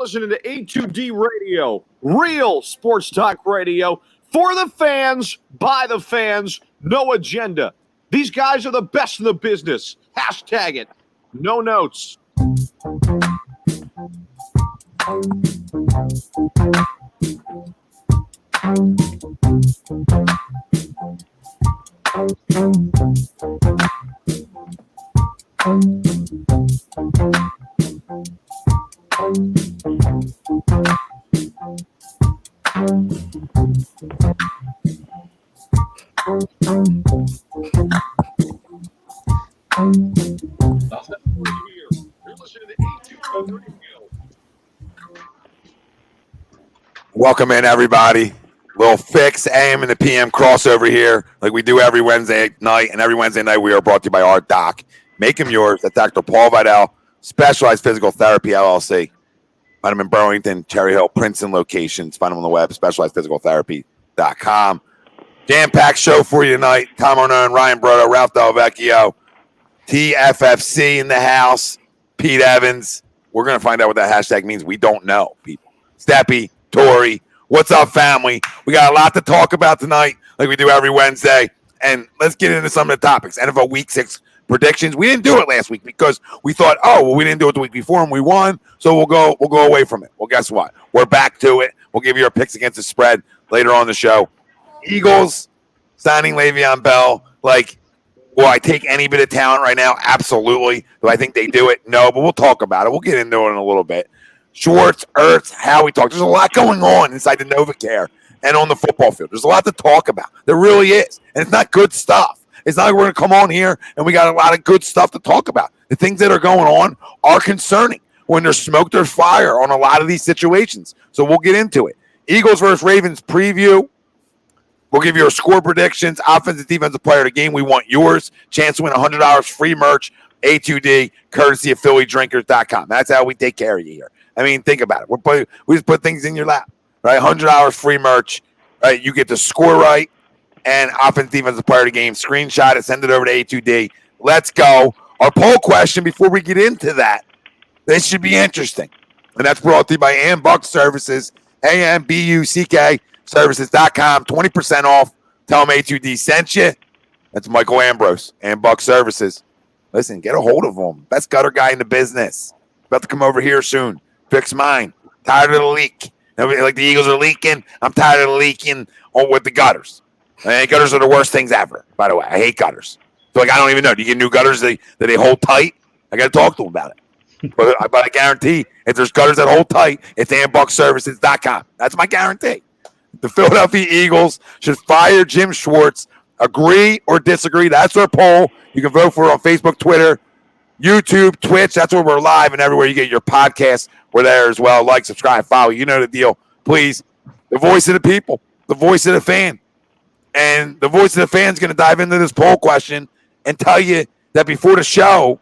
Listening to A2D Radio, real sports talk radio for the fans, by the fans, no agenda. These guys are the best in the business. Hashtag it. No notes. Welcome in, everybody. Little PHIX AM and the PM crossover here, like we do every Wednesday night. And every Wednesday night, we are brought to you by our doc. Make him yours. That's Dr. Paul Vidal, Specialized Physical Therapy, LLC. Find him in Burlington, Cherry Hill, Princeton locations. Find him on the web, specializedphysicaltherapy.com. Jam-packed show for you tonight. Tom Arnone, Ryan Brodo, Ralph Delvecchio, TFFC in the house, Pete Evans. We're going to find out what that hashtag means. We don't know, people. Steppy, Tori, what's up, family? We got a lot to talk about tonight, like we do every Wednesday. And let's get into some of the topics. NFL Week 6 predictions. We didn't do it last week because we thought, we didn't do it the week before and we won, so we'll go away from it. Well, guess what? We're back to it. We'll give you our picks against the spread later on the show. Eagles signing Le'Veon Bell. Will I take any bit of talent right now? Absolutely. Do I think they do it? No, but we'll talk about it. We'll get into it in a little bit. Schwartz, Ertz, Howie talk. There's a lot going on inside the NovaCare and on the football field. There's a lot to talk about. There really is. And it's not good stuff. It's not like we're going to come on here and we got a lot of good stuff to talk about. The things that are going on are concerning. When there's smoke, there's fire on a lot of these situations. So we'll get into it. Eagles versus Ravens preview. We'll give you our score predictions, offensive, defensive player of the game. We want yours. Chance to win $100 free merch, A2D, courtesy of PhillyDrinkers.com. That's how we take care of you here. I mean, think about it. We just put things in your lap, right? $100 free merch, right? You get the score right and offensive, defensive player of the game. Screenshot it, send it over to A2D. Let's go. Our poll question before we get into that. This should be interesting. And that's brought to you by Ambuck Services, AMBUCK Services.com. 20% off. Tell them A2D sent you. That's Michael Ambrose, Ambuck Services. Listen, get a hold of him. Best gutter guy in the business. About to come over here soon. Fix mine. Tired of the leak. Like the Eagles are leaking. I'm tired of the leaking with the gutters. Gutters are the worst things ever, by the way. I hate gutters. So, I don't even know. Do you get new gutters that they hold tight? I got to talk to them about it. but I guarantee if there's gutters that hold tight, it's AmbuckServices.com. That's my guarantee. The Philadelphia Eagles should fire Jim Schwartz. Agree or disagree? That's our poll. You can vote for it on Facebook, Twitter, YouTube, Twitch. That's where we're live, and everywhere you get your podcasts, we're there as well. Like, subscribe, follow. You know the deal. Please, the voice of the people, the voice of the fan. And the voice of the fan is going to dive into this poll question and tell you that before the show,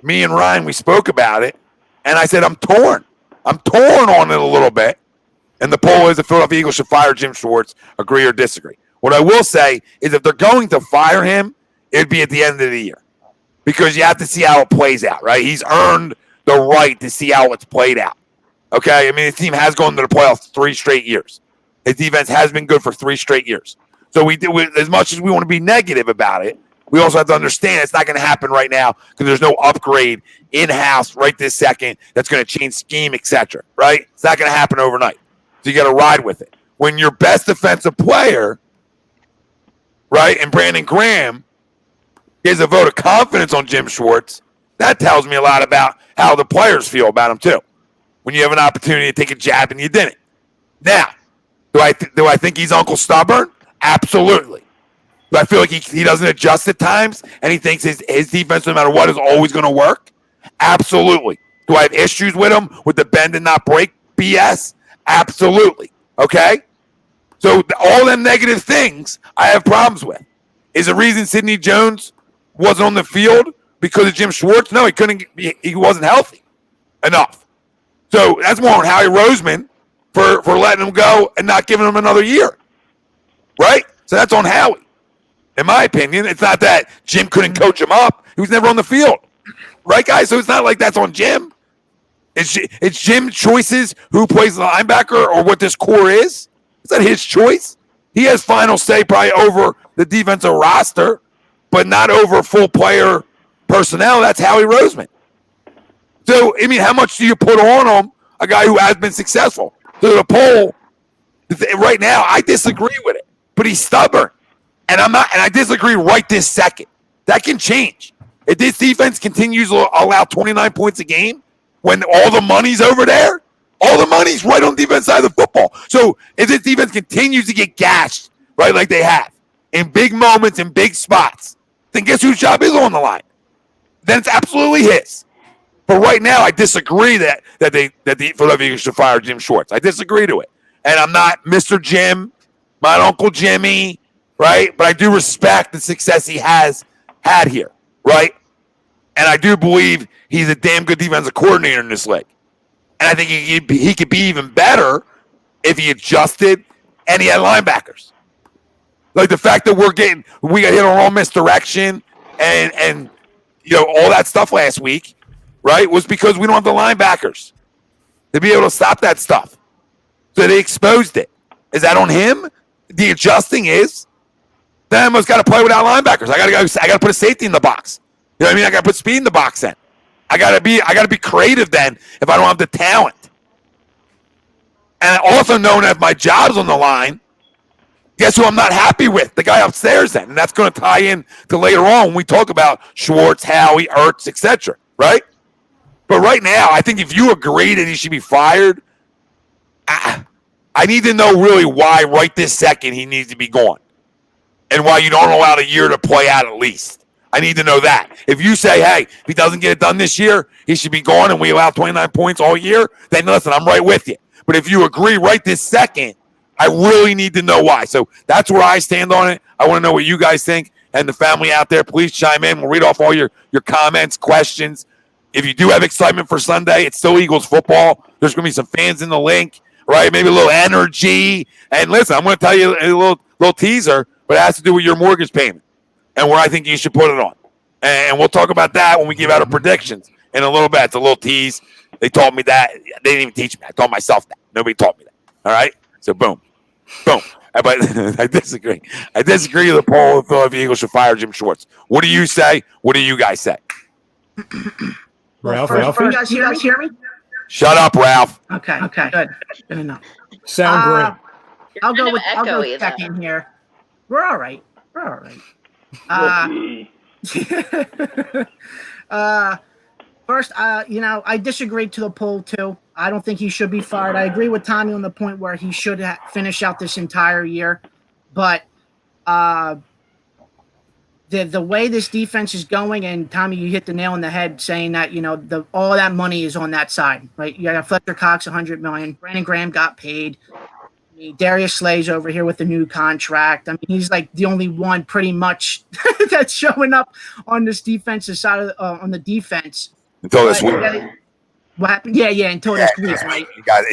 me and Ryan, we spoke about it, and I said I'm torn. I'm torn on it a little bit. And the poll is the Philadelphia Eagles should fire Jim Schwartz. Agree or disagree? What I will say is if they're going to fire him, it'd be at the end of the year. Because you have to see how it plays out, right? He's earned the right to see how it's played out. Okay? I mean, his team has gone to the playoffs 3 straight years. His defense has been good for 3 straight years. So as much as we want to be negative about it, we also have to understand it's not going to happen right now because there's no upgrade in-house right this second that's going to change scheme, etc. Right? It's not going to happen overnight. So you got to ride with it. When your best defensive player, right, and Brandon Graham gives a vote of confidence on Jim Schwartz, that tells me a lot about how the players feel about him too. When you have an opportunity to take a jab and you didn't. Now, do I think he's Uncle Stubborn? Absolutely. Do I feel like he doesn't adjust at times and he thinks his defense, no matter what, is always going to work? Absolutely. Do I have issues with him with the bend and not break BS? Absolutely. Okay? So all them negative things I have problems with. Is the reason Sidney Jones wasn't on the field because of Jim Schwartz? No, he wasn't healthy enough. So that's more on Howie Roseman for letting him go and not giving him another year. Right? So that's on Howie. In my opinion, it's not that Jim couldn't coach him up. He was never on the field. Right, guys? So it's not like that's on Jim. It's Jim's choices who plays the linebacker or what this core is. Is that his choice? He has final say probably over the defensive roster, but not over full player personnel. That's Howie Roseman. So, I mean, how much do you put on him, a guy who has been successful? So the poll, right now, I disagree with it, but he's stubborn. And I disagree right this second. That can change. If this defense continues to allow 29 points a game, when all the money's over there, all the money's right on the defense side of the football. So if this defense continues to get gashed, right, like they have, in big moments, in big spots, then guess whose job is on the line? Then it's absolutely his. But right now, I disagree that the Philadelphia Eagles should fire Jim Schwartz. I disagree to it. And I'm not Mr. Jim, my Uncle Jimmy, right? But I do respect the success he has had here, right? And I do believe he's a damn good defensive coordinator in this league. And I think he could be even better if he adjusted and he had linebackers. Like the fact that we got hit on all misdirection and all that stuff last week, right, was because we don't have the linebackers to be able to stop that stuff. So they exposed it. Is that on him? The adjusting is. Then I almost got to play without linebackers. I got to put a safety in the box. You know what I mean? I got to put speed in the box then. I got to be creative then if I don't have the talent. And also knowing that if my job's on the line, guess who I'm not happy with? The guy upstairs then. And that's going to tie in to later on when we talk about Schwartz, Howie, Ertz, etc. Right? But right now, I think if you agree that he should be fired, I need to know really why right this second he needs to be gone. And why you don't allow a year to play out at least. I need to know that. If you say, hey, if he doesn't get it done this year, he should be gone and we allow 29 points all year, then listen, I'm right with you. But if you agree right this second, I really need to know why. So that's where I stand on it. I want to know what you guys think. And the family out there, please chime in. We'll read off all your comments, questions. If you do have excitement for Sunday, it's still Eagles football. There's going to be some fans in the link, right? Maybe a little energy. And listen, I'm going to tell you a little teaser, but it has to do with your mortgage payment and where I think you should put it on. And we'll talk about that when we give out our predictions in a little bit. It's a little tease. They taught me that. They didn't even teach me. I taught myself that. Nobody taught me that. All right? So, boom. But I disagree. I disagree with the poll of Philadelphia Eagles should fire Jim Schwartz. What do you say? What do you guys say? Ralph? You guys hear me? Shut up, Ralph. Okay, good enough. Sound great. I'll go second here. We're all right. First, I disagree to the poll too. I don't think he should be fired. I agree with Tommy on the point where he should finish out this entire year, but the way this defense is going, and Tommy, you hit the nail on the head saying that all that money is on that side, right? You got Fletcher Cox, $100 million. Brandon Graham got paid. Darius Slay's over here with the new contract. I mean, he's like the only one pretty much that's showing up on this defensive side on the defense. Until this week. What happened? Yeah, until this week, right? He got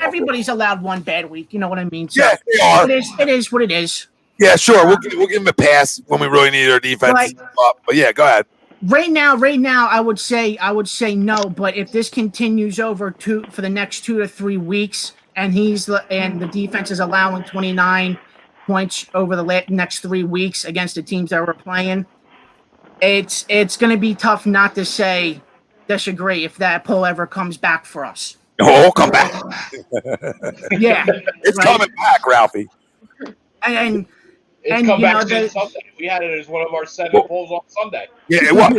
everybody's allowed one bad week. You know what I mean? So yes, they are. It is what it is. Yeah, sure. We'll give him a pass when we really need our defense. Right. But yeah, go ahead. Right now, I would say no. But if this continues over for the next 2 to 3 weeks, and the defense is allowing 29 points over the next 3 weeks against the teams that we're playing, it's going to be tough not to say disagree if that poll ever comes back for us. Oh, come back. Yeah. It's coming back, Ralphie. And come back to Sunday. We had it as one of our 7 polls on Sunday. Yeah, well,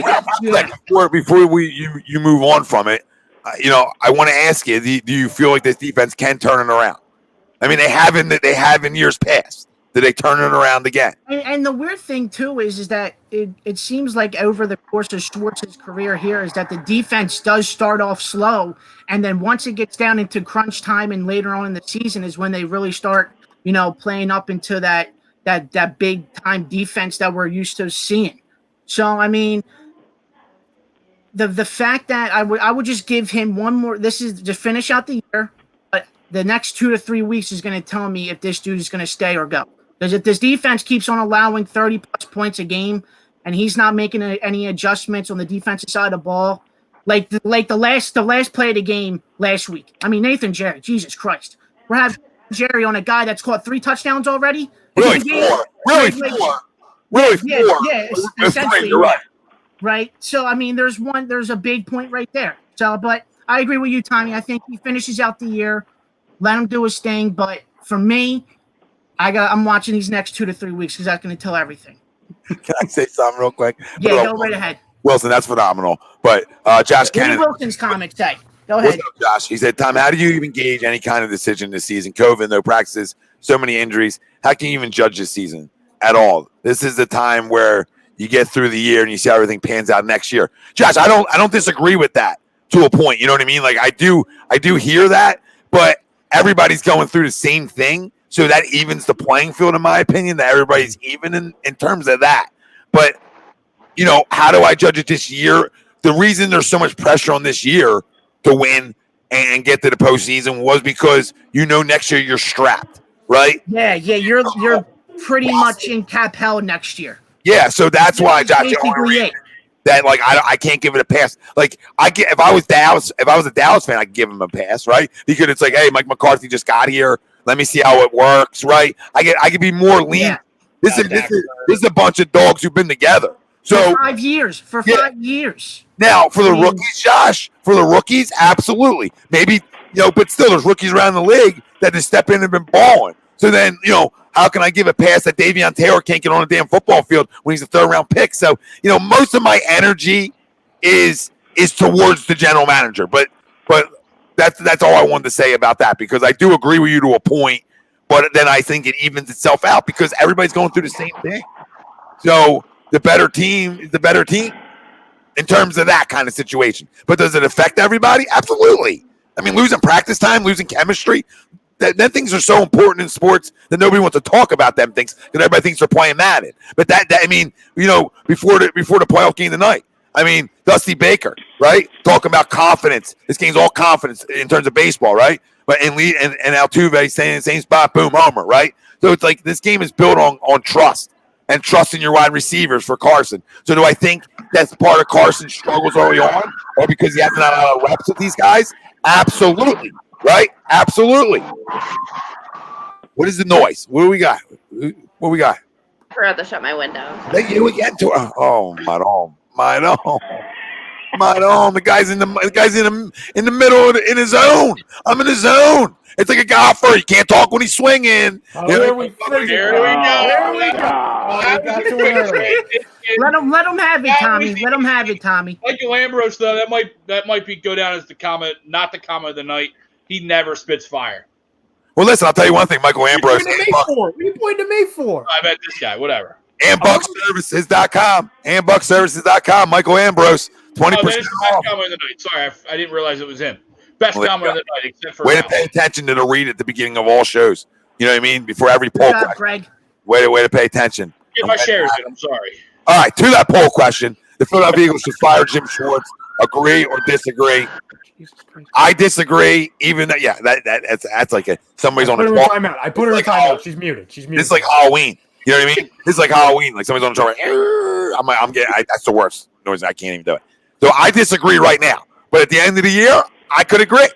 before you move on from it, I want to ask you: do you feel like this defense can turn it around? I mean, they have in years past. Did they turn it around again? And the weird thing too is that it seems like over the course of Schwartz's career here is that the defense does start off slow, and then once it gets down into crunch time and later on in the season is when they really start, playing up into that big time defense that we're used to seeing. So I mean, the fact that I would just give him one more. This is to finish out the year, but the next 2 to 3 weeks is going to tell me if this dude is going to stay or go. Because if this defense keeps on allowing 30 plus points a game, and he's not making any adjustments on the defensive side of the ball, Like the last play of the game last week. I mean, Nathan Jerry, Jesus Christ. We're having Jerry on a guy that's caught 3 touchdowns already. Really 4. Really 4. Really 4. Yeah, essentially. You're right. Right. So I mean, there's a big point right there. So, but I agree with you, Tommy. I think he finishes out the year. Let him do his thing. But for me, I'm watching these next 2 to 3 weeks because that's going to tell everything. Can I say something real quick? Yeah, go right ahead. Wilson, that's phenomenal. But Josh Cannon. Wilson's comment say. Go ahead. What's up, Josh? He said, Tom, how do you even gauge any kind of decision this season? COVID, no practices, so many injuries. How can you even judge this season at all? This is the time where you get through the year and you see how everything pans out next year. Josh, I don't disagree with that to a point. You know what I mean? Like I do hear that, but everybody's going through the same thing. So that evens the playing field, in my opinion, that everybody's even in terms of that. But, you know, how do I judge it this year? The reason there's so much pressure on this year to win and get to the postseason was because, you know, next year you're strapped, right? Yeah, you're pretty much in cap hell next year. Yeah, so that's why, Josh, that like I can't give it a pass. Like if I was a Dallas fan, I could give him a pass, right? Because it's like, hey, Mike McCarthy just got here. Let me see how it works, right? I could be more lean. Yeah. This is a bunch of dogs who've been together. So for 5 years. For 5 years. Now, for the rookies, Josh, absolutely. Maybe, you know, but still there's rookies around the league that just step in and have been balling. So then, you know, how can I give a pass that Davion Taylor can't get on a damn football field when he's a 3rd-round pick? So, you know, most of my energy is towards the general manager. But that's all I wanted to say about that, because I do agree with you to a point, but then I think it evens itself out because everybody's going through the same thing. So the better team is the better team in terms of that kind of situation. But does it affect everybody? Absolutely. I mean, losing practice time, losing chemistry, then things are so important in sports that nobody wants to talk about them things because everybody thinks they're playing Madden. But that I mean, you know, before the playoff game tonight, I mean, Dusty Baker, right? Talking about confidence. This game's all confidence in terms of baseball, right? But and Altuve staying in the same spot, boom, homer, right? So it's like this game is built on trust and trusting your wide receivers for Carson. So do I think that's part of Carson's struggles early on, or because he hasn't had a lot of reps with these guys? Absolutely, right? Absolutely. What is the noise? What do we got? What we got? I forgot to shut my window. Thank you again to oh my dome. The guy's in the middle in his zone. I'm in his zone. It's like a golfer. You can't talk when he's swinging. Here we go. Let him have it, Tommy. Let him have it, Tommy. Michael Ambrose, though, that might be go down as the comment, not the comment of the night. He never spits fire. Well, listen, I'll tell you one thing, Michael Ambrose. What are you pointing to me for? I bet this guy, whatever. Handbuckservices.com. Handbuckservices.com. Michael Ambrose. 20% off. Best off. comment of the night. Sorry, I didn't realize it was him. Best comment of the night, except for way to pay attention to the read at the beginning of all shows. You know what I mean? Before every poll question. Greg. Way to pay attention. Get my shares in. I'm sorry. All right, to that poll question, the Philadelphia Eagles should fire Jim Schwartz. Agree or disagree? I disagree. Even that, yeah, that's like somebody's on the clock. I put her in timeout. She's muted. It's like Halloween. You know what I mean? It's like Halloween. Like somebody's on the clock. I'm getting. That's the worst noise. I can't even do it. So I disagree right now. But at the end of the year, I could agree.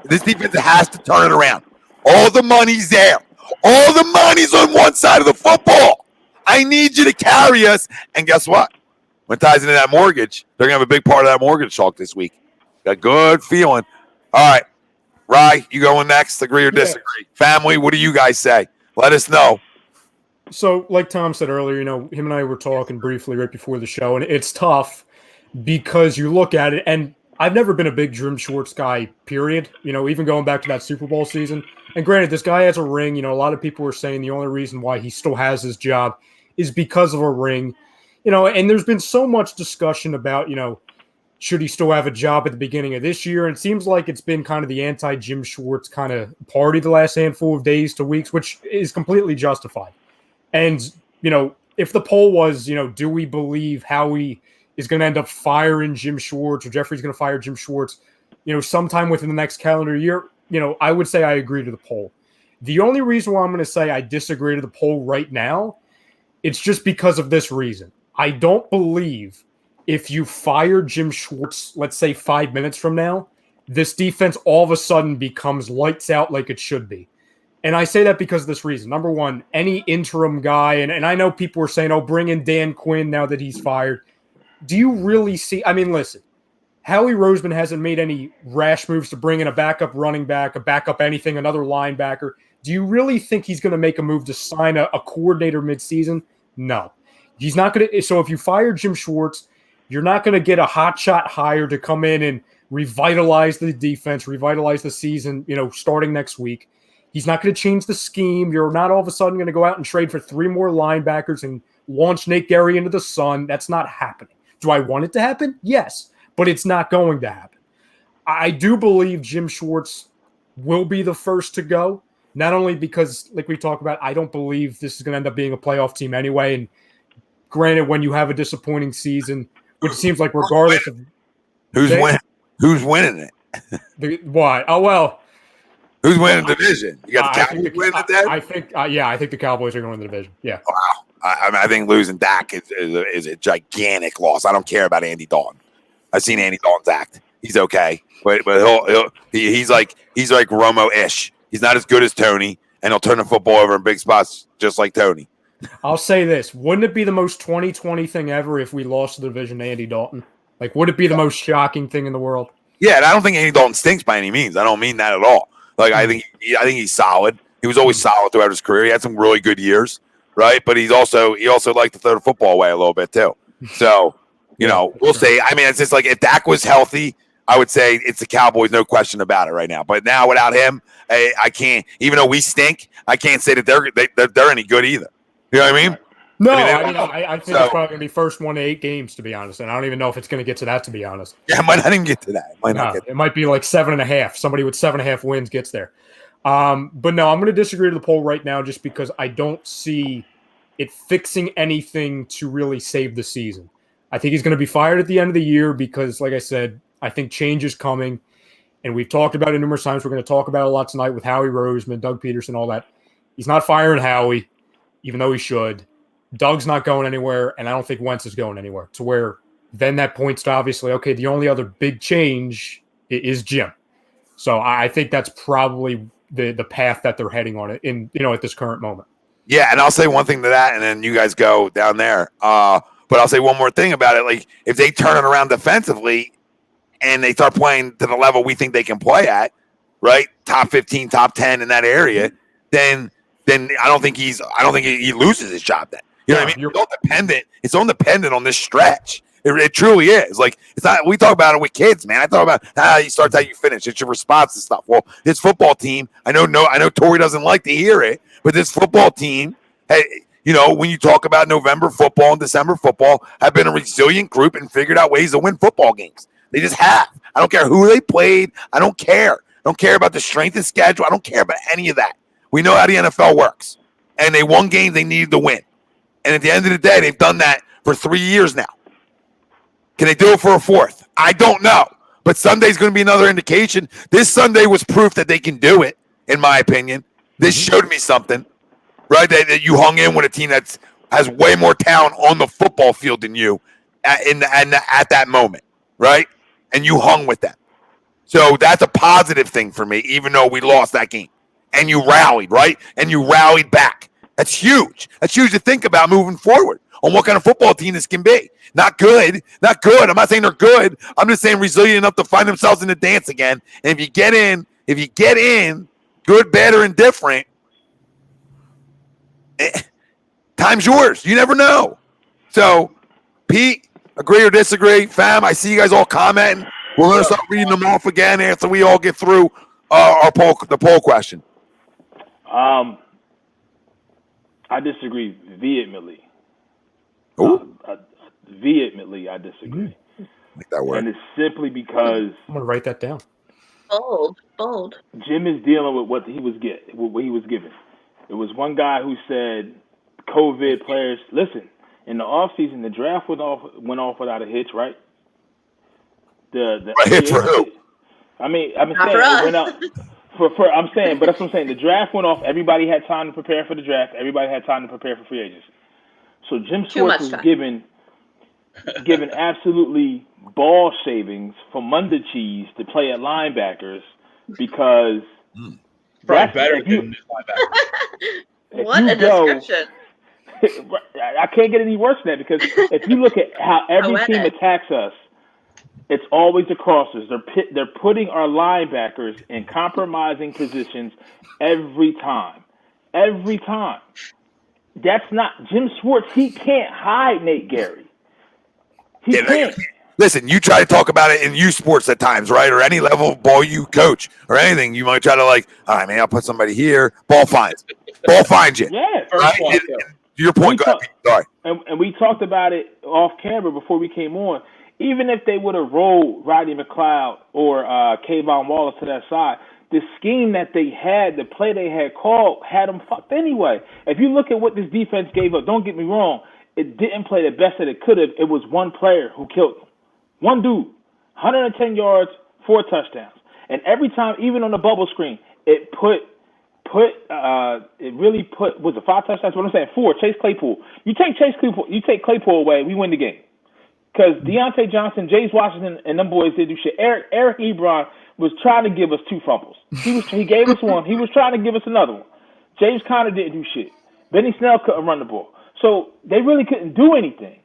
This defense has to turn it around. All the money's there. All the money's on one side of the football. I need you to carry us. And guess what? When it ties into that mortgage, they're going to have a big part of that mortgage talk this week. Got a good feeling. All right. Rye, you going next? Agree or disagree? Yeah. Family, what do you guys say? Let us know. So, like Tom said earlier, you know, him and I were talking briefly right before the show, and it's tough because you look at it, and I've never been a big Jim Schwartz guy, period. You know, even going back to that Super Bowl season. And granted, this guy has a ring. You know, a lot of people were saying the only reason why he still has his job is because of a ring. You know, and there's been so much discussion about, you know, should he still have a job at the beginning of this year? And it seems like it's been kind of the anti-Jim Schwartz kind of party the last handful of days to weeks, which is completely justified. And, you know, if the poll was, you know, do we believe Howie is going to end up firing Jim Schwartz or Jeffrey's going to fire Jim Schwartz, you know, sometime within the next calendar year, you know, I would say I agree to the poll. The only reason why I'm going to say I disagree to the poll right now, it's just because of this reason. I don't believe if you fire Jim Schwartz, let's say 5 minutes from now, this defense all of a sudden becomes lights out like it should be. And I say that because of this reason. Number one, any interim guy, and I know people were saying, oh, bring in Dan Quinn now that he's fired. Do you really see? I mean, listen, Howie Roseman hasn't made any rash moves to bring in a backup running back, a backup anything, another linebacker. Do you really think he's going to make a move to sign a coordinator midseason? No. He's not going to. So if you fire Jim Schwartz, you're not going to get a hotshot hire to come in and revitalize the defense, revitalize the season, starting next week. He's not going to change the scheme. You're not all of a sudden going to go out and trade for 3 more linebackers and launch Nate Gary into the sun. That's not happening. Do I want it to happen? Yes, but it's not going to happen. I do believe Jim Schwartz will be the first to go, not only because, like we talked about, I don't believe this is going to end up being a playoff team anyway. And granted, when you have a disappointing season, which seems like regardless of who's winning it? Why? Oh, well. Who's winning the division? You got the Cowboys winning it there? I think the Cowboys are going to win the division. Yeah. Wow. I think losing Dak is a gigantic loss. I don't care about Andy Dalton. I've seen Andy Dalton's act. He's okay, but he's like Romo-ish. He's not as good as Tony, and he'll turn the football over in big spots just like Tony. I'll say this: wouldn't it be the most 2020 thing ever if we lost the division to Andy Dalton? Like, would it be the most shocking thing in the world? Yeah, and I don't think Andy Dalton stinks by any means. I don't mean that at all. Like, I think he's solid. He was always solid throughout his career. He had some really good years, right? But he also liked to throw the football away a little bit too. So, we'll see. I mean, it's just like if Dak was healthy, I would say it's the Cowboys, no question about it right now. But now without him, I can't. Even though we stink, I can't say that they're any good either. You know what I mean? No, I think it's probably going to be first 1 to 8 games, to be honest. And I don't even know if it's going to get to that, to be honest. Yeah, it might not even get to that. It might be like 7.5. Somebody with 7.5 wins gets there. But no, I'm going to disagree with the poll right now just because I don't see it fixing anything to really save the season. I think he's going to be fired at the end of the year because, like I said, I think change is coming. And we've talked about it numerous times. We're going to talk about it a lot tonight with Howie Roseman, Doug Peterson, all that. He's not firing Howie, even though he should. Doug's not going anywhere, and I don't think Wentz is going anywhere, to where then that points to obviously, okay, the only other big change is Jim. So I think that's probably the path that they're heading on it in, at this current moment. Yeah, and I'll say one thing to that, and then you guys go down there. But I'll say one more thing about it. Like, if they turn it around defensively and they start playing to the level we think they can play at, right, top 15, top 10 in that area, then I don't think he loses his job then. You know what I mean? It's all dependent on this stretch. It truly is. Like, it's not. We talk about it with kids, man. I talk about how you start, how you finish. It's your response to stuff. Well, this football team. I know Tori doesn't like to hear it, but this football team, hey, when you talk about November football and December football, have been a resilient group and figured out ways to win football games. They just have. I don't care who they played. I don't care. I don't care about the strength of schedule. I don't care about any of that. We know how the NFL works, and they won games they needed to win. And at the end of the day, they've done that for 3 years now. Can they do it for a 4th? I don't know. But Sunday's going to be another indication. This Sunday was proof that they can do it, in my opinion. This showed me something, right? That you hung in with a team that has way more talent on the football field than you at that moment, right? And you hung with them. So that's a positive thing for me, even though we lost that game. And you rallied, right? And you rallied back. That's huge. That's huge to think about moving forward on what kind of football team this can be. Not good. Not good. I'm not saying they're good. I'm just saying resilient enough to find themselves in the dance again. And if you get in, good, bad, or indifferent, time's yours. You never know. So, Pete, agree or disagree? Fam, I see you guys all commenting. We're going to start reading them off again after we all get through the poll question. I disagree vehemently. Vehemently, I disagree. Like that word. And it's simply because I'm going to write that down. Bold. Jim is dealing with what he was given. It was one guy who said, COVID players, listen, in the offseason, the draft went off without a hitch, right? The hitch for who? I'm saying it went out. I'm saying, but that's what I'm saying. The draft went off. Everybody had time to prepare for the draft. Everybody had time to prepare for free agents. So Jim Schwartz was given giving absolutely ball shavings from Munda cheese to play at linebackers because Probably better than this linebacker. What a description. I can't get any worse than that because if you look at how every team attacks us, it's always the crossers. They're putting our linebackers in compromising positions every time. Every time. That's not Jim Schwartz. He can't hide Nate Gary. He can't. Listen, you try to talk about it in youth sports at times, right? Or any level of ball you coach or anything. You might try to all right, man, I'll put somebody here. Ball finds. Ball finds you. Yeah. Right? Your point, go ahead. Sorry. And we talked about it off camera before we came on. Even if they would have rolled Rodney McLeod or Kayvon Wallace to that side, the scheme that they had, the play they had called, had them fucked anyway. If you look at what this defense gave up, don't get me wrong, it didn't play the best that it could have. It was one player who killed them. One dude, 110 yards, 4 touchdowns. And every time, even on the bubble screen, it really put, was it 5 touchdowns? What I'm saying, 4, Chase Claypool. You take Claypool away, we win the game. Because Deontay Johnson, James Washington, and them boys didn't do shit. Eric Ebron was trying to give us 2 fumbles. He gave us one. He was trying to give us another one. James Conner didn't do shit. Benny Snell couldn't run the ball. So they really couldn't do anything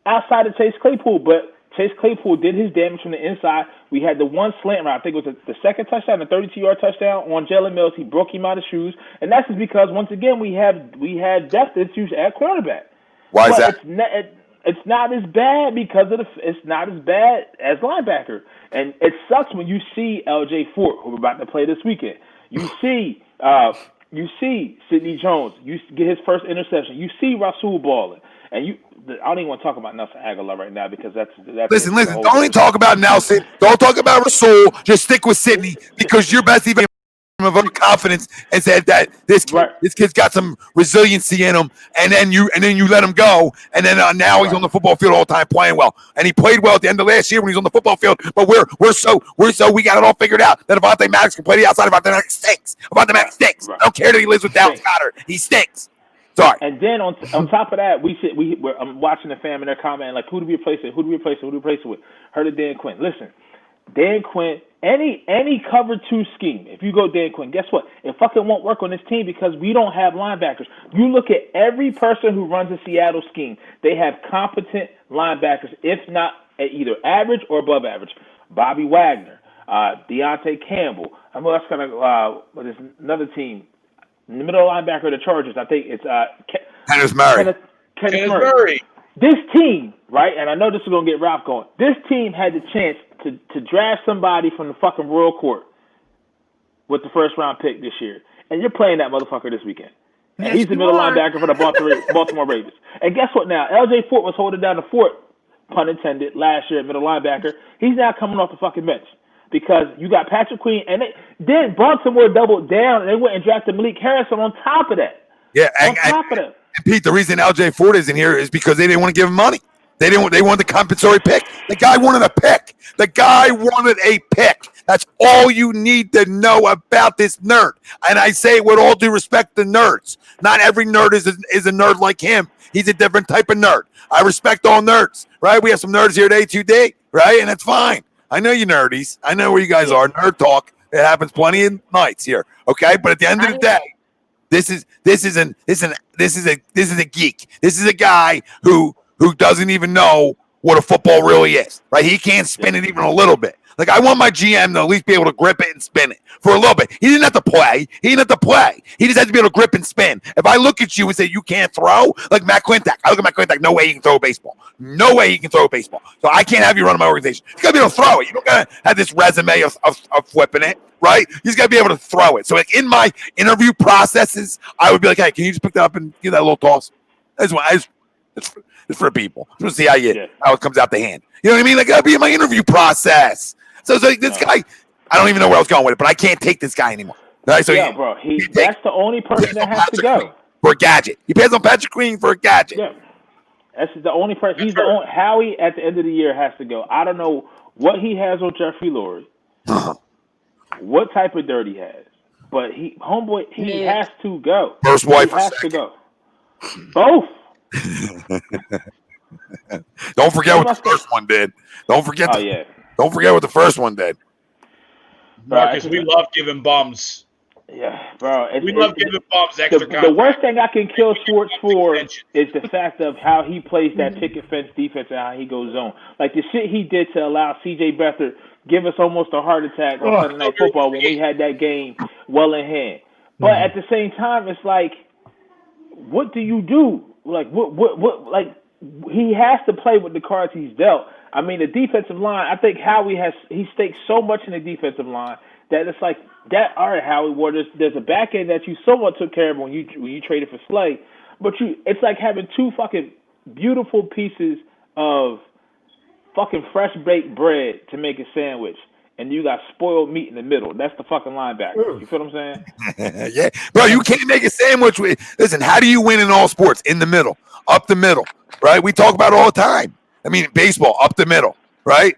outside of Chase Claypool. But Chase Claypool did his damage from the inside. We had the one slant route. I think it was the second touchdown, the 32-yard touchdown on Jalen Mills. He broke him out of shoes. And that's just because, once again, we had depth issues at quarterback. Why is that? It's not as bad because it's not as bad as linebacker. And it sucks when you see L.J. Fort, who we're about to play this weekend. You see Sidney Jones. You get his first interception. You see Rasul balling. And I don't even want to talk about Nelson Aguilar right now because that's listen. Don't even talk about Nelson. Don't talk about Rasul. Just stick with Sidney because your best even of confidence and said that this kid's got some resiliency in him, and then you let him go, and then now he's on the football field all the time playing well, and he played well at the end of last year when he was on the football field. But we got it all figured out that Avonte Maddox can play the outside. Avonte Maddox stinks. Avonte Maddox stinks. I don't care that he lives with Dallas Goedert. He stinks. Sorry. And then on top of that, I'm watching the fam and they're commenting like, who do we replace it? Who do we replace it? Who do we replace it with? Heard of Dan Quinn. Listen, Dan Quinn. Any cover 2 scheme, if you go Dan Quinn, guess what? It fucking won't work on this team because we don't have linebackers. You look at every person who runs a Seattle scheme, they have competent linebackers, if not at either average or above average. Bobby Wagner, Deontay Campbell. I know that's kind of there's another team, in the middle linebacker of the Chargers. I think it's Kenneth Murray. Kenneth Murray. This team, right, and I know this is going to get Ralph going, this team had the chance to draft somebody from the fucking Royal Court with the first-round pick this year. And you're playing that motherfucker this weekend. And he's the middle linebacker for the Baltimore Ravens. And guess what now? L.J. Fort was holding down the fort, pun intended, last year at middle linebacker. He's now coming off the fucking bench because you got Patrick Queen. And then Baltimore doubled down, and they went and drafted Malik Harrison on top of that. Yeah, on top of that. And Pete, the reason L.J. Fort isn't here is because they didn't want to give him money. They wanted the compensatory pick. The guy wanted a pick. That's all you need to know about this nerd. And I say with all due respect to nerds. Not every nerd is a nerd like him. He's a different type of nerd. I respect all nerds, right? We have some nerds here at A2D, right? And that's fine. I know you nerdies. I know where you guys are. Nerd talk. It happens plenty of nights here. Okay, but at the end of the day, this is a geek. This is a guy who doesn't even know what a football really is, right? He can't spin it even a little bit. Like, I want my GM to at least be able to grip it and spin it for a little bit. He didn't have to play. He just had to be able to grip and spin. If I look at you and say you can't throw, like Matt Quintak, I look at Matt Quintak, no way he can throw a baseball. No way he can throw a baseball. So I can't have you run my organization. You got to be able to throw it. You don't got to have this resume of flipping it, right? You just got to be able to throw it. So like in my interview processes, I would be like, hey, can you just pick that up and give that a little toss? It's for people. Just see how it comes out the hand. You know what I mean? Like, that'd be in my interview process. So like, this guy, I don't even know where I was going with it, but I can't take this guy anymore. Right? So bro, that's the only person that has to go for a gadget. He pays on Patrick Queen for a gadget. Yeah, that's the only person. He's the only. Howie at the end of the year has to go. I don't know what he has on Jeffrey Lurie, what type of dirt he has, but he has to go. First wife has to go. Both. Don't forget what the first one did. Don't forget. Don't forget what the first one did. Marcus, we love giving bums. Yeah, bro. We love giving bums extra the worst thing I can kill Schwartz for is the fact of how he plays that picket fence defense and how he goes zone. Like the shit he did to allow C.J. Beathard give us almost a heart attack on Sunday Night Football when we had that game well in hand. But at the same time, it's like, what do you do? Like, what? Like, he has to play with the cards he's dealt. I mean, the defensive line, I think Howie he stakes so much in the defensive line that it's like that. All right, Howie, well, there's a back end that you somewhat took care of when you traded for Slay, but it's like having two fucking beautiful pieces of fucking fresh baked bread to make a sandwich, and you got spoiled meat in the middle. That's the fucking linebacker. You feel what I'm saying? Yeah, bro. You can't make a sandwich with. Listen, how do you win in all sports? In the middle, up the middle, right? We talk about it all the time. I mean, baseball up the middle, right?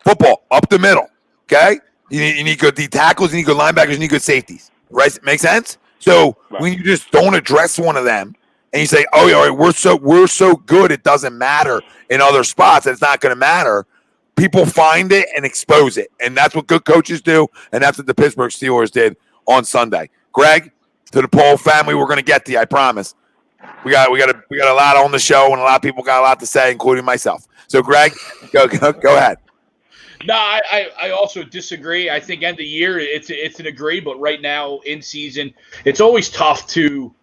Football up the middle. Okay. You need good D tackles, you need good linebackers, you need good safeties. Right? Make sense? So when you just don't address one of them and you say, "Oh, all right, we're so good, it doesn't matter in other spots, it's not going to matter," people find it and expose it. And that's what good coaches do, and that's what the Pittsburgh Steelers did on Sunday. Greg, to the Paul family, we're going to get to you, I promise. We got a lot on the show, and a lot of people got a lot to say, including myself. So, Greg, go ahead. No, I also disagree. I think end of the year it's an agree, but right now in season, it's always tough to,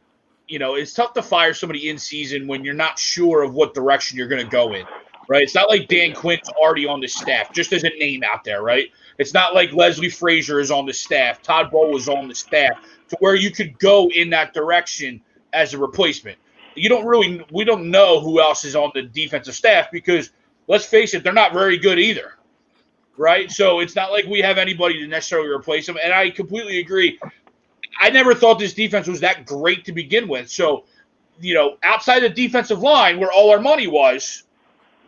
it's tough to fire somebody in season when you're not sure of what direction you're going to go in, right? It's not like Dan Quinn's already on the staff, just as a name out there, right? It's not like Leslie Frazier is on the staff, Todd Bowles is on the staff, to where you could go in that direction as a replacement. We don't know who else is on the defensive staff because, let's face it, they're not very good either. Right? So it's not like we have anybody to necessarily replace them. And I completely agree. I never thought this defense was that great to begin with. So, outside the defensive line where all our money was,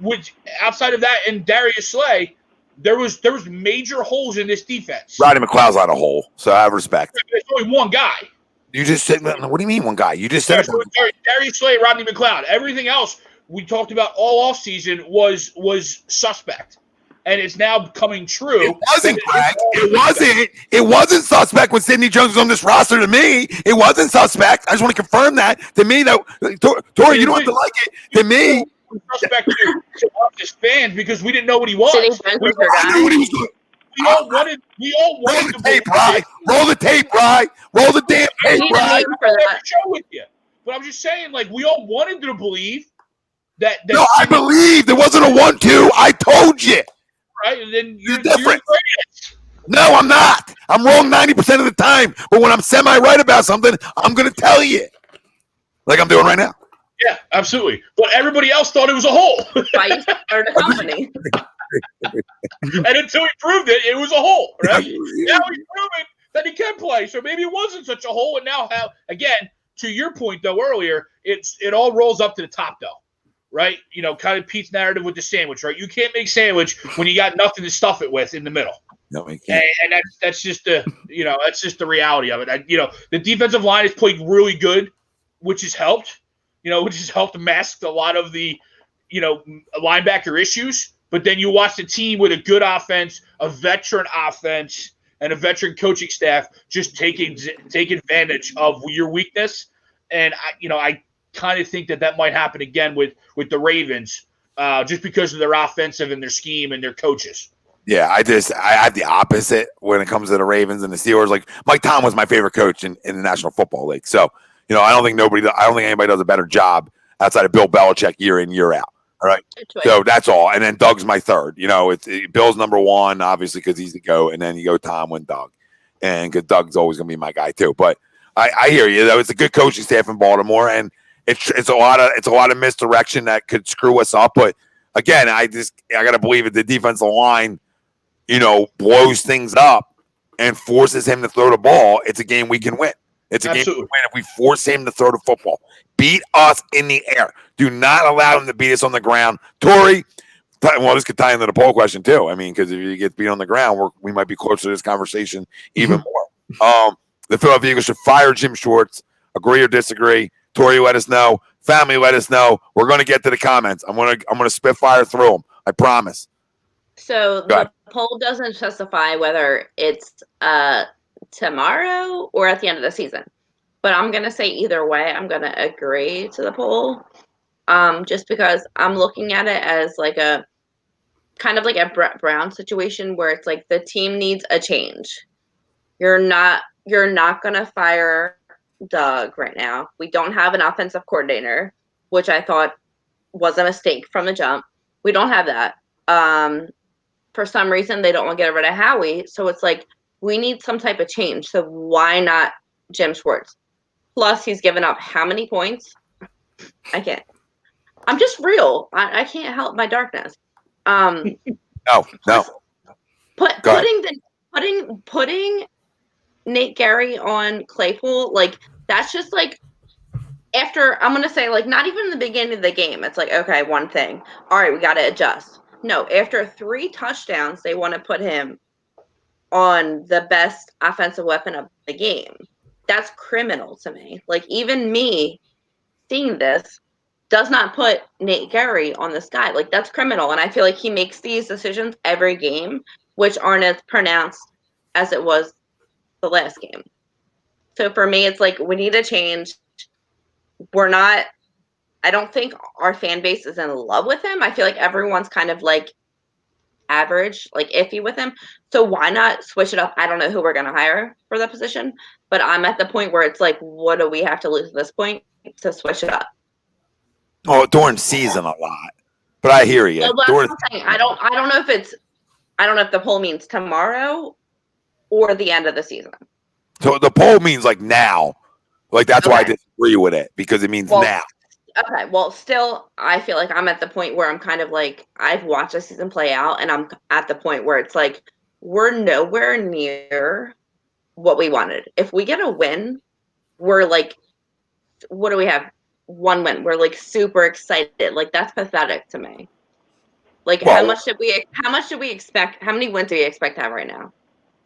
which outside of that and Darius Slay, there was major holes in this defense. Rodney McLeod's not a hole, so I have respect. There's only one guy. You just said, what do you mean one guy? You just said Darius Slay, Rodney McLeod. Everything else we talked about all offseason was suspect. And it's now coming true. It wasn't, Greg. It wasn't suspect when Sidney Jones was on this roster to me. It wasn't suspect. I just want to confirm that. To me, though, Tori, you don't have to like it. To me, suspect to us as fans because we didn't know what he was. I knew what he was doing. We all wanted roll the tape, Rye. Roll the tape, Rye. Roll the damn tape, Rye. But I'm just saying, like, we all wanted to believe that no, I believed. It wasn't a 1-2. I told you. Right, and then you're different. No, I'm not. I'm wrong 90% of the time. But when I'm semi-right about something, I'm going to tell you. Like I'm doing right now. Yeah, absolutely. But everybody else thought it was a hole. Right? Or the company. And until he proved it, it was a hole, right? Now he's proven that he can play. So maybe it wasn't such a hole. And now, again, to your point, though, earlier, it all rolls up to the top, though. Right? Kind of Pete's narrative with the sandwich, right? You can't make sandwich when you got nothing to stuff it with in the middle. No, we can't. And that's just that's just the reality of it. The defensive line has played really good, which has helped, mask a lot of the, linebacker issues. But then you watch the team with a good offense, a veteran offense, and a veteran coaching staff just take advantage of your weakness. And I kind of think that might happen again with the Ravens, just because of their offensive and their scheme and their coaches. Yeah, I have the opposite when it comes to the Ravens and the Steelers. Like Mike Tom was my favorite coach in the National Football League. So, I don't think anybody does a better job outside of Bill Belichick year in, year out. All right. So that's all. And then Doug's my third. Bill's number one, obviously, because he's the GOAT. And then you go Tom and Doug. And because Doug's always going to be my guy, too. But I hear you. It's a good coaching staff in Baltimore. And it's a lot of misdirection that could screw us up. But again, I got to believe that the defensive line, blows things up and forces him to throw the ball. It's a game we can win. It's a game we can win if we force him to throw the football. Beat us in the air. Do not allow him to beat us on the ground. Tori, this could tie into the poll question too. I mean, because if you get beat on the ground, we might be closer to this conversation even more. The Philadelphia Eagles should fire Jim Schwartz. Agree or disagree? Tori, let us know. Family, let us know. We're going to get to the comments. I'm going to spitfire through them. I promise. So the poll doesn't specify whether it's tomorrow or at the end of the season. But I'm going to say either way, I'm going to agree to the poll. Just because I'm looking at it as like a kind of like a Brett Brown situation where it's like the team needs a change. You're not going to fire Doug right now. We don't have an offensive coordinator, which I thought was a mistake from the jump. We don't have that. For some reason, they don't want to get rid of Howie. So it's like, we need some type of change. So why not Jim Schwartz? Plus, he's given up how many points? I can't. I'm just real. I can't help my darkness. No. Putting Nate Gary on Claypool, like, that's just like, after, I'm going to say, like, not even in the beginning of the game. It's like, okay, one thing. All right, we got to adjust. No, after 3 touchdowns, they want to put him on the best offensive weapon of the game. That's criminal to me. Like, even me seeing this does not put Nate Gary on this guy. Like, that's criminal. And I feel like he makes these decisions every game, which aren't as pronounced as it was the last game. So for me, it's like, we need a change. I don't think our fan base is in love with him. I feel like everyone's kind of like average, like iffy with him. So why not switch it up? I don't know who we're going to hire for the position, but I'm at the point where it's like, what do we have to lose at this point to switch it up? Oh, during season a lot, but I hear you. So that's what I'm saying. I don't know if the poll means tomorrow or the end of the season. So the poll means like now, like that's why I disagree with it, because it means now. Okay, well, still, I feel like I'm at the point where I'm kind of like, I've watched the season play out, and I'm at the point where it's like, we're nowhere near what we wanted. If we get a win, we're like, what do we have? 1 win. We're like super excited. Like, that's pathetic to me. Like, how much did we expect? How many wins do we expect to have right now?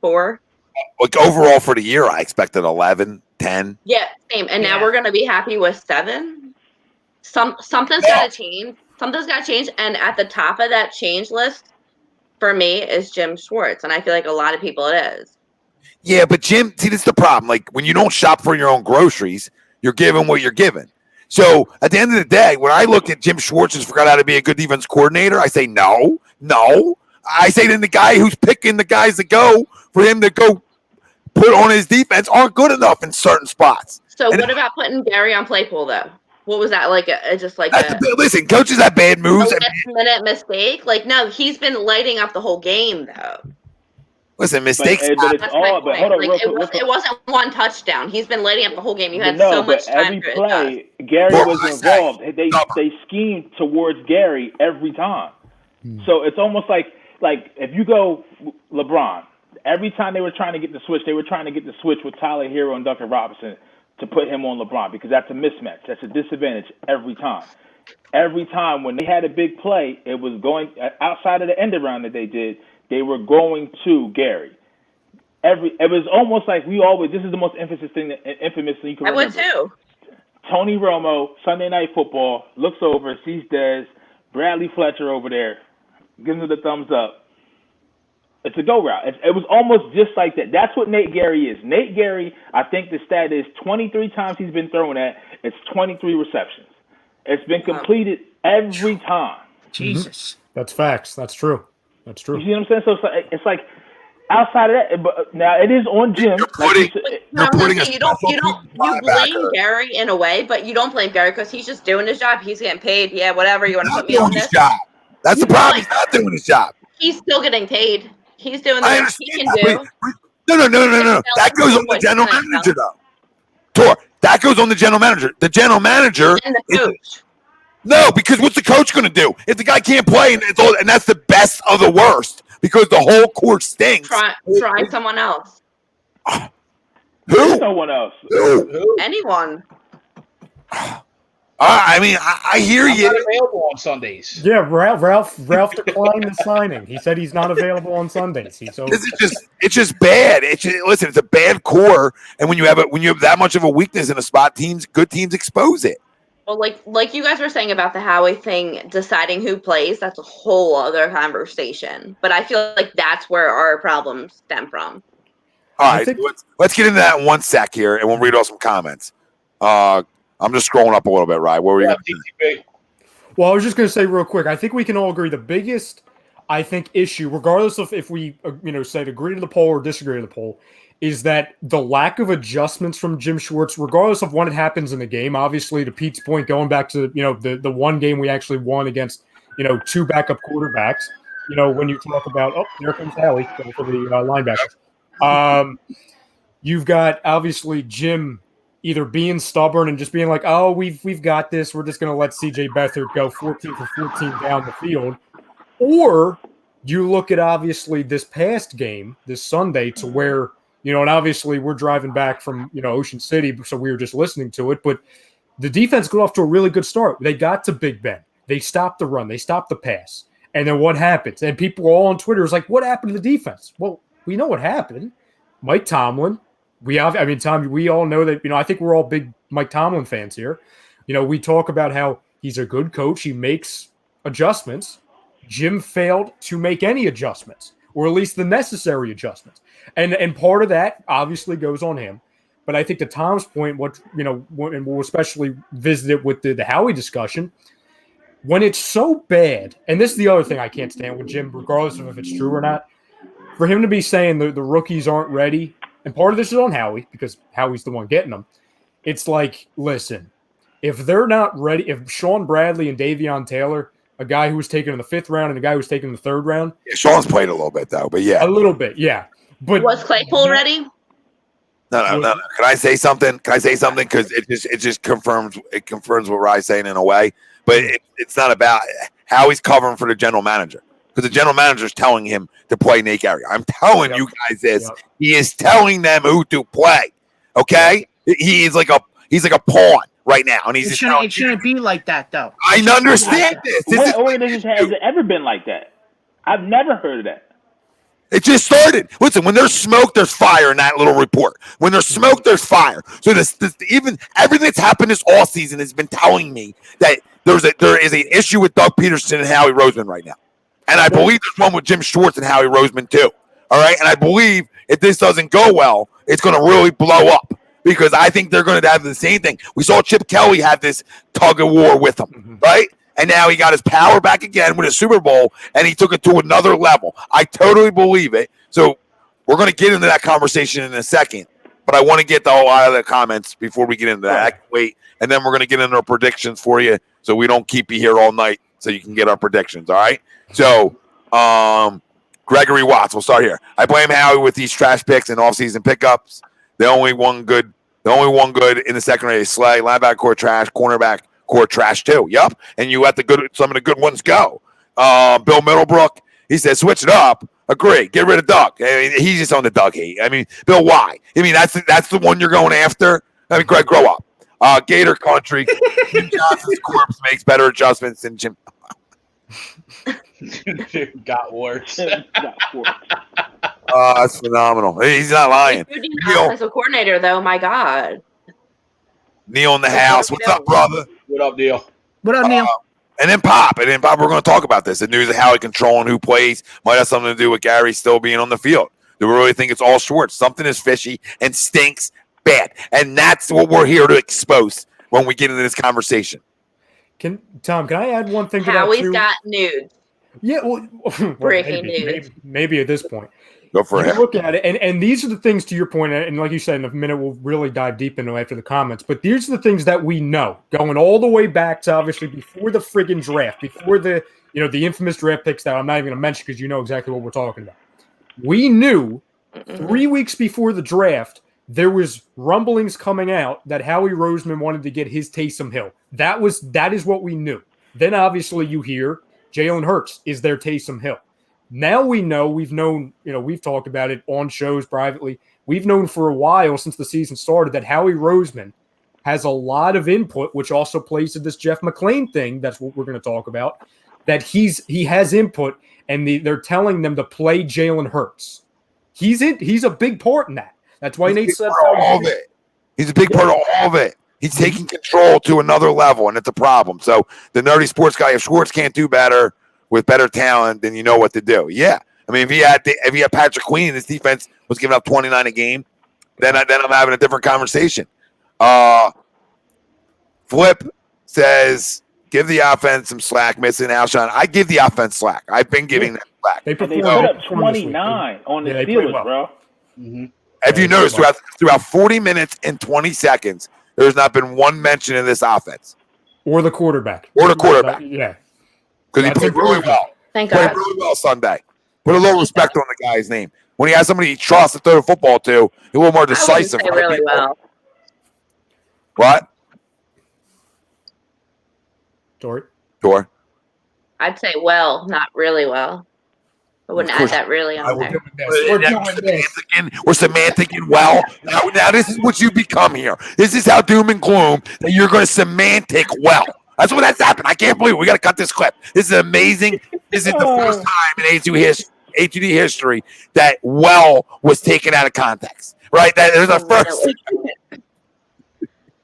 4? Like overall for the year, I expected 11, 10. Yeah, same. And now we're gonna be happy with 7. Something's got to change. Something's got to change. And at the top of that change list, for me, is Jim Schwartz. And I feel like a lot of people it is. Yeah, but Jim, see, this is the problem. Like, when you don't shop for your own groceries, you're given what you're given. So at the end of the day, when I look at Jim Schwartz has forgot how to be a good defense coordinator, I say no. I say then the guy who's picking the guys to go for him to go put on his defense aren't good enough in certain spots. So what about putting Gary on Claypool, though? What was that like? Listen, coaches have bad moves. A last-minute mistake. Like, no, he's been lighting up the whole game, though. Listen, mistakes. But it's all. But hold on, like, it wasn't one touchdown. He's been lighting up the whole game. You had so much time. Every play, Gary was involved. They schemed towards Gary every time. So it's almost like if you go LeBron, every time they were trying to get the switch, with Tyler Hero and Duncan Robinson to put him on LeBron, because that's a mismatch. That's a disadvantage every time. Every time when they had a big play, it was going outside of the end around that they did. They were going to Gary. It was almost like this is the most infamous thing you can remember. I would too. Tony Romo, Sunday Night Football, looks over, sees Dez, Bradley Fletcher over there, gives him the thumbs up. It's a go route. It was almost just like that. That's what Nate Gary is. Nate Gary, I think the stat is 23 times he's been thrown at. It's 23 receptions. It's been completed every time. Jesus. That's facts. That's true. You see what I'm saying? So it's like outside of that, but now it is on Jim. You blame Gary in a way, but you don't blame Gary because he's just doing his job. He's getting paid. Yeah, whatever. You want to put me on this? That's the problem. He's not doing his job. He's still getting paid. He's doing the best he can do. No. That goes on the general manager, though. Tor, that goes on the general manager. The general manager and the coach. No, because what's the coach going to do if the guy can't play and that's the best of the worst because the whole court stinks? Try someone else. Who? Someone else. Who? Anyone. I mean, I hear I'm you. not available on Sundays. Yeah, Ralph declined the signing. He said he's not available on Sundays. It's just bad. Listen, it's a bad core, and when you have that much of a weakness in a spot, good teams expose it. Well, like you guys were saying about the Howie thing, deciding who plays, that's a whole other conversation. But I feel like that's where our problems stem from. All right, let's get into that in 1 sec here, and we'll read off some comments. I'm just scrolling up a little bit, right? What were you going to say? Well, I was just going to say real quick, I think we can all agree the biggest, I think, issue, regardless of if we, say agree to the poll or disagree to the poll, is that the lack of adjustments from Jim Schwartz, regardless of when it happens in the game. Obviously, to Pete's point, going back to, the one game we actually won against, 2 backup quarterbacks, when you talk about, there comes Howie going for the linebackers. You've got, obviously, Jim either being stubborn and just being like, oh, we've got this. We're just going to let C.J. Beathard go 14 for 14 down the field. Or you look at, obviously, this past game, this Sunday, to where, and obviously we're driving back from, Ocean City, so we were just listening to it. But the defense got off to a really good start. They got to Big Ben. They stopped the run. They stopped the pass. And then what happens? And people all on Twitter is like, what happened to the defense? Well, we know what happened. Mike Tomlin. Tom, we all know that, I think we're all big Mike Tomlin fans here. We talk about how he's a good coach. He makes adjustments. Jim failed to make any adjustments, or at least the necessary adjustments. And part of that obviously goes on him. But I think to Tom's point, and we'll especially visit it with the Howie discussion, when it's so bad, and this is the other thing I can't stand with Jim, regardless of if it's true or not, for him to be saying the rookies aren't ready, and part of this is on Howie, because Howie's the one getting them. It's like, listen, if they're not ready, if Sean Bradley and Davion Taylor, a guy who was taken in the 5th round and a guy who was taken in the 3rd round. Yeah, Sean's played a little bit, though, but yeah. A little bit, yeah. But was Claypool ready? No. Can I say something? Because it just confirms what Rye's saying in a way. But it's not about how he's covering for the general manager. Because the general manager is telling him to play Nate Gary. I'm telling you guys this. Yep. He is telling them who to play. Okay? He's like a pawn right now. And it shouldn't be like that, though. I understand this. What organization has it ever been like that? I've never heard of that. It just started. Listen, when there's smoke, there's fire in that little report. When there's smoke, there's fire. So even everything that's happened this all season has been telling me that there is an issue with Doug Peterson and Howie Roseman right now. And I believe there's one with Jim Schwartz and Howie Roseman too. All right. And I believe if this doesn't go well, it's going to really blow up because I think they're going to have the same thing. We saw Chip Kelly have this tug of war with him, right? And now he got his power back again with a Super Bowl, and he took it to another level. I totally believe it. So we're going to get into that conversation in a second, but I want to get the whole lot of the comments before we get into that. I can wait, and then we're going to get into our predictions for you so we don't keep you here all night so you can get our predictions, all right? So Gregory Watts, we'll start here. I blame Howie with these trash picks and offseason pickups. The only one good in the secondary is Slay. Linebacker core trash, cornerback core trash too. Yep. And you let some of the good ones go. Bill Middlebrook, he said, switch it up. Agree. Get rid of Doug. I mean, he's just on the Doug hate. I mean, Bill, why? I mean, that's the one you're going after. I mean, Greg, grow up. Gator Country. Jim Johnson's corpse makes better adjustments than Jim. Got worse. That's phenomenal. He's not lying. As a coordinator, though, my God. Neil in the house. What's up, brother? What up, Neil? What up, Neil? And then Pop, we're going to talk about this. The news of Howie controlling who plays might have something to do with Gary still being on the field. Do we really think it's all Schwartz? Something is fishy and stinks bad. And that's what we're here to expose when we get into this conversation. Tom, can I add one thing to Howie's that too? got nudes. Yeah, well, breaking news. Maybe at this point. Go for it. Look at it, and these are the things, to your point, and like you said, in a minute we'll really dive deep into after the comments, but these are the things that we know, going all the way back to obviously before the friggin' draft, before the infamous draft picks that I'm not even going to mention because you know exactly what we're talking about. We knew 3 weeks before the draft there was rumblings coming out that Howie Roseman wanted to get his Taysom Hill. That is what we knew. Then obviously you hear Jalen Hurts is their Taysom Hill. Now we know, we've known, we've talked about it on shows privately. We've known for a while since the season started that Howie Roseman has a lot of input, which also plays to this Jeff McClain thing. That's what we're going to talk about. That he has input, and they're telling them to play Jalen Hurts. He's a big part in that. That's why Nate said all of it. He's a big part of all of it. He's taking control to another level, and it's a problem. So the nerdy sports guy, if Schwartz can't do better with better talent, then you know what to do. Yeah, I mean, if he had Patrick Queen and his defense was giving up 29 a game, then I'm having a different conversation. Flip says, give the offense some slack, missing Alshon. I give the offense slack. I've been giving them slack. They put up 29 on the Steelers, bro. Mm-hmm. Have you noticed throughout 40 minutes and 20 seconds, there's not been one mention of this offense? Or the quarterback. Yeah. Because he played really well. Thank Played God. really well Sunday. Put a little respect on the guy's name. When he has somebody he trusts to throw the football to, he's a little more decisive. I wouldn't say really well. What? Tor? I'd say well, not really well. I wouldn't add that really on there. We're semanticing well. Now this is what you become here. This is how doom and gloom that you're going to semantic well. That's what that's happened. I can't believe it. We got to cut this clip. This is amazing. This is the first time in A2D history that well was taken out of context. Right? There's a first.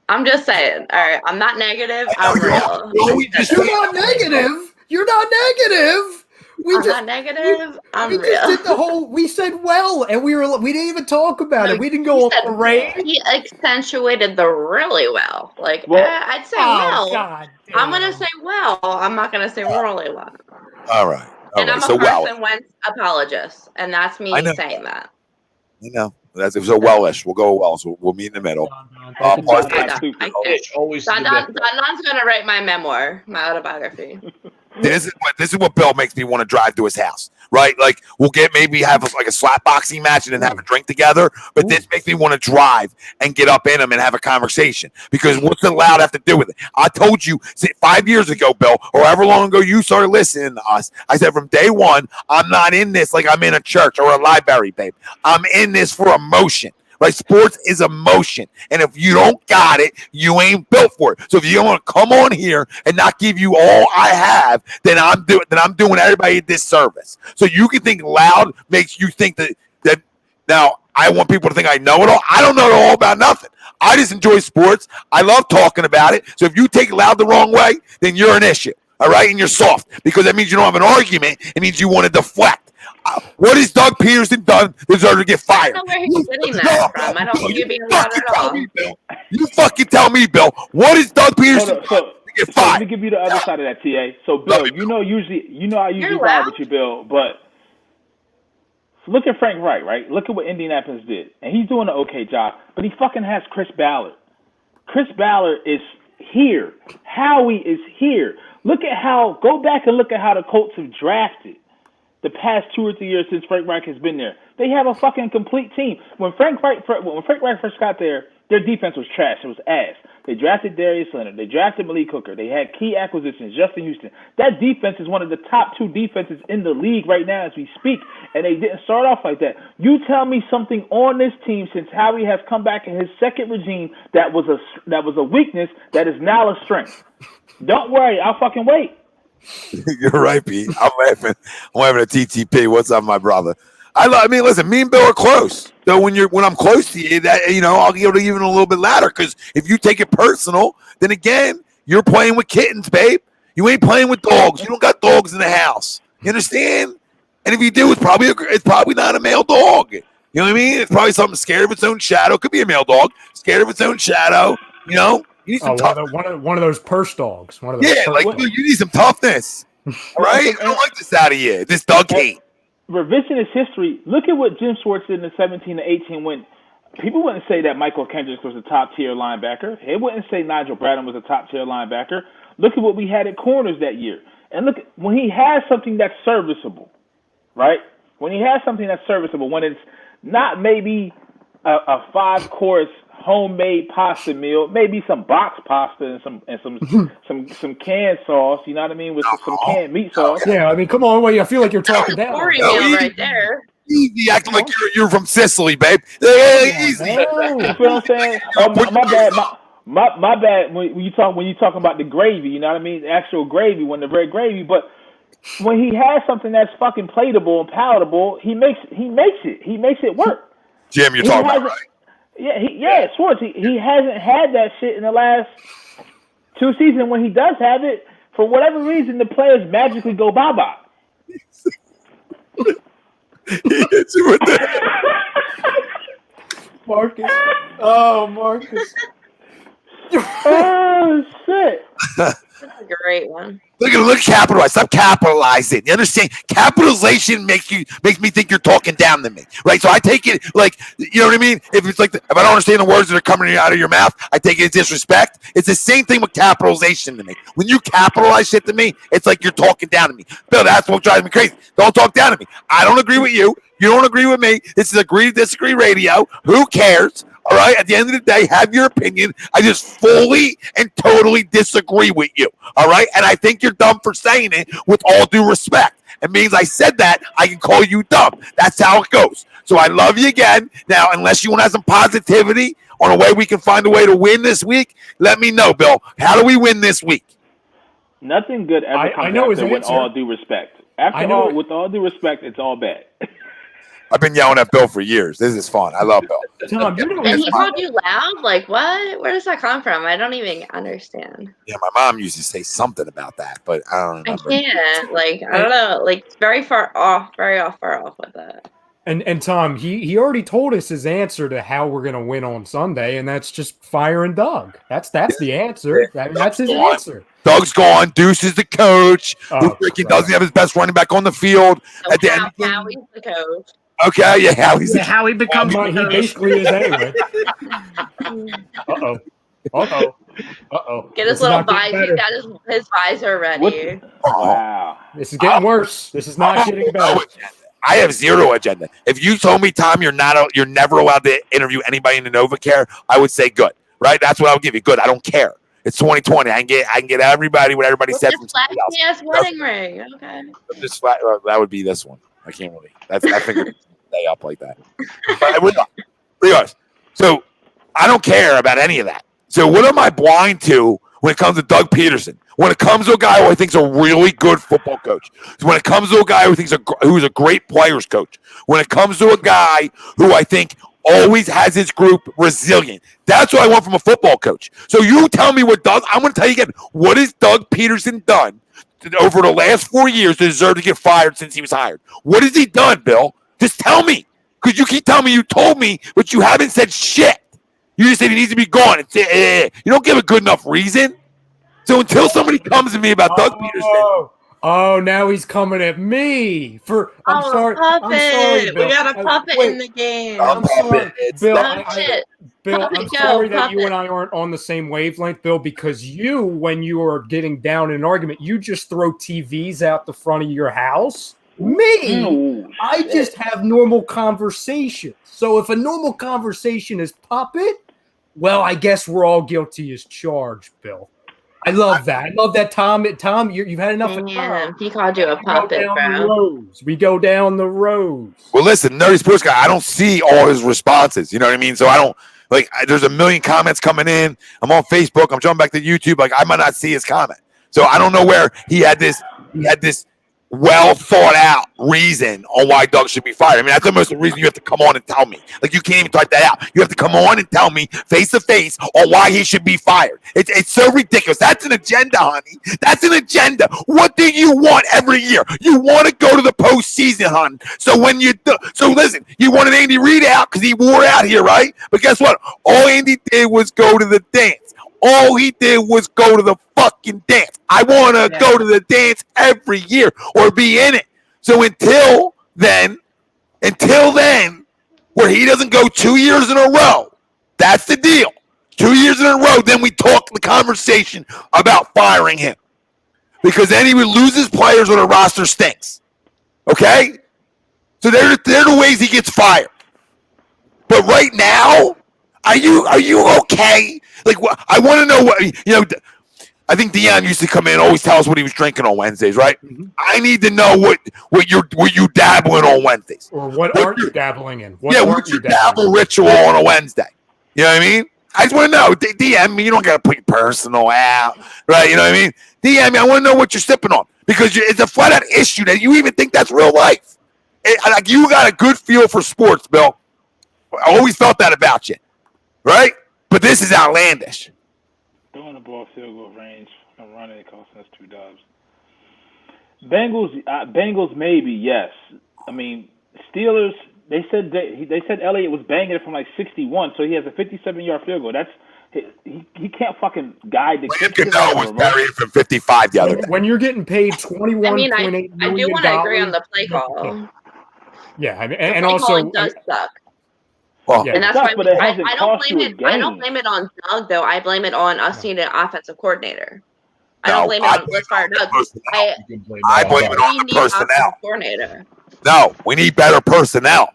I'm just saying. All right. I'm not negative. I'm real. You're not negative. You're not negative. I'm not negative. I'm real. We just did the whole. We said well, and we didn't even talk about it. We didn't go on parade. He accentuated the really well. I'd say well. God damn. I'm gonna say well. I'm not gonna say really well. All right. And I'm a Carson Wentz apologist, and that's me saying that. You know, that's so wellish. We'll go well. So we'll meet in the middle. Don's gonna write my memoir, my autobiography. This is what Bill makes me want to drive to his house, right? Like we'll have a slap boxing match and then have a drink together. But this makes me want to drive and get up in him and have a conversation because what's the loud have to do with it? I told you 5 years ago, Bill, or however long ago you started listening to us. I said from day one, I'm not in this like I'm in a church or a library, babe. I'm in this for emotion. Like sports is emotion, and if you don't got it, you ain't built for it. So if you don't want to come on here and not give you all I have, then I'm doing everybody a disservice. So you can think loud makes you think that now I want people to think I know it all. I don't know it all about nothing. I just enjoy sports. I love talking about it. So if you take loud the wrong way, then you're an issue. All right, and you're soft because that means you don't have an argument. It means you want to deflect. What has Doug Peterson done deserve to get fired? I don't know where he's getting that from. I don't think you're being loud at all. You fucking tell me, Bill. What is Doug Peterson done to get fired? Let me give you the other side of that, TA. So, Bill, I usually ride with you, Bill, but look at Frank Wright, right? Look at what Indianapolis did. And he's doing an okay job, but he fucking has Chris Ballard. Chris Ballard is here. Howie is here. Go back and look at how the Colts have drafted the past 2 or 3 years since Frank Reich has been there. They have a fucking complete team. When Frank Reich first got there, their defense was trash. It was ass. They drafted Darius Leonard. They drafted Malik Hooker. They had key acquisitions, Justin Houston. That defense is one of the top 2 defenses in the league right now as we speak, and they didn't start off like that. You tell me something on this team since Howie has come back in his second regime that was a weakness that is now a strength. Don't worry, I'll fucking wait. You're right, Pete. I'm laughing at TTP. What's up, my brother? I mean, listen, me and Bill are close. So when I'm close to you, that I'll give it even a little bit louder. Because if you take it personal, then again, you're playing with kittens, babe. You ain't playing with dogs. You don't got dogs in the house. You understand? And if you do, it's probably not a male dog. You know what I mean? It's probably something scared of its own shadow. Could be a male dog, scared of its own shadow. You know. You need some one of those purse dogs. One of those you need some toughness. All right? I don't like this out of you. This dog hate. Revisionist history. Look at what Jim Schwartz did in the 17-18 win. People wouldn't say that Michael Kendricks was a top-tier linebacker. They wouldn't say Nigel Bradham was a top-tier linebacker. Look at what we had at corners that year. And look, when he has something that's serviceable, right? When he has something that's serviceable, when it's not maybe a 5-course homemade pasta meal, maybe some box pasta and some canned sauce. You know what I mean, with some canned meat sauce. Yeah, I mean, come on, I feel like you're talking down. Meal right there. Easy, acting like you're from Sicily, babe. Easy. You feel what I'm saying? Oh, my bad. My bad. When you talking about the gravy, you know what I mean? The actual gravy, when the red gravy. But when he has something that's fucking plateable and palatable, he makes it work. Jim, you're talking about, right? Schwartz. He hasn't had that shit in the last 2 seasons. When he does have it, for whatever reason, the players magically go bye-bye. He hits you with that. Marcus. Oh, Marcus. Oh, shit. That's a great one. Look, capitalize. Stop capitalizing. You understand? Capitalization makes me think you're talking down to me, right? So I take it like, you know what I mean? If it's like, if I don't understand the words that are coming out of your mouth, I take it as disrespect. It's the same thing with capitalization to me. When you capitalize shit to me, it's like you're talking down to me. Bill, that's what drives me crazy. Don't talk down to me. I don't agree with you. You don't agree with me. This is agree to disagree radio. Who cares? All right. At the end of the day, have your opinion. I just fully and totally disagree with you. All right. And I think you're dumb for saying it with all due respect. It means I said that, I can call you dumb. That's how it goes. So I love you again. Now, unless you want to have some positivity on a way we can find a way to win this week, let me know, Bill. How do we win this week? Nothing good ever comes after with all due respect. With all due respect, it's all bad. I've been yelling at Bill for years. This is fun. I love Bill. Tom, And he called you loud? Like, what? Where does that come from? I don't even understand. Yeah, my mom used to say something about that, but I don't remember. I can't. Like, I don't know. Like, very far off with that. And Tom, he already told us his answer to how we're gonna win on Sunday, and that's just firing Doug. That's the answer. That's his answer. Doug's gone. Deuce is the coach. Who freaking doesn't have his best running back on the field So at the end. Howie's the coach. Okay, yeah, Howie becomes he basically is anyway. Get his little visor. He got his visor ready. Wow. This is getting worse. This is not getting better. I have zero agenda. If you told me, Tom, you're never allowed to interview anybody in the NovaCare, I would say good. Right? That's what I would give you. Good. I don't care. It's 2020. I can get everybody what everybody said from somebody else. Yes, wedding ring. Okay. That would be this one. I can't really. I figured stay up like that. But regardless, so I don't care about any of that. So what am I blind to when it comes to Doug Peterson? When it comes to a guy who I think is a really good football coach, when it comes to a guy who's a great players coach, when it comes to a guy who I think always has his group resilient, that's what I want from a football coach. So you tell me what Doug. I'm going to tell you again. What has Doug Peterson done over the last 4 years to deserve to get fired since he was hired? What has he done, Bill? Just tell me, because you keep telling me you told me, but you haven't said shit. You just said he needs to be gone. You don't give a good enough reason. So until somebody comes to me about Doug Peterson. Oh, now he's coming at me I'm sorry. Puppet. I'm sorry, Bill. We got a puppet in the game. I'm sorry, Bill. Bill, I'm sorry that you and I aren't on the same wavelength, Bill, because when you are getting down in an argument, you just throw TVs out the front of your house. Me, I just have normal conversation. So if a normal conversation is puppet, well, I guess we're all guilty as charged, Bill. I love that. I love that, Tom. Tom, you've had enough of Tom. He called you a puppet, bro. We go down the rows. Well, listen, Nerdy Sports Guy, I don't see all his responses. You know what I mean? So I don't, there's a million comments coming in. I'm on Facebook. I'm jumping back to YouTube. I might not see his comment. So I don't know where he had this well thought out reason on why Doug should be fired. I mean, that's almost the reason you have to come on and tell me. Like, you can't even type that out. You have to come on and tell me face to face on why he should be fired. It's so ridiculous. That's an agenda, honey. That's an agenda. What do you want every year? You want to go to the postseason, hon. So listen, you wanted Andy Reid out because he wore out here, right? But guess what? All Andy did was go to the dance. All he did was go to the fucking dance. I want to go to the dance every year or be in it. So until then, where he doesn't go 2 years in a row, that's the deal. 2 years in a row, then we talk the conversation about firing him. Because then he would lose his players or the roster stinks. Okay? So they're the ways he gets fired. But right now, are you okay? Like, I want to know what, I think Deion used to come in and always tell us what he was drinking on Wednesdays, right? Mm-hmm. I need to know what you dabbling on Wednesdays. Or what aren't you dabbling in? What's your dabble ritual on a Wednesday? You know what I mean? I just want to know. DM me. You don't got to put your personal out, right? You know what I mean? DM me. I want to know what you're sipping on because it's a flat out issue that you even think that's real life. Like you got a good feel for sports, Bill. I always felt that about you, right? But this is outlandish. Throwing the ball field goal range and running it costing us 2 dubs. Bengals maybe yes. I mean Steelers. They said Elliott was banging it from like 61, so he has a 57-yard field goal. That's he can't fucking guide the kick. Cano was buried from 55 the other day. When you're getting paid $21.8 million. I do want to agree on the play call. Yeah, I mean, the and play also calling does suck. Well, And that's sucks, why I don't blame it on Doug though. I blame it on us needing an offensive coordinator. I don't blame it on let's fire Doug. I blame it on the personnel. Coordinator. No, we need better personnel.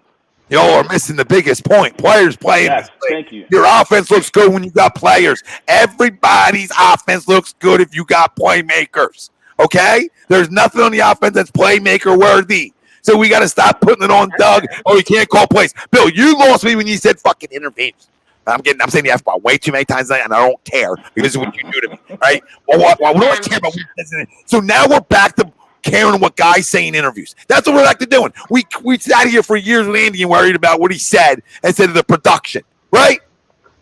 Y'all are missing the biggest point. Players playing. Yes, thank you. Your offense looks good when you got players. Everybody's offense looks good if you got playmakers. Okay? There's nothing on the offense that's playmaker worthy. So we got to stop putting it on Doug. Oh, you can't call plays. Bill, you lost me when you said fucking intervenes. I'm saying the F-bomb way too many times tonight, and I don't care because this is what you do to me, right? Well, what do I care about? So now we're back to caring what guys say in interviews. That's what we're back to doing. We sat here for years, Landy, and worried about what he said instead of the production, right?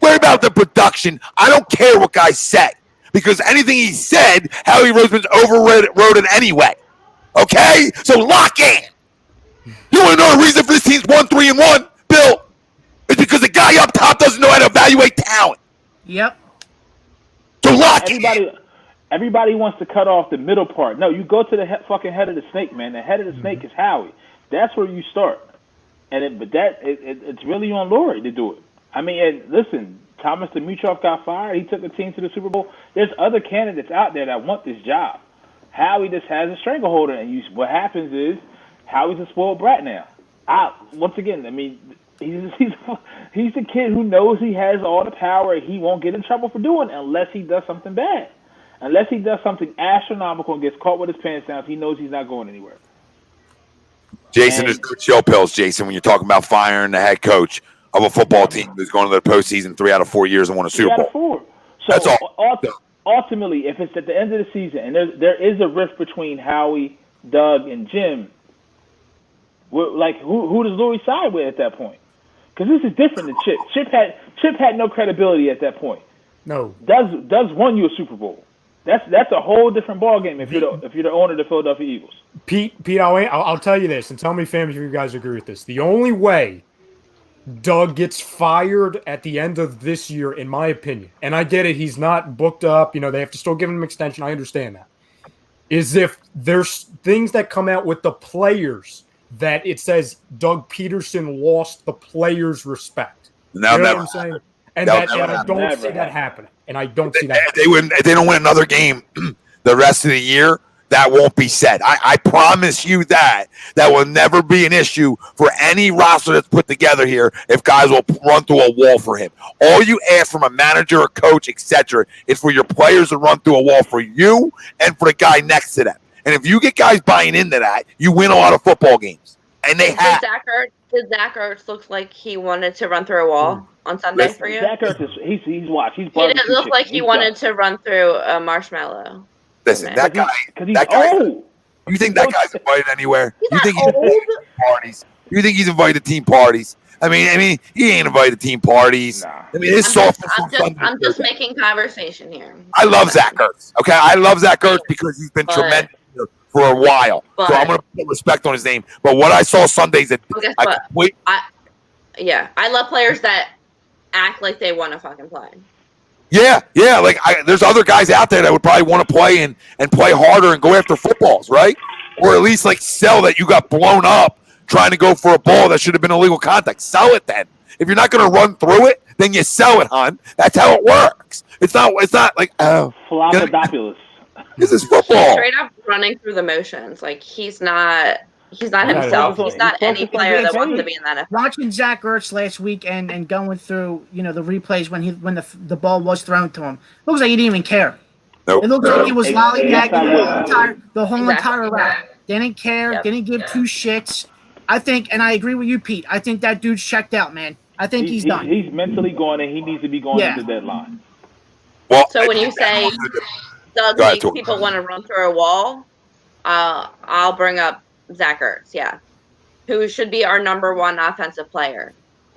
Worry about the production. I don't care what guys said because anything he said, Howie Roseman's overrode it anyway. Okay? So lock in. You want to know the reason for this team's 1-3-1, Bill? It's because the guy up top doesn't know how to evaluate talent. Yep. So lock in. Everybody wants to cut off the middle part. No, you go to the fucking head of the snake, man. The head of the snake is Howie. That's where you start. It's really on Laurie to do it. I mean, and listen, Thomas Dimitroff got fired. He took the team to the Super Bowl. There's other candidates out there that want this job. Howie just has a stranglehold, and what happens is Howie's a spoiled brat now. Once again, I mean, he's the kid who knows he has all the power. He won't get in trouble for doing it unless he does something bad. Unless he does something astronomical and gets caught with his pants down, he knows he's not going anywhere. Jason, there's no chill pills, Jason, when you're talking about firing the head coach of a football team who's going to the postseason 3 out of 4 years and won a Super Bowl. 3 out of 4. So that's all. Ultimately, if it's at the end of the season and there is a rift between Howie, Doug, and Jim, who does Louis side with at that point? Because this is different than Chip. Chip had no credibility at that point. No. Does won you a Super Bowl. That's a whole different ballgame if you're the owner of the Philadelphia Eagles. Pete, I'll tell you this, and tell me, fans, if you guys agree with this. The only way Doug gets fired at the end of this year, in my opinion, and I get it, he's not booked up. You know, they have to still give him an extension. I understand that. Is if there's things that come out with the players that it says Doug Peterson lost the players' respect. No, you know never. What I'm saying? And I don't see that happening. And I don't see that. If they don't win another game the rest of the year, that won't be said. I promise you that will never be an issue for any roster that's put together here if guys will run through a wall for him. All you ask from a manager or coach, etc., is for your players to run through a wall for you and for the guy next to them. And if you get guys buying into that, you win a lot of football games. And they have. Did Zach Ertz look like he wanted to run through a wall on Sunday for you? Zach Ertz he's watched. He didn't look like he wanted to run through a marshmallow. Listen, that guy. He's old. You think that guy's invited anywhere? He's you think not he's invited to team parties? You think he's invited to team parties? I mean, he ain't invited to team parties. Nah. I mean, it's soft. I'm just making conversation here. I love Zach Ertz. Okay, I love Zach Ertz because he's been tremendous for a while. So I'm going to put respect on his name. But what I saw Sundays, I love players that act like they want to fucking play. Yeah. Like there's other guys out there that would probably want to play and play harder and go after footballs, right? Or at least like sell that you got blown up trying to go for a ball that should have been illegal contact. Sell it then. If you're not going to run through it, then you sell it, hon. That's how it works. It's not like Floppadopoulos. This is football. He's straight up running through the motions. Like he's not himself. He's not any player that wants to be in that. Watching Zach Ertz last week and going through, the replays when the ball was thrown to him, it looks like he didn't even care. Nope. It looks like he was lollygagging the whole entire route. Didn't care. Didn't give two shits. I think, and I agree with you, Pete. I think that dude's checked out, man. I think he's done. He's mentally gone, and he needs to be going at the deadline. Well, So when you say Doug makes people want to run through a wall, I'll bring up Zach Ertz, who should be our number one offensive player.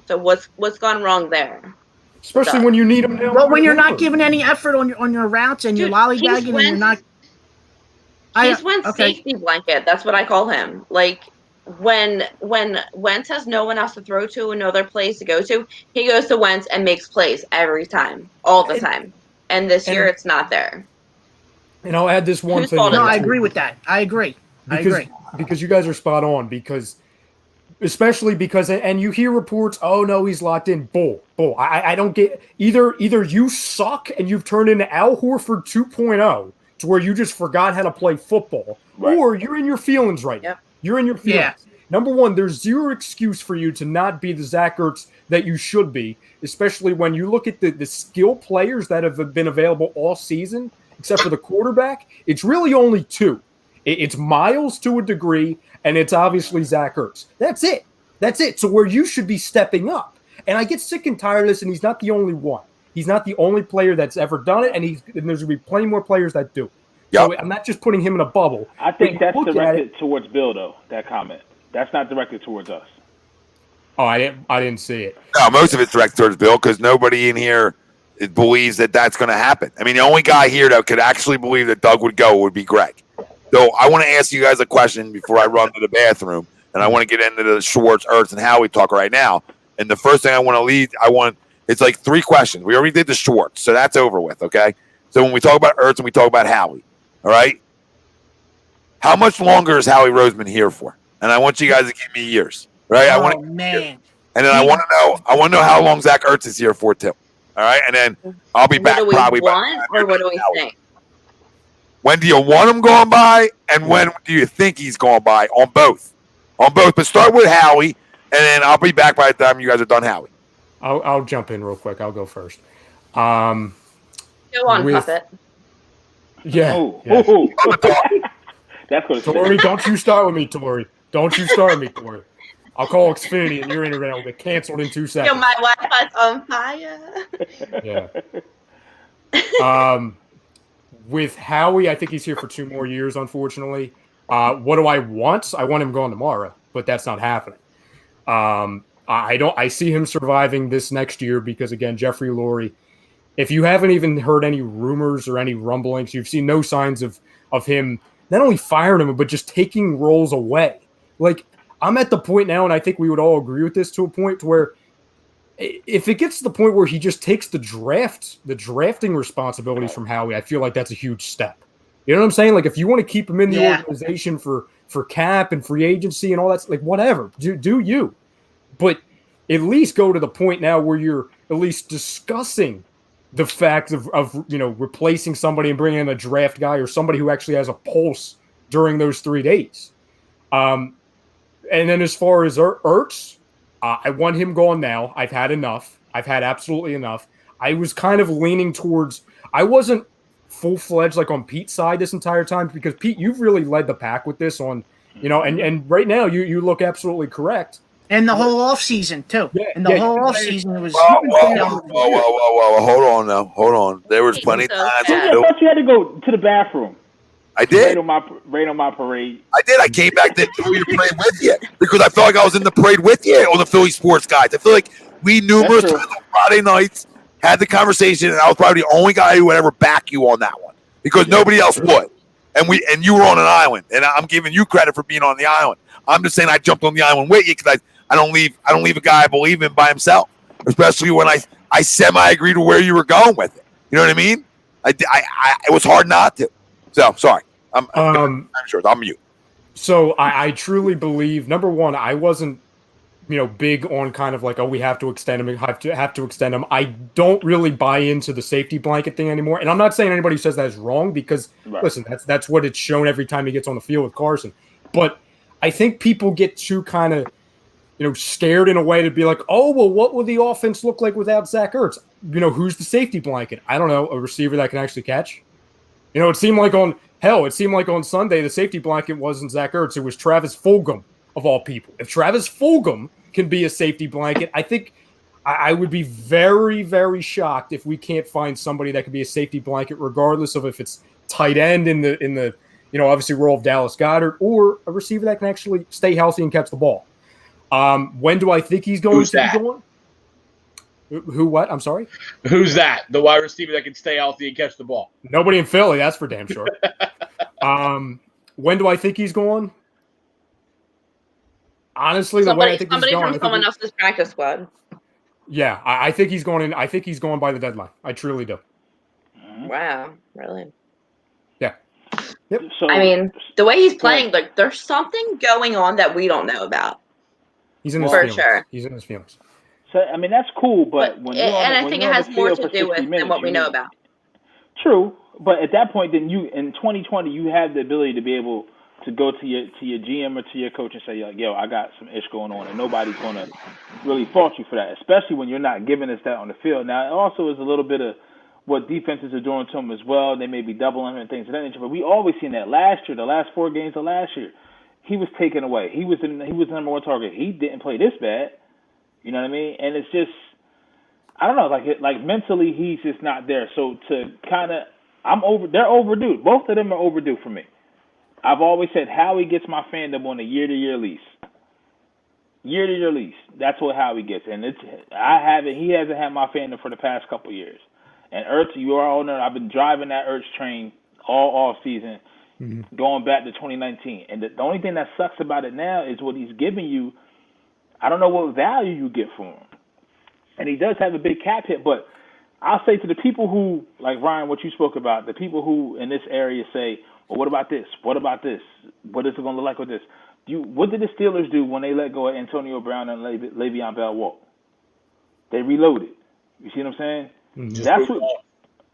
So what's gone wrong there? Especially when you need him now. Well, when you're not giving any effort on your routes and you're lollygagging and you're not. He's Wentz's safety blanket. That's what I call him. Like when Wentz has no one else to throw to and no other place to go to, he goes to Wentz and makes plays every time, all the time. And this year it's not there. And I'll add this one thing. No, I agree with that. I agree. Because you guys are spot on. Especially because, and you hear reports, oh no, he's locked in. Bull. I don't get either you suck and you've turned into Al Horford 2.0 to where you just forgot how to play football, or you're in your feelings right now. You're in your feelings. Yeah. Number one, there's zero excuse for you to not be the Zach Ertz that you should be, especially when you look at the skill players that have been available all season, except for the quarterback. It's really only two. It's Miles to a degree, and it's obviously Zach Ertz. That's it. So where you should be stepping up. And I get sick and tired of this, and he's not the only one. He's not the only player that's ever done it, and there's going to be plenty more players that do. Yep. So I'm not just putting him in a bubble. I think that's directed towards Bill, though, that comment. That's not directed towards us. Oh, I didn't see it. No, most of it's directed towards Bill because nobody in here believes that that's going to happen. I mean, the only guy here that could actually believe that Doug would go would be Greg. So I want to ask you guys a question before I run to the bathroom, and I want to get into the Schwartz, Ertz, and Howie talk right now. And the first thing I want to lead, it's like 3 questions. We already did the Schwartz, so that's over with, okay? So when we talk about Ertz and we talk about Howie, all right? How much longer is Howie Roseman here for? And I want you guys to give me years, right? Oh, man. And then I want to know how long Zach Ertz is here for too. All right, and then I'll be back probably. What do we think? When do you want him going by, and when do you think he's going by? On both. But start with Howie, and then I'll be back by the time you guys are done, Howie. I'll jump in real quick. I'll go first. Go on, Puppet. Yeah. That's going to Tori, don't you start with me, Tori. Don't you start with me, Tori. I'll call Xfinity, and your internet will get canceled in 2 seconds. Yo, my Wi-Fi's on fire. Yeah. With Howie, I think he's here for 2 more years, unfortunately. What do I want? I want him gone tomorrow, but that's not happening. I see him surviving this next year because, again, Jeffrey Lurie, if you haven't even heard any rumors or any rumblings, you've seen no signs of him not only firing him, but just taking roles away. Like, I'm at the point now, and I think we would all agree with this to a point where if it gets to the point where he just takes the drafting responsibilities from Howie, I feel like that's a huge step. You know what I'm saying? Like, if you want to keep him in the organization for cap and free agency and all that, like, whatever, do you. But at least go to the point now where you're at least discussing the fact of replacing somebody and bringing in a draft guy or somebody who actually has a pulse during those 3 days. And then as far as Ertz, I want him gone now. I've had enough. I've had absolutely enough. I was kind of leaning towards – I wasn't full-fledged like on Pete's side this entire time because, Pete, you've really led the pack with this on – and right now you look absolutely correct. And the whole offseason, too. Yeah, and the whole offseason, it was... Whoa. Hold on. There was plenty of times. I thought you had to go to the bathroom. I did. Right on my parade. I did. I came back to do your parade with you because I felt like I was in the parade with you on the Philly Sports Guys. I feel like we numerous times on Friday nights had the conversation, and I was probably the only guy who would ever back you on that one because nobody else would. And you were on an island, and I'm giving you credit for being on the island. I'm just saying I jumped on the island with you because I don't leave a guy I believe in by himself, especially when I semi-agreed to where you were going with it. You know what I mean? It was hard not to. So sorry. I'm sure I'm mute. So I truly believe, number one, I wasn't, big on kind of like, oh, we have to extend him, have to extend him. I don't really buy into the safety blanket thing anymore. And I'm not saying anybody who says that is wrong because, listen, that's what it's shown every time he gets on the field with Carson. But I think people get too kind of, scared in a way to be like, oh, well, what would the offense look like without Zach Ertz? Who's the safety blanket? I don't know, a receiver that can actually catch. It seemed like on Sunday the safety blanket wasn't Zach Ertz. It was Travis Fulgham, of all people. If Travis Fulgham can be a safety blanket, I think I would be very, very shocked if we can't find somebody that could be a safety blanket, regardless of if it's tight end in the obviously role of Dallas Goedert, or a receiver that can actually stay healthy and catch the ball. When do I think he's going to be going? Who? What? I'm sorry. Who's that? The wide receiver that can stay healthy and catch the ball. Nobody in Philly. That's for damn sure. When do I think he's going? Honestly, the way I think he's going, somebody from someone else's practice squad. Yeah, I think he's going in. I think he's going by the deadline. I truly do. Wow, really? Yeah. Yep. So, I mean, the way he's playing, like, there's something going on that we don't know about. He's in his for feelings. Sure. He's in his feelings. So I mean, that's cool, but when I think it has more to do with than what we know about. True, but at that point, then you in 2020, you have the ability to be able to go to your GM or to your coach and say, like, yo, I got some ish going on, and nobody's going to really fault you for that, especially when you're not giving us that on the field. Now, it also is a little bit of what defenses are doing to him as well. They may be doubling him and things of that nature, but we always seen that last year, the last 4 games of last year, he was taken away. He was the number 1 target. He didn't play this bad. You know what I mean? And it's just, I don't know, like mentally, he's just not there. So to kind of, they're overdue. Both of them are overdue for me. I've always said Howie gets my fandom on a year-to-year lease. Year-to-year lease. That's what Howie gets. And he hasn't had my fandom for the past couple years. And Ertz, you are all know, I've been driving that Ertz train all off season, going back to 2019. And the only thing that sucks about it now is what he's giving you. I don't know what value you get for him. And he does have a big cap hit, but I'll say to the people who, like Ryan, what you spoke about, the people who in this area say, well, what about this? What about this? What is it going to look like with this? What did the Steelers do when they let go of Antonio Brown and Le'Veon Bell Walk? They reloaded. You see what I'm saying? Just that's what.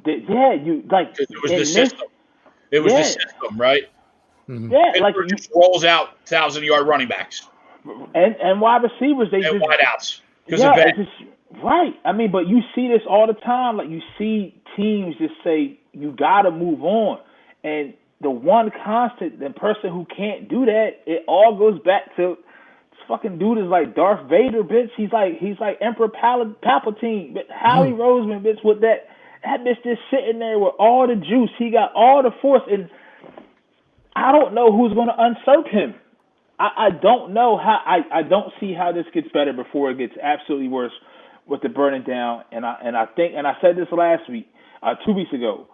It was the system. It was the system, right? Yeah, Pittsburgh just rolls out 1,000-yard running backs and wide receivers. And wideouts because of that. Right. I mean, but you see this all the time. Like, you see teams just say, you got to move on. And the one constant, the person who can't do that, it all goes back to this fucking dude is like Darth Vader, bitch. He's like Emperor Palpatine. But Howie Roseman, bitch, with that bitch just sitting there with all the juice. He got all the force. And I don't know who's going to usurp him. I don't know how. I don't see how this gets better before it gets absolutely worse with the burning down. And I think, and I said this last week, 2 weeks ago.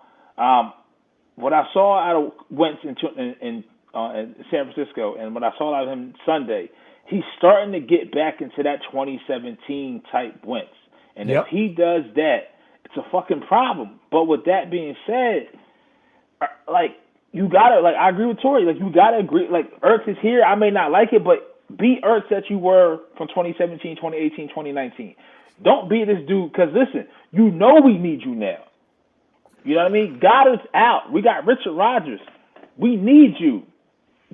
What I saw out of Wentz in San Francisco, and what I saw out of him Sunday, he's starting to get back into that 2017 type Wentz. And if he does that, it's a fucking problem. But with that being said, like, you gotta, like, I agree with Tori. Like, you gotta agree. Like, Ertz is here. I may not like it, but be Ertz that you were from 2017, 2018, 2019. Don't be this dude, because listen, you know we need you now. You know what I mean? Goddard's out. We got Richard Rodgers. We need you.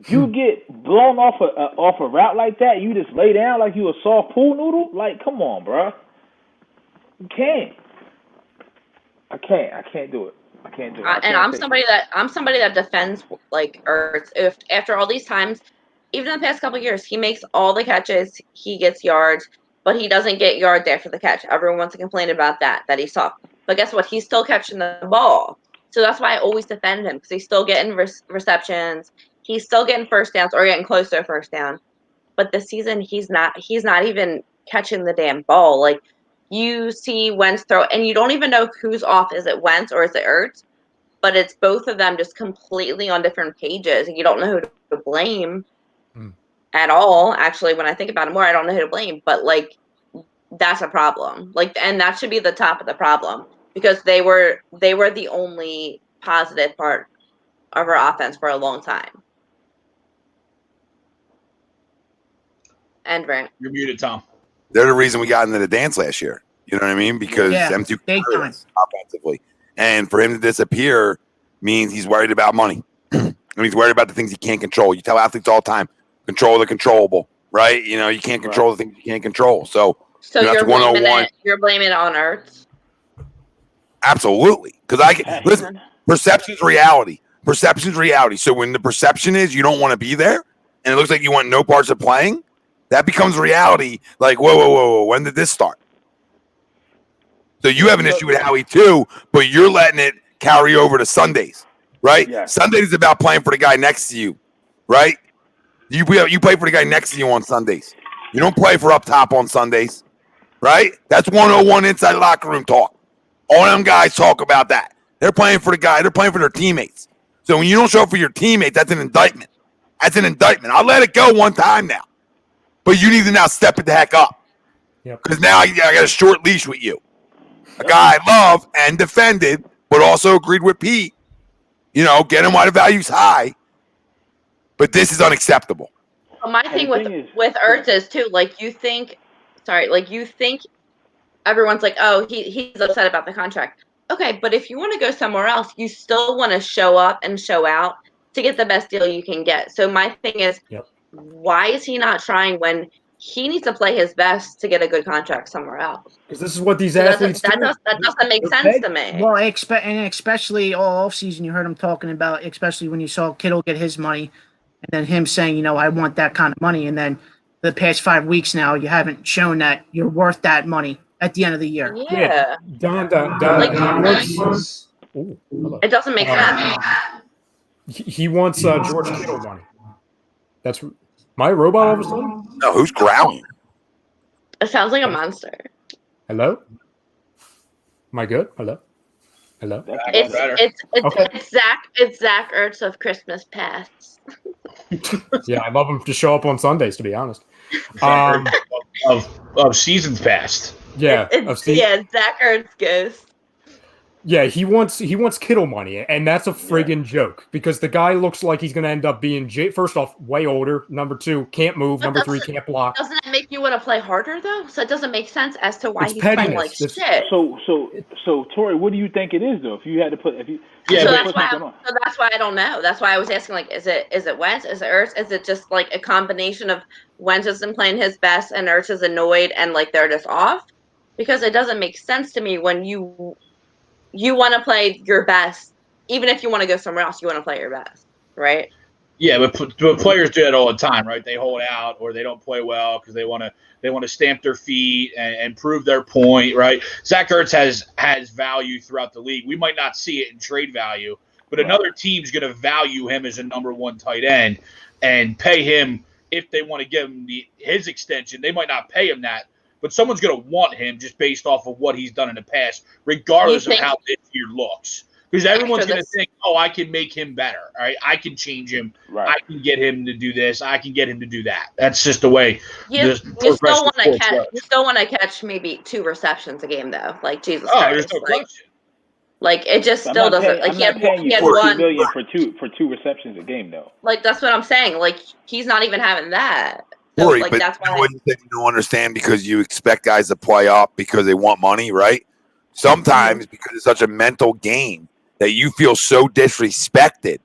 You get blown off a route like that, you just lay down like you a soft pool noodle? Like, come on, bro. You can't. I can't do it. I can't do it. And I'm somebody that defends, like, Ertz. If after all these times, even in the past couple of years, he makes all the catches, he gets yards, but he doesn't get yards after the catch. Everyone wants to complain about that he's soft. But guess what? He's still catching the ball. So that's why I always defend him, because he's still getting receptions. He's still getting first downs or getting close to a first down. But this season, he's not even catching the damn ball. Like, you see Wentz throw, and you don't even know who's off. Is it Wentz or is it Ertz? But it's both of them just completely on different pages. And you don't know who to blame at all. Actually, when I think about it more, I don't know who to blame. But, like, that's a problem. Like, and that should be the top of the problem, because they were the only positive part of our offense for a long time. And Brent, You're muted, Tom. They're the reason we got into the dance last year. You know what I mean? Because them two offensively. And for him to disappear means he's worried about money. And he's worried about the things he can't control. You tell athletes all the time, control the controllable, right? You know, you can't control the things you can't control. So you're blaming it on Ertz? Absolutely. Because listen, perception's reality. Perception's reality. So when the perception is you don't want to be there, and it looks like you want no parts of playing, that becomes reality. Like, whoa. When did this start? So you have an issue with Howie too, but you're letting it carry over to Sundays, right? Yes. Sundays is about playing for the guy next to you, right? You play for the guy next to you on Sundays. You don't play for up top on Sundays, right? That's 101 inside locker room talk. All them guys talk about that. They're playing for the guy. They're playing for their teammates. So when you don't show up for your teammates, that's an indictment. That's an indictment. I'll let it go one time now. But you need to now step it the heck up. Because now I got a short leash with you. A guy I love and defended, but also agreed with Pete. Get him while the value's high. But this is unacceptable. Well, my thing with Ertz is too, you think everyone's like, oh, he's upset about the contract. Okay, but if you want to go somewhere else, you still want to show up and show out to get the best deal you can get. So my thing is, why is he not trying when he needs to play his best to get a good contract somewhere else? Because this is what these athletes do. That doesn't make sense to me. Well, and especially all offseason, you heard him talking about, especially when you saw Kittle get his money, and then him saying, I want that kind of money. And then the past 5 weeks now, you haven't shown that you're worth that money at the end of the year. Yeah. Don, it doesn't make sense. He wants George Kittle money. That's my robot all of a sudden? No, who's growling? It sounds like a monster. Hello? Am I good? Hello? It's Zach Ertz of Christmas Past. Yeah, I love him to show up on Sundays, to be honest. Of seasons past. Yeah. Zach Ertz Ghost. Yeah, he wants Kittle money, and that's a friggin' joke because the guy looks like he's going to end up being first off way older. Number 2, can't move. Number 3, can't block. Doesn't it make you want to play harder though? So it doesn't make sense as to why it's he's pettiness. playing like shit. So Tori, what do you think it is though? If you had to put, that's why I don't know. That's why I was asking. Is it Wentz? Is it Ertz? Is it just a combination of Wentz isn't playing his best and Ertz is annoyed and they're just off? Because it doesn't make sense to me when you want to play your best, even if you want to go somewhere else, you want to play your best, right? Yeah, but players do that all the time, right? They hold out or they don't play well because they want to stamp their feet and prove their point, right? Zach Ertz has value throughout the league. We might not see it in trade value, but another team's going to value him as a number 1 tight end and pay him if they want to give him his extension. They might not pay him that. But someone's going to want him just based off of what he's done in the past, regardless of how this year looks. Because everyone's going to think, I can make him better. All right, I can change him. Right. I can get him to do this. I can get him to do that. That's just the way. You still want to catch maybe 2 receptions a game, though. Jesus Christ. There's no question. It just still doesn't. He had $14 million for two receptions a game, though. That's what I'm saying. He's not even having that. So, but that's why you don't understand because you expect guys to play up because they want money, right? Sometimes because it's such a mental game that you feel so disrespected.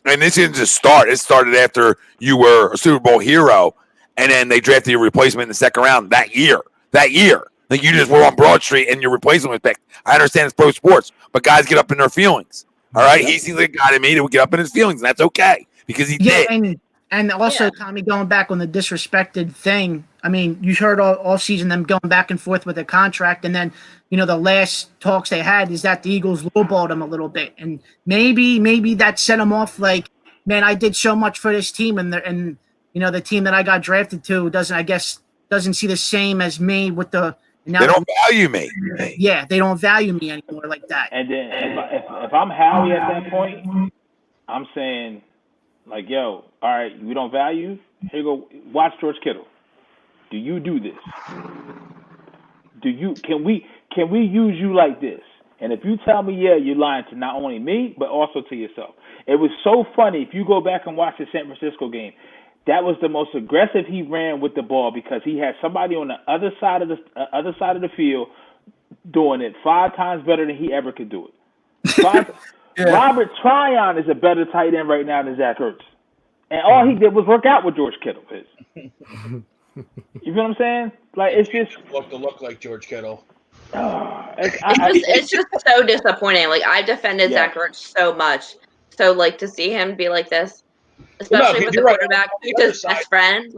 And this didn't just start. It started after you were a Super Bowl hero, and then they drafted your replacement in the second round that year. You just were on Broad Street and your replacement was picked. I understand it's pro sports, but guys get up in their feelings. All right? He seems like a guy to me that would get up in his feelings, and that's okay because he did. And also, Tommy, going back on the disrespected thing, I mean, you heard all season them going back and forth with the contract, and then, the last talks they had is that the Eagles lowballed him a little bit, and maybe that set him off man, I did so much for this team, and the team that I got drafted to doesn't see the same as me with the. They don't value me. Yeah, they don't value me anymore like that. And then if I'm Howie at that point, I'm saying. All right, we don't value. Here you go. Watch George Kittle. Do you do this? Can we use you like this? And if you tell me, you're lying to not only me but also to yourself. It was so funny. If you go back and watch the San Francisco game, that was the most aggressive he ran with the ball because he had somebody on the other side of the field doing it 5 times better than he ever could do it. Robert Tryon is a better tight end right now than Zach Ertz. And all he did was work out with George Kittle. You feel what I'm saying? It's just look like George Kittle. It's just so disappointing. I defended Zach Ertz so much. So to see him be like this, especially with the quarterback who's his best friend,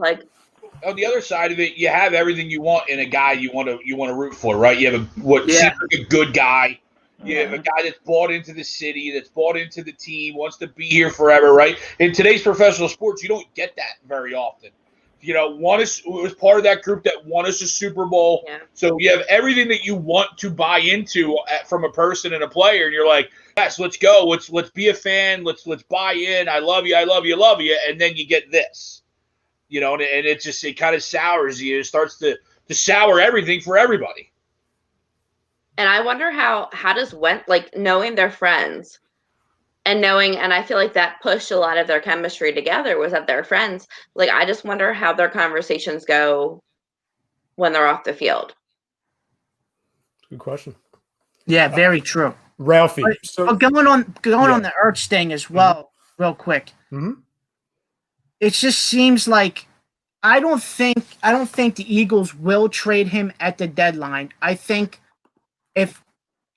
on the other side of it, you have everything you want in a guy you want to root for, right? You have seems like a good guy. You have a guy that's bought into the city, that's bought into the team, wants to be here forever, right? In today's professional sports, you don't get that very often. Was part of that group that won us a Super Bowl. Yeah. So you have everything that you want to buy into from a person and a player, and you're like, yes, let's go. Let's be a fan. Let's buy in. I love you. I love you. Love you. And then you get this, and it kind of sours you. It starts to sour everything for everybody. And I wonder how does Wentz, like, knowing they're friends and I feel like that pushed a lot of their chemistry together was that they're friends. Like, I just wonder how their conversations go when they're off the field. Good question. Yeah, very true. Ralphie. But going on the Ertz thing as well, real quick. Mm-hmm. It just seems like I don't think the Eagles will trade him at the deadline. I think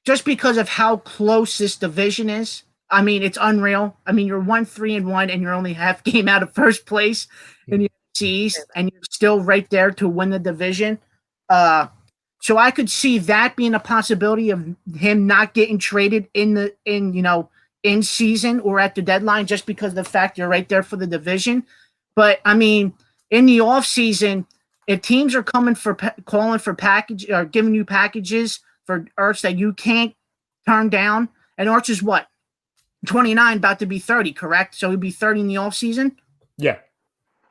just because of how close this division is, I mean, it's unreal. I mean, you're 1-3-1 and you're only half game out of first place in the NFC East, and you're still right there to win the division. So I could see that being a possibility of him not getting traded in season or at the deadline, just because of the fact you're right there for the division. But I mean, in the off season, if teams are calling for package or giving you packages for Ertz that you can't turn down, and Ertz is what? 29, about to be 30, correct? So he'd be 30 in the offseason? Yeah.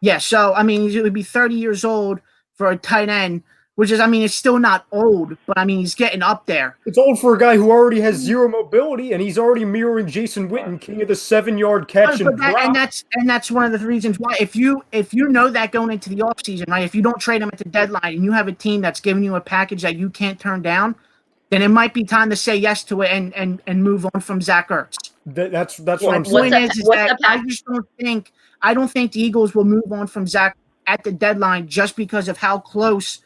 Yeah, so, I mean, he would be 30 years old for a tight end, which is, I mean, it's still not old, but, I mean, he's getting up there. It's old for a guy who already has zero mobility, and he's already mirroring Jason Witten, king of the 7-yard catch and drop. And that's one of the reasons why. If you know that going into the offseason, right, if you don't trade him at the deadline and you have a team that's giving you a package that you can't turn down, then it might be time to say yes to it and move on from Zach Ertz. That's what I'm saying. saying. I don't think the Eagles will move on from Zach at the deadline just because of how close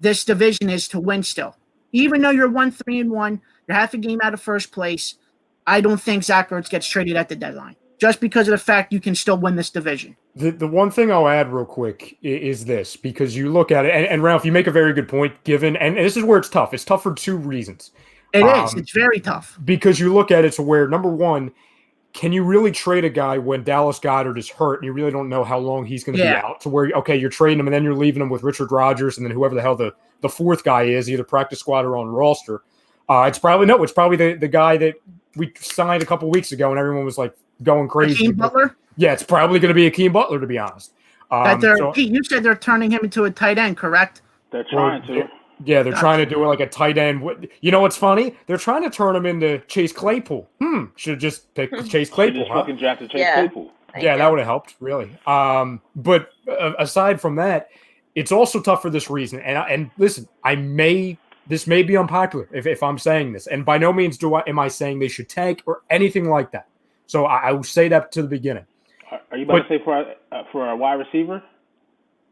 this division is to win still. Even though you're 1-3-1, you're half a game out of first place, I don't think Zach Ertz gets traded at the deadline just because of the fact you can still win this division. The one thing I'll add real quick is this, because you look at it, and Ralph, you make a very good point, and this is where it's tough. It's tough for two reasons. It is. It's very tough. Because you look at it to where, number one, can you really trade a guy when Dallas Goedert is hurt and you really don't know how long he's going to be out, to where, okay, you're trading him and then you're leaving him with Richard Rodgers and then whoever the hell the fourth guy is, either practice squad or on roster. It's probably the guy that we signed a couple weeks ago and everyone was like going crazy. Akeem Butler? Yeah, it's probably going to be Akeem Butler, to be honest. Pete, you said they're turning him into a tight end, correct? They're trying to. Yeah, they're trying to do it like a tight end. You know what's funny? They're trying to turn him into Chase Claypool. Should have just picked Chase Claypool. Just fucking drafted Chase Claypool. Yeah, that would have helped, really. But aside from that, it's also tough for this reason. And listen, this may be unpopular if I'm saying this, and by no means am I saying they should tank or anything like that. So I will say that to the beginning. Are you about to say for a wide receiver?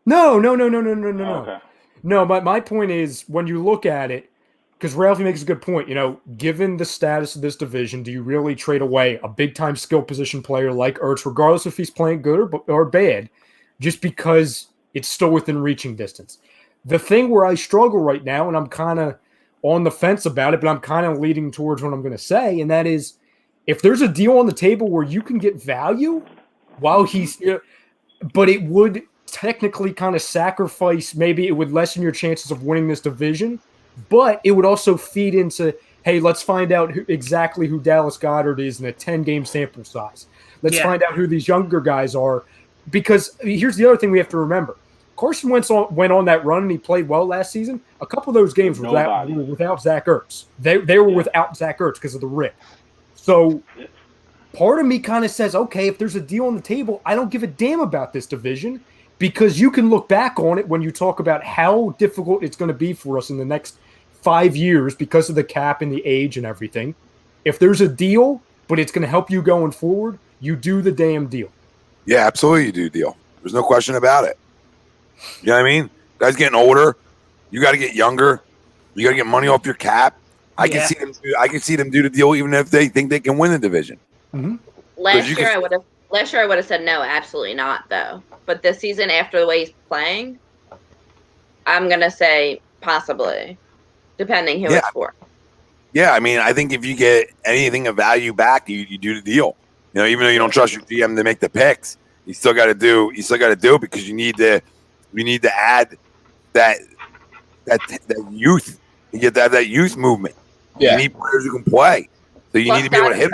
No. Okay. No, but my point is, when you look at it, because Ralphie makes a good point, given the status of this division, do you really trade away a big-time skill position player like Ertz, regardless if he's playing good or bad, just because it's still within reaching distance? The thing where I struggle right now, and I'm kind of on the fence about it, but I'm kind of leading towards what I'm going to say, and that is, if there's a deal on the table where you can get value while he's but it would technically kind of sacrifice, maybe it would lessen your chances of winning this division, but it would also feed into, hey, let's find out exactly who Dallas Goedert is in a 10-game sample size. Let's find out who these younger guys are, because here's the other thing we have to remember. Carson Wentz went on that run and he played well last season. A couple of those games were without Zach Ertz. They were without Zach Ertz because of the rip. So part of me kind of says, okay, if there's a deal on the table, I don't give a damn about this division, because you can look back on it when you talk about how difficult it's going to be for us in the next 5 years because of the cap and the age and everything. If there's a deal, but it's going to help you going forward, you do the damn deal. Yeah, absolutely you do deal. There's no question about it. You know what I mean? Guys getting older. You got to get younger. You got to get money off your cap. I can see them do the deal even if they think they can win the division. Mm-hmm. Last year I would have said no, absolutely not, though. But this season, after the way he's playing, I'm gonna say possibly, depending who it's for. Yeah, I mean, I think if you get anything of value back, you do the deal. You know, even though you don't trust your GM to make the picks, you still got to do it because you need to add that youth. You get that youth movement. Yeah. You need players who can play. So you Plus, need to be able to hit.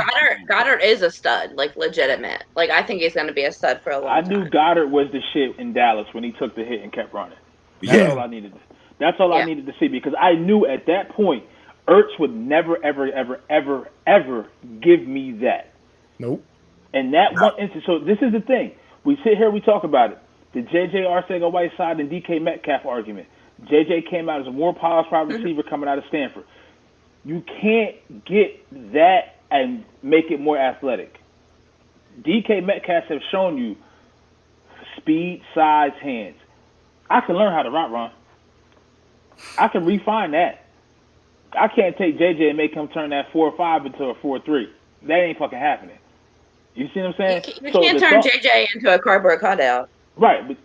Goddard is a stud, like legitimate. Like I think he's going to be a stud for a long time. I knew Goddard was the shit in Dallas when he took the hit and kept running. Yeah. That's all I needed. That's all I needed to see because I knew at that point Ertz would never, ever, ever, ever, ever give me that. Nope. And that one instance. So this is the thing. We sit here, we talk about it. The J.J. Arcega-Whiteside and DK Metcalf argument. J.J. came out as a more polished wide receiver coming out of Stanford. You can't get that and make it more athletic. DK Metcalf have shown you speed, size, hands. I can learn how to route run. I can refine that. I can't take JJ and make him turn that 4.5 into a 4.3. That ain't fucking happening. You see what I'm saying? You can't turn JJ into a cardboard cutout. Right, but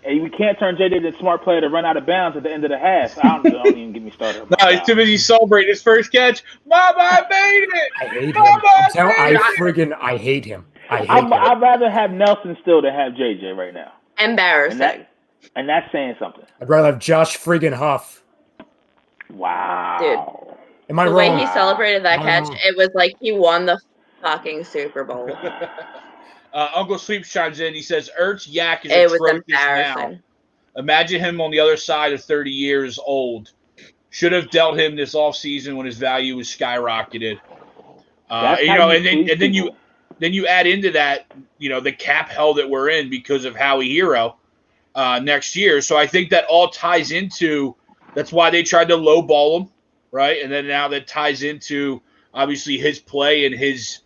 we can't turn JJ into a smart player to run out of bounds at the end of the half. don't even get me started. No, he's too busy celebrating his first catch. Mama, I made it. I hate him. I hate him. I'd rather have Nelson still than have JJ right now. Embarrassing. And that's saying something. I'd rather have Josh friggin' Huff. Wow. Dude. Am I wrong? The way he celebrated that catch, it was like he won the fucking Super Bowl. Uncle Sweep chimes in. He says, Ertz Yak is atrocious now. Imagine him on the other side of 30 years old. Should have dealt him this offseason when his value was skyrocketed. Then you add into that, the cap hell that we're in because of Howie Hero next year. So I think that all ties into that's why they tried to lowball him, right? And then now that ties into obviously his play and his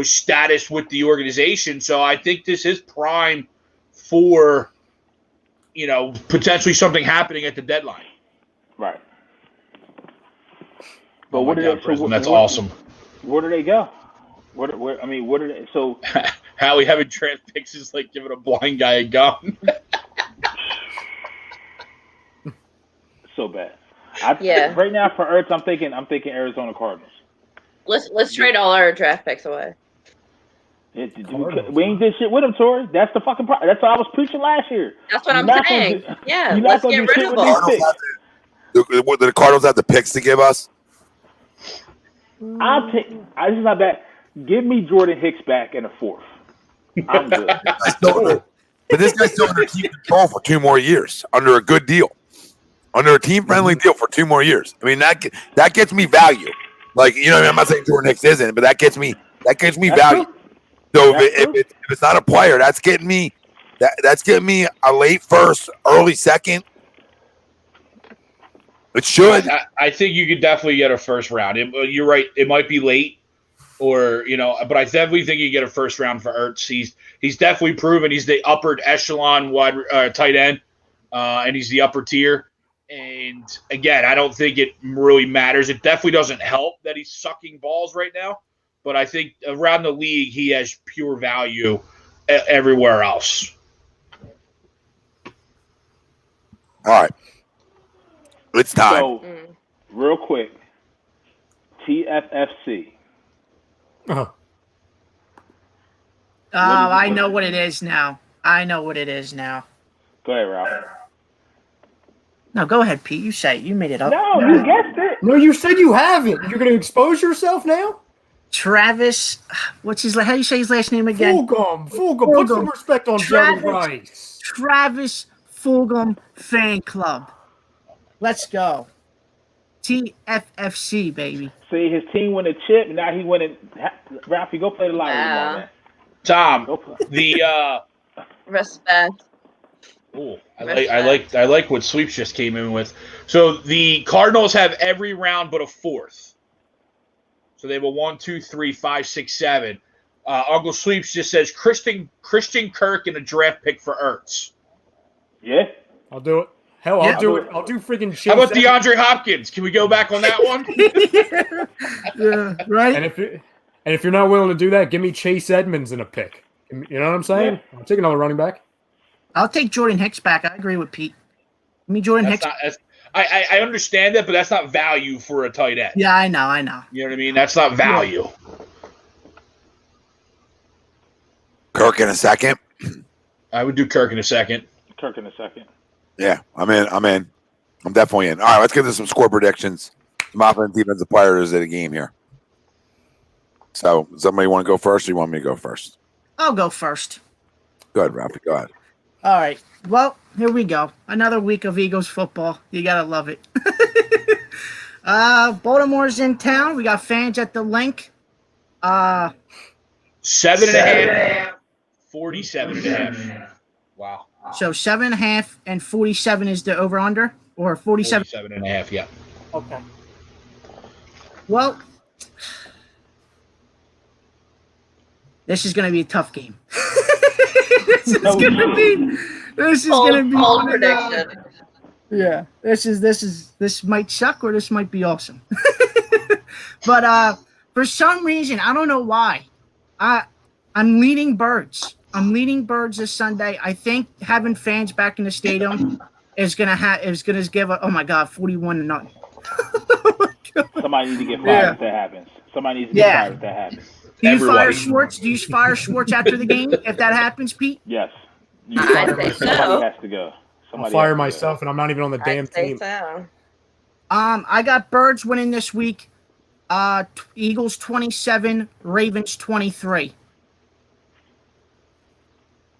status with the organization. So I think this is prime for potentially something happening at the deadline. Right. But what did they? That's awesome. Where do they go? What are they? So Howie having draft picks is like giving a blind guy a gun. So bad. Right now for Ertz, I'm thinking Arizona Cardinals. Let's trade all our draft picks away. We ain't did shit with him, Tori. That's the fucking problem. That's what I was preaching last year. That's what I'm saying. Let's get rid of them. The Cardinals have the picks to give us. This is not bad. Give me Jordan Hicks back in a fourth. I'm good. But this guy's still under team control for 2 more years under a good deal, under a team-friendly deal for 2 more years. I mean, that gets me value. Like, I'm not saying Jordan Hicks isn't, but that gets me value. True. So if it's not a player, that's getting me a late first, early second. It should. I think you could definitely get a first round. You're right. It might be late, but I definitely think you get a first round for Ertz. He's definitely proven he's the upper echelon tight end, and he's the upper tier. And again, I don't think it really matters. It definitely doesn't help that he's sucking balls right now. But I think around the league, he has pure value everywhere else. All right. It's time. So, real quick, TFFC. Uh-huh. Oh, I know what it is now. Go ahead, Ralph. No, go ahead, Pete. You say it. You made it up. No, you guessed it. No, you said you haven't. You're going to expose yourself now? Travis, how do you say his last name again? Fulgham. Put some respect on Jerry Rice. Travis Fulgham Fan Club. Let's go. TFFC, baby. See, his team won a chip, and now he won it. Ralphie, go play the lottery, man. Tom, the respect. Oh, I like what Sweeps just came in with. So the Cardinals have every round but a fourth. So they have a 1, 2, 3, 5, 6, 7. Uncle Sweeps just says Christian Kirk and a draft pick for Ertz. Yeah, I'll do it. Hell, I'll do it. I'll do freaking shit. How about DeAndre Hopkins? Can we go back on that one? Yeah, right. And if you're not willing to do that, give me Chase Edmonds in a pick. You know what I'm saying? Yeah. I'll take another running back. I'll take Jordan Hicks back. I agree with Pete. I mean, Jordan That's Hicks. not. That's, I understand that, but that's not value for a tight end. Yeah, I know. You know what I mean? That's not value. Kirk in a second. I would do Kirk in a second. Kirk in a second. Yeah, I'm in. I'm definitely in. All right, let's get to some score predictions. Some offensive defensive players of the game here. So, somebody want to go first, or you want me to go first? I'll go first. Good, Ralphie. Go ahead. All right. Well, here we go. Another week of Eagles football. You gotta love it. Baltimore's in town. We got fans at the link. 7.5. 47.5. Wow. So 7.5 and 47 is the over under, or 47. 47.5. Yeah. Okay. Well, this is gonna be a tough game. This is gonna be Bold prediction. Yeah, this might suck or this might be awesome. But for some reason, I don't know why, I'm leaning Birds. I'm leaning Birds this Sunday. I think having fans back in the stadium is gonna give a 41-0. Somebody needs to get fired if that happens. Somebody needs to get fired if that happens. Do you fire Schwartz? Do you fire Schwartz after the game if that happens, Pete? Yes. I think so. Somebody has to go. I'll fire myself, and I'm not even on the damn team. So. I got Birds winning this week. Eagles 27, Ravens 23.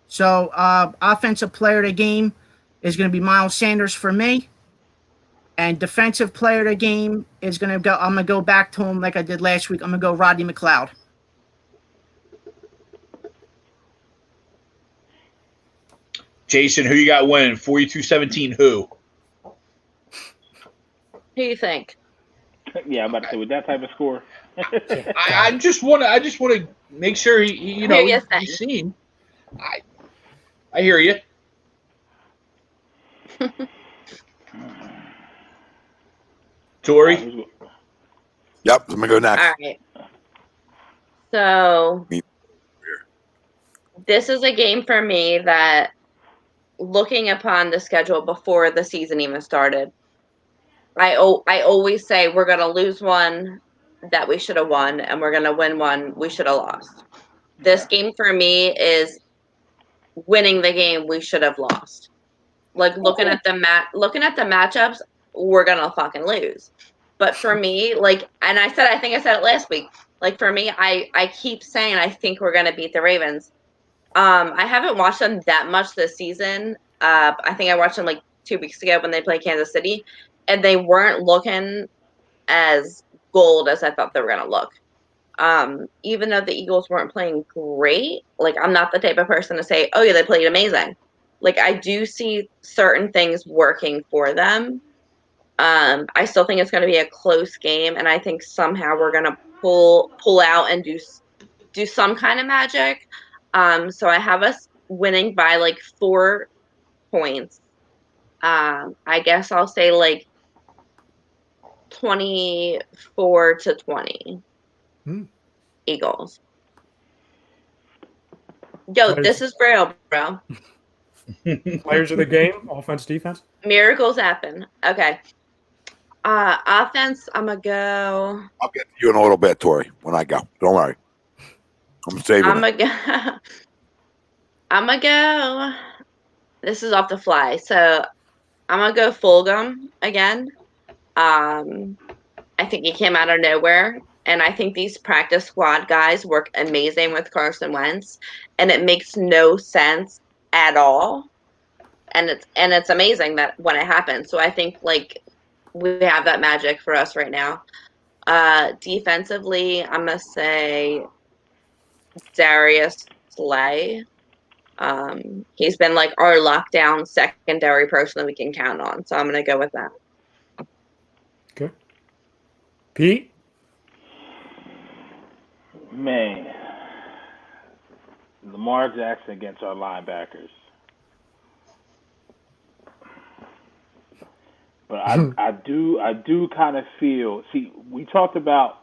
So offensive player of the game is going to be Miles Sanders for me. And defensive player of the game is going to go. I'm going to go back to him like I did last week. I'm going to go Rodney McLeod. Jason, who you got winning? 42-17. Who? Who do you think? Yeah, I'm about to say with that type of score. I just want to make sure he's seen. I hear you. Tori? Yep, I'm going to go next. All right. So this is a game for me that, looking upon the schedule before the season even started, I always say we're going to lose one that we should have won, and we're going to win one we should have lost. This game for me is winning the game we should have lost. Like looking at the matchups, we're going to fucking lose. But for me, like, and I think I said it last week, like for me, I keep saying I think we're going to beat the Ravens. I haven't watched them that much this season. I think I watched them like 2 weeks ago when they played Kansas City, and they weren't looking as gold as I thought they were going to look. Even though the Eagles weren't playing great, like I'm not the type of person to say, oh yeah, they played amazing. Like I do see certain things working for them. I still think it's going to be a close game, and I think somehow we're going to pull out and do some kind of magic. So I have us winning by like 4 points. I guess I'll say like 24-20. Eagles. Yo, this is real, bro. Players of the game, offense, defense. Miracles happen. Okay. Offense, I'm gonna go. I'll get to you in a little bit, Tori, when I go. Don't worry. I'm saving I'm gonna go. This is off the fly, so I'm gonna go Fulgham again. I think he came out of nowhere, and I think these practice squad guys work amazing with Carson Wentz, and it makes no sense at all. And it's amazing that when it happens. So I think like we have that magic for us right now. Defensively, I'm gonna say Darius Slay. He's been like our lockdown secondary person that we can count on. So I'm gonna go with that. Okay. Pete? Man. Lamar Jackson against our linebackers. But I do kind of feel. See, I talked about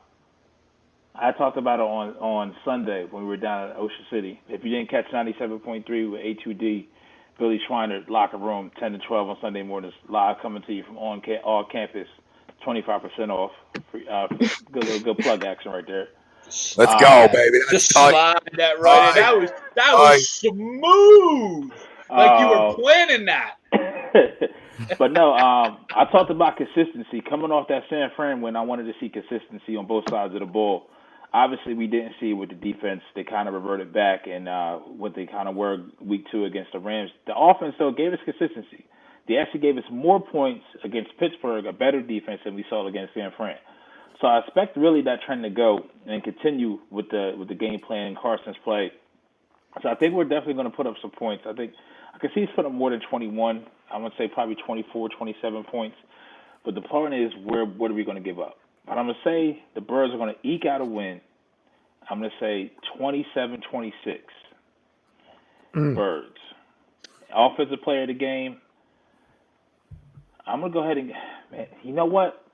it on Sunday when we were down at Ocean City. If you didn't catch 97.3 with A2D, Billy Schweiner locker room, 10 to 12 on Sunday mornings, live coming to you from all campus, 25% off. Free, good plug action right there. Let's go, baby. Just That's slide that right in. That was smooth. Like you were planning that. But no, I talked about consistency. Coming off that San Fran win, I wanted to see consistency on both sides of the ball. Obviously, we didn't see it with the defense. They kind of reverted back and what they kind of were week 2 against the Rams. The offense, though, gave us consistency. They actually gave us more points against Pittsburgh, a better defense than we saw against San Fran. So I expect really that trend to go and continue with the game plan and Carson's play. So I think we're definitely going to put up some points. I think I can see us put up more than 21. I'm going to say probably 24, 27 points. But the point is, what are we going to give up? But I'm going to say the Birds are going to eke out a win. I'm going to say 27-26. Birds. Offensive player of the game. I'm going to go ahead and, man, you know what?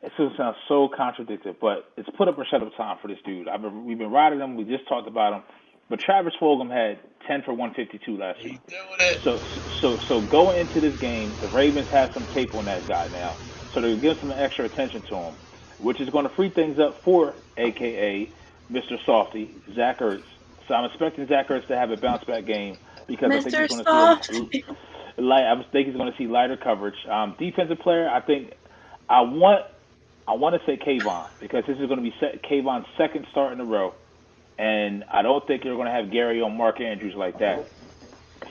It's going to sound so contradictory, but it's put up or shut up time for this dude. We've been riding him. We just talked about him. But Travis Fulgham had 10 for 152 last week. He's doing it. So going into this game, the Ravens have some tape on that guy now. So they'll give some extra attention to him, which is going to free things up for a.k.a. Mr. Softy, Zach Ertz. So I'm expecting Zach Ertz to have a bounce-back game because I think he's going to see lighter coverage. Defensive player, I think I want to say Kayvon because this is going to be Kayvon's second start in a row. And I don't think you're going to have Gary on Mark Andrews like that.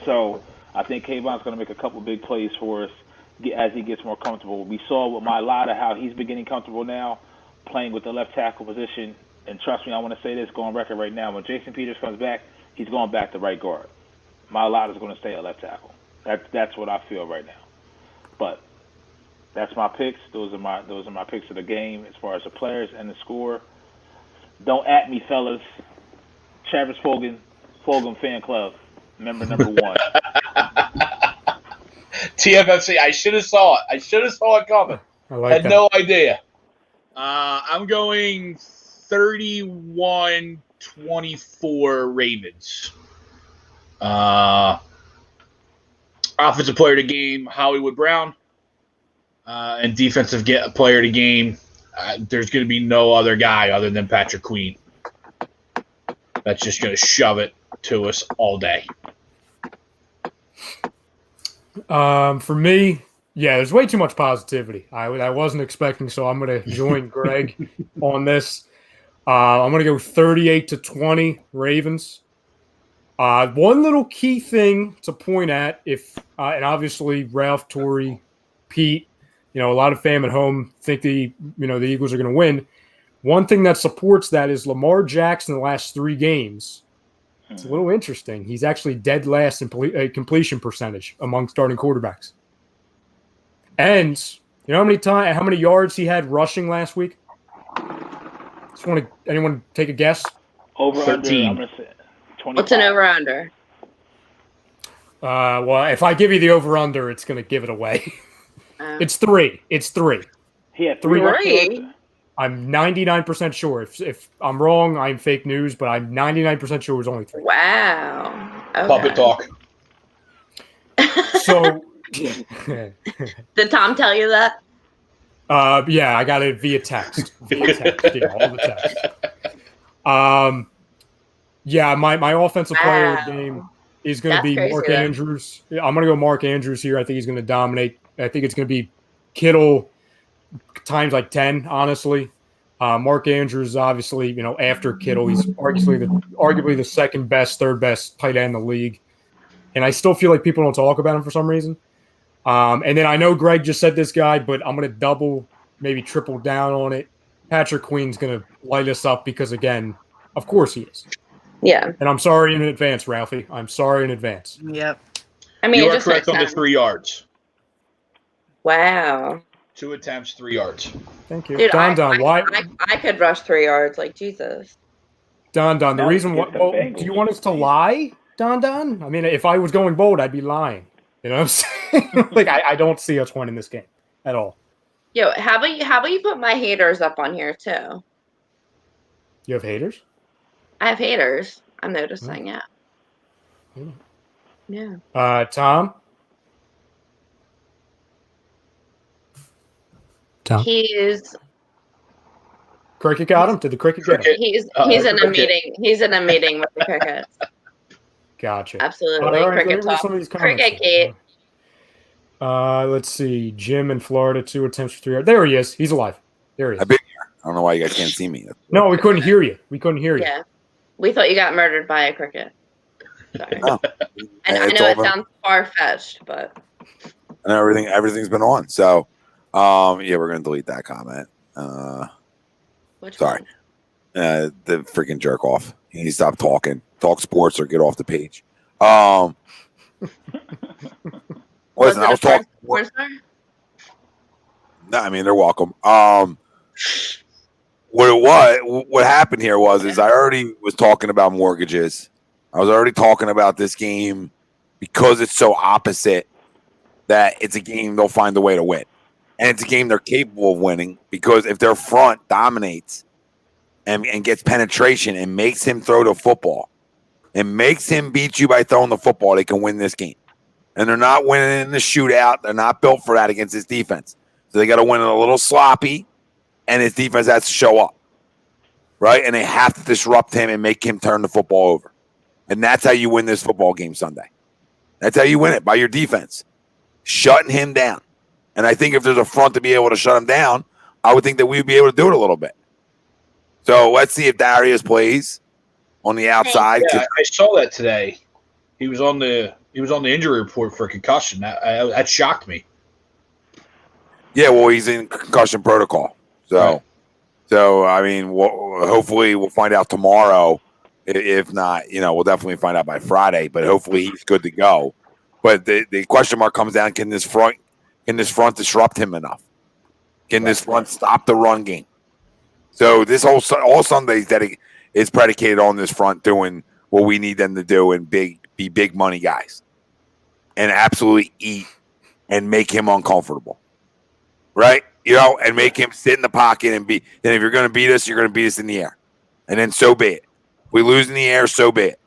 So I think Kayvon's going to make a couple big plays for us as he gets more comfortable. We saw with Mailata how he's been getting comfortable now, playing with the left tackle position. And trust me, I want to say this, go on record right now. When Jason Peters comes back, he's going back to right guard. Mailata's going to stay at left tackle. That's what I feel right now. But that's my picks. Those are my picks of the game as far as the players and the score. Don't at me, fellas. Travis Fulgham fan club, member number 1. TFFC. I should have saw it coming. Had that. No idea. I'm going 31-24 Ravens. Offensive player of the game, Howie Brown. And defensive player of the game, there's going to be no other guy other than Patrick Queen. That's just going to shove it to us all day. For me, yeah, there's way too much positivity. I wasn't expecting, so I'm going to join Greg on this. I'm going to go 38-20 Ravens. One little key thing to point at, and obviously Ralph, Torrey, Pete, a lot of fam at home think the Eagles are going to win. One thing that supports that is Lamar Jackson in the last 3 games. It's a little interesting. He's actually dead last in completion percentage among starting quarterbacks. And you know how many yards he had rushing last week? Anyone take a guess? Over 13. Under, I'm gonna say 25. What's an over under? Well, if I give you the over under, it's going to give it away. It's 3. It's 3. He had 3. I'm 99% sure. If I'm wrong, I'm fake news, but I'm 99% sure it was only 3. Wow. Okay. Puppet talk. So, did Tom tell you that? Yeah, I got it via text. All the text. Yeah, my offensive player of the game is going to be Mark Andrews. I'm going to go Mark Andrews here. I think he's going to dominate. I think it's going to be Kittle times like 10, honestly. Mark Andrews is obviously, after Kittle, he's arguably the second best, third best tight end in the league. And I still feel like people don't talk about him for some reason. And then I know Greg just said this guy, but I'm going to double, maybe triple down on it. Patrick Queen's going to light us up because, again, of course he is. Yeah. And I'm sorry in advance, Ralphie. I'm sorry in advance. Yep. I mean, you are correct on the 3 yards. Wow. 2 attempts, 3 yards. Thank you. Dude, Don, why? I could rush 3 yards, like Jesus. Don, the reason why. Well, do you want us to lie, Don? I mean, if I was going bold, I'd be lying. You know what I'm saying? Like, I don't see us winning this game at all. Yo, how about you put my haters up on here too? You have haters? I have haters. I'm noticing, yeah. Yeah. Tom? He's Cricket got him? Did the cricket get him? he's in a meeting. He's in a meeting with the Crickets. Gotcha. Absolutely. All right, Cricket let me read talk. some of these comments. Cricket gate. Let's see. Jim in Florida, 2 attempts for 3 yards. There he is. He's alive. There he is. I've been here. I don't know why you guys can't see me. No, we couldn't hear you. We couldn't hear you. Yeah. We thought you got murdered by a cricket. Sorry. No. And I know it sounds far-fetched, but I know everything's been on. So, yeah, we're gonna delete that comment. which Sorry. one? The freaking jerk off. He needs to stop talking. Talk sports or get off the page. Listen, I was talking. No, I mean they're welcome. What happened here is I already was talking about mortgages. I was already talking about this game because it's so opposite that it's a game they'll find a way to win. And it's a game they're capable of winning because if their front dominates and gets penetration and makes him throw the football and makes him beat you by throwing the football, they can win this game. And they're not winning in the shootout. They're not built for that against his defense. So they got to win it a little sloppy, and his defense has to show up, right? And they have to disrupt him and make him turn the football over. And that's how you win this football game Sunday. That's how you win it, by your defense, shutting him down. And I think if there's a front to be able to shut him down, I would think that we would be able to do it a little bit. So let's see if Darius plays on the outside. Yeah, I saw that today. He was on the injury report for concussion. That shocked me. Yeah, well, he's in concussion protocol. So I mean, hopefully we'll find out tomorrow. If not, we'll definitely find out by Friday. But hopefully he's good to go. But the question mark comes down: Can this front disrupt him enough? Can this front stop the run game? So this all Sundays that is predicated on this front doing what we need them to do and be big money guys, and absolutely eat and make him uncomfortable, right? And make him sit in the pocket and be. Then if you're going to beat us, you're going to beat us in the air, and then so be it. If we lose in the air, so be it.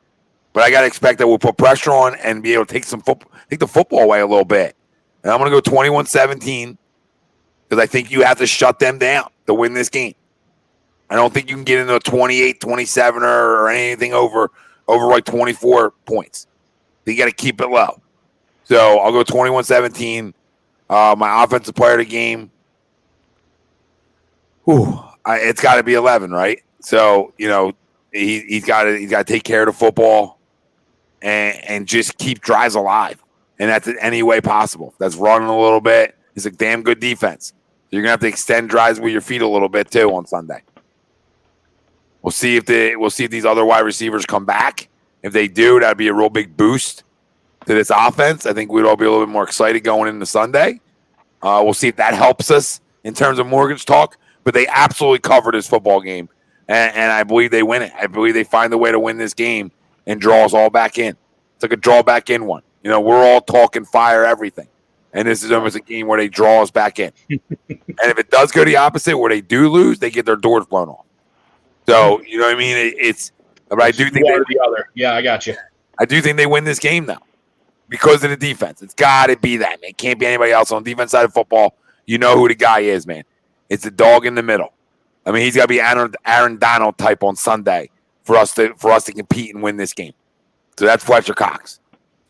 But I got to expect that we'll put pressure on and be able to take the football away a little bit. And I'm going to go 21-17 because I think you have to shut them down to win this game. I don't think you can get into a 28-27 or anything over like 24 points. You got to keep it low. So I'll go 21-17. My offensive player of the game, it's got to be 11, right? So he's got to take care of the football and just keep drives alive, and that's in any way possible. That's running a little bit. It's a damn good defense. You're gonna have to extend drives with your feet a little bit too on Sunday. We'll see if these other wide receivers come back. If they do, that'd be a real big boost to this offense. I think we'd all be a little bit more excited going into Sunday. We'll see if that helps us in terms of mortgage talk. But they absolutely cover this football game, and I believe they win it. I believe they find a way to win this game and draw us all back in. It's like a draw back in one. We're all talking fire everything, and this is almost a game where they draw us back in. And if it does go the opposite, where they do lose, they get their doors blown off. So you know what I mean? But I do think the other. Yeah, I got you. I do think they win this game though, because of the defense. It's got to be that, man. It can't be anybody else on the defense side of football. You know who the guy is, man. It's the dog in the middle. I mean, he's got to be Aaron Donald type on Sunday for us to compete and win this game. So that's Fletcher Cox.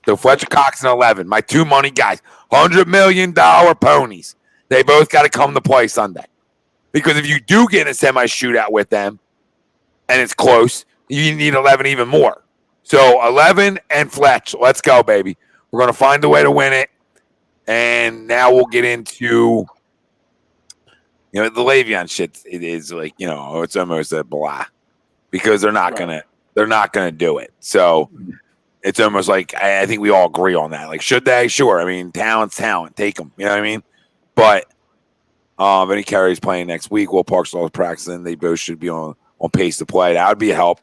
So Fletcher Cox and 11, my two money guys, $100 million ponies. They both got to come to play Sunday. Because if you do get in a semi-shootout with them and it's close, you need 11 even more. So 11 and Fletch. Let's go, baby. We're going to find a way to win it. And now we'll get into, the Le'Veon shit. It is like, it's almost a blah because they're not going to do it. So it's almost like, I think we all agree on that. Like, should they? Sure. I mean, talent's talent. Take them. You know what I mean? But Vinny Carey's playing next week. Will Parks all practicing. They both should be on pace to play. That would be a help.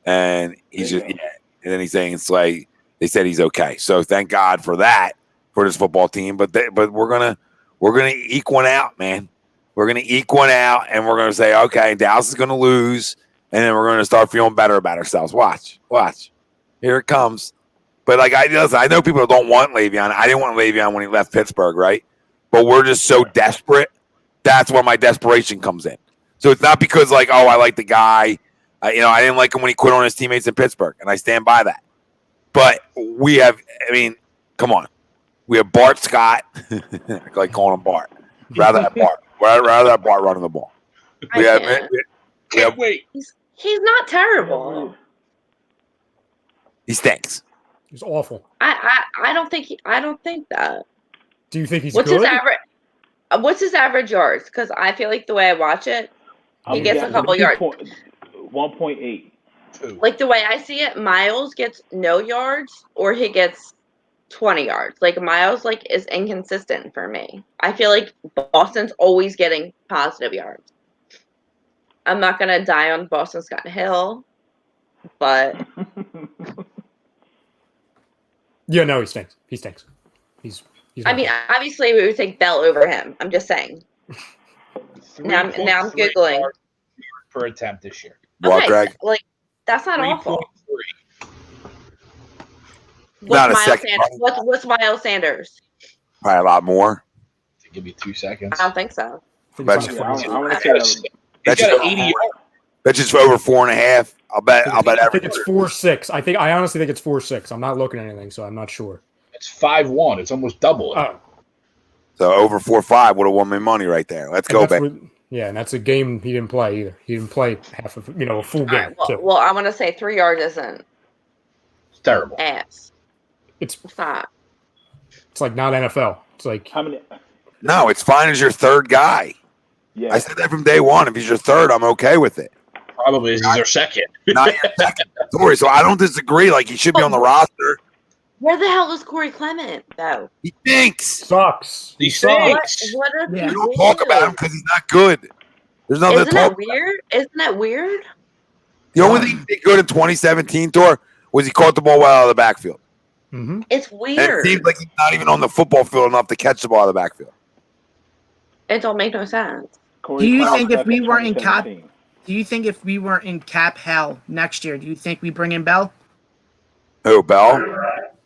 And he's just, and then he's saying it's like they said he's okay. So thank God for that for this football team. But we're gonna eke one out, man. We're gonna eke one out, and we're gonna say, okay, Dallas is gonna lose, and then we're gonna start feeling better about ourselves. Watch, here it comes. But like I know people don't want Le'Veon. I didn't want Le'Veon when he left Pittsburgh, right? But we're just so desperate. That's where my desperation comes in. So it's not because like, oh, I like the guy. I didn't like him when he quit on his teammates in Pittsburgh, and I stand by that. But we have, come on. We have Bart Scott. I like calling him Bart. Rather have Bart. Rather have Bart running the ball. Wait. He's not terrible. He stinks. He's awful. I don't think that. Do you think he's What's good? his average? What's his average yards? Because I feel like the way I watch it, he gets a couple yards. 1.8. Like the way I see it, Miles gets no yards or he gets 20 yards. Like Miles is inconsistent for me. I feel like Boston's always getting positive yards. I'm not gonna die on Boston Scott Hill, but Yeah, no, he stinks. He's I mean, obviously we would take Bell over him. I'm just saying. Now I'm Googling. Per attempt this year. What, Greg? Like that's not awful. 3.3. What's Miles Sanders? Probably a lot more. Give me 2 seconds. I don't think so. I want to say That's got just, an 80 yard. that's just over 4.5. I'll bet I think everything. it's 4.6. I honestly think it's 4.6. I'm not looking at anything, so I'm not sure. It's 5-1. It's almost double. Oh, So over 4.5 would have won me money right there. Let's go, baby. Yeah, and that's a game he didn't play either. He didn't play half of a full game. All right, well, I want to say 3 yards isn't It's terrible. ass. It's not. It's like not NFL. It's like how many? No, it's fine as your third guy. Yeah. I said that from day one. If he's your third, I'm okay with it. Probably is their second. Not your second. Sorry, so I don't disagree. Like he should be on the roster. Where the hell is Corey Clement though? He stinks. sucks. He stinks. What does Yeah. he You don't do? talk about him because he's not good. There's nothing to Isn't talk that weird? Isn't that weird? The only thing he did good in 2017 tour was he caught the ball well out of the backfield. Mm-hmm. It's And weird. it seems like he's not even on the football field enough to catch the ball out of the backfield. It don't make no sense. Corey Do you Clement think if back we in were in cap, 2017. do you think if we were in cap hell next year, do you think we bring in Bell? Who, Bell?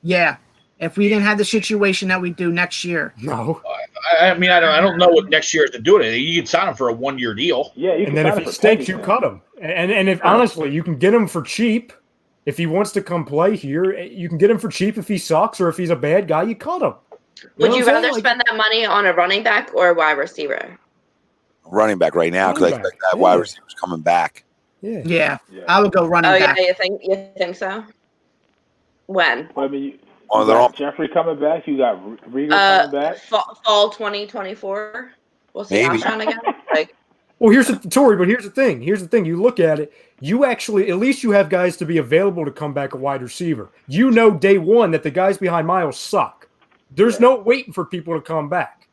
Yeah. If we didn't have the situation that we do next year. No. I mean, I don't know what next year is to do it. You can sign him for a 1-year deal. Yeah, you And can then sign if him he for stinks, pennies, you man. cut him. And if honestly, you can get him for cheap. If he wants to come play here, you can get him for cheap. If he sucks or if he's a bad guy, you cut him. Would know you what I'm rather saying? spend that money on a running back or a wide receiver? Running back right now because I Running back, expect that yeah. wide receiver's coming back. Yeah. Yeah. Yeah. I would go running Oh yeah, back. you think so? When? Well, I mean, you Oh, they're got all- Jeffrey coming back. You got Rieger coming back. Fall 2024. We'll see Maybe. Alshon again. Like, Well, here's the thing. Here's the thing. You look at it. You actually, at least you have guys to be available to come back a wide receiver. You know, day one that the guys behind Miles suck. There's no waiting for people to come back.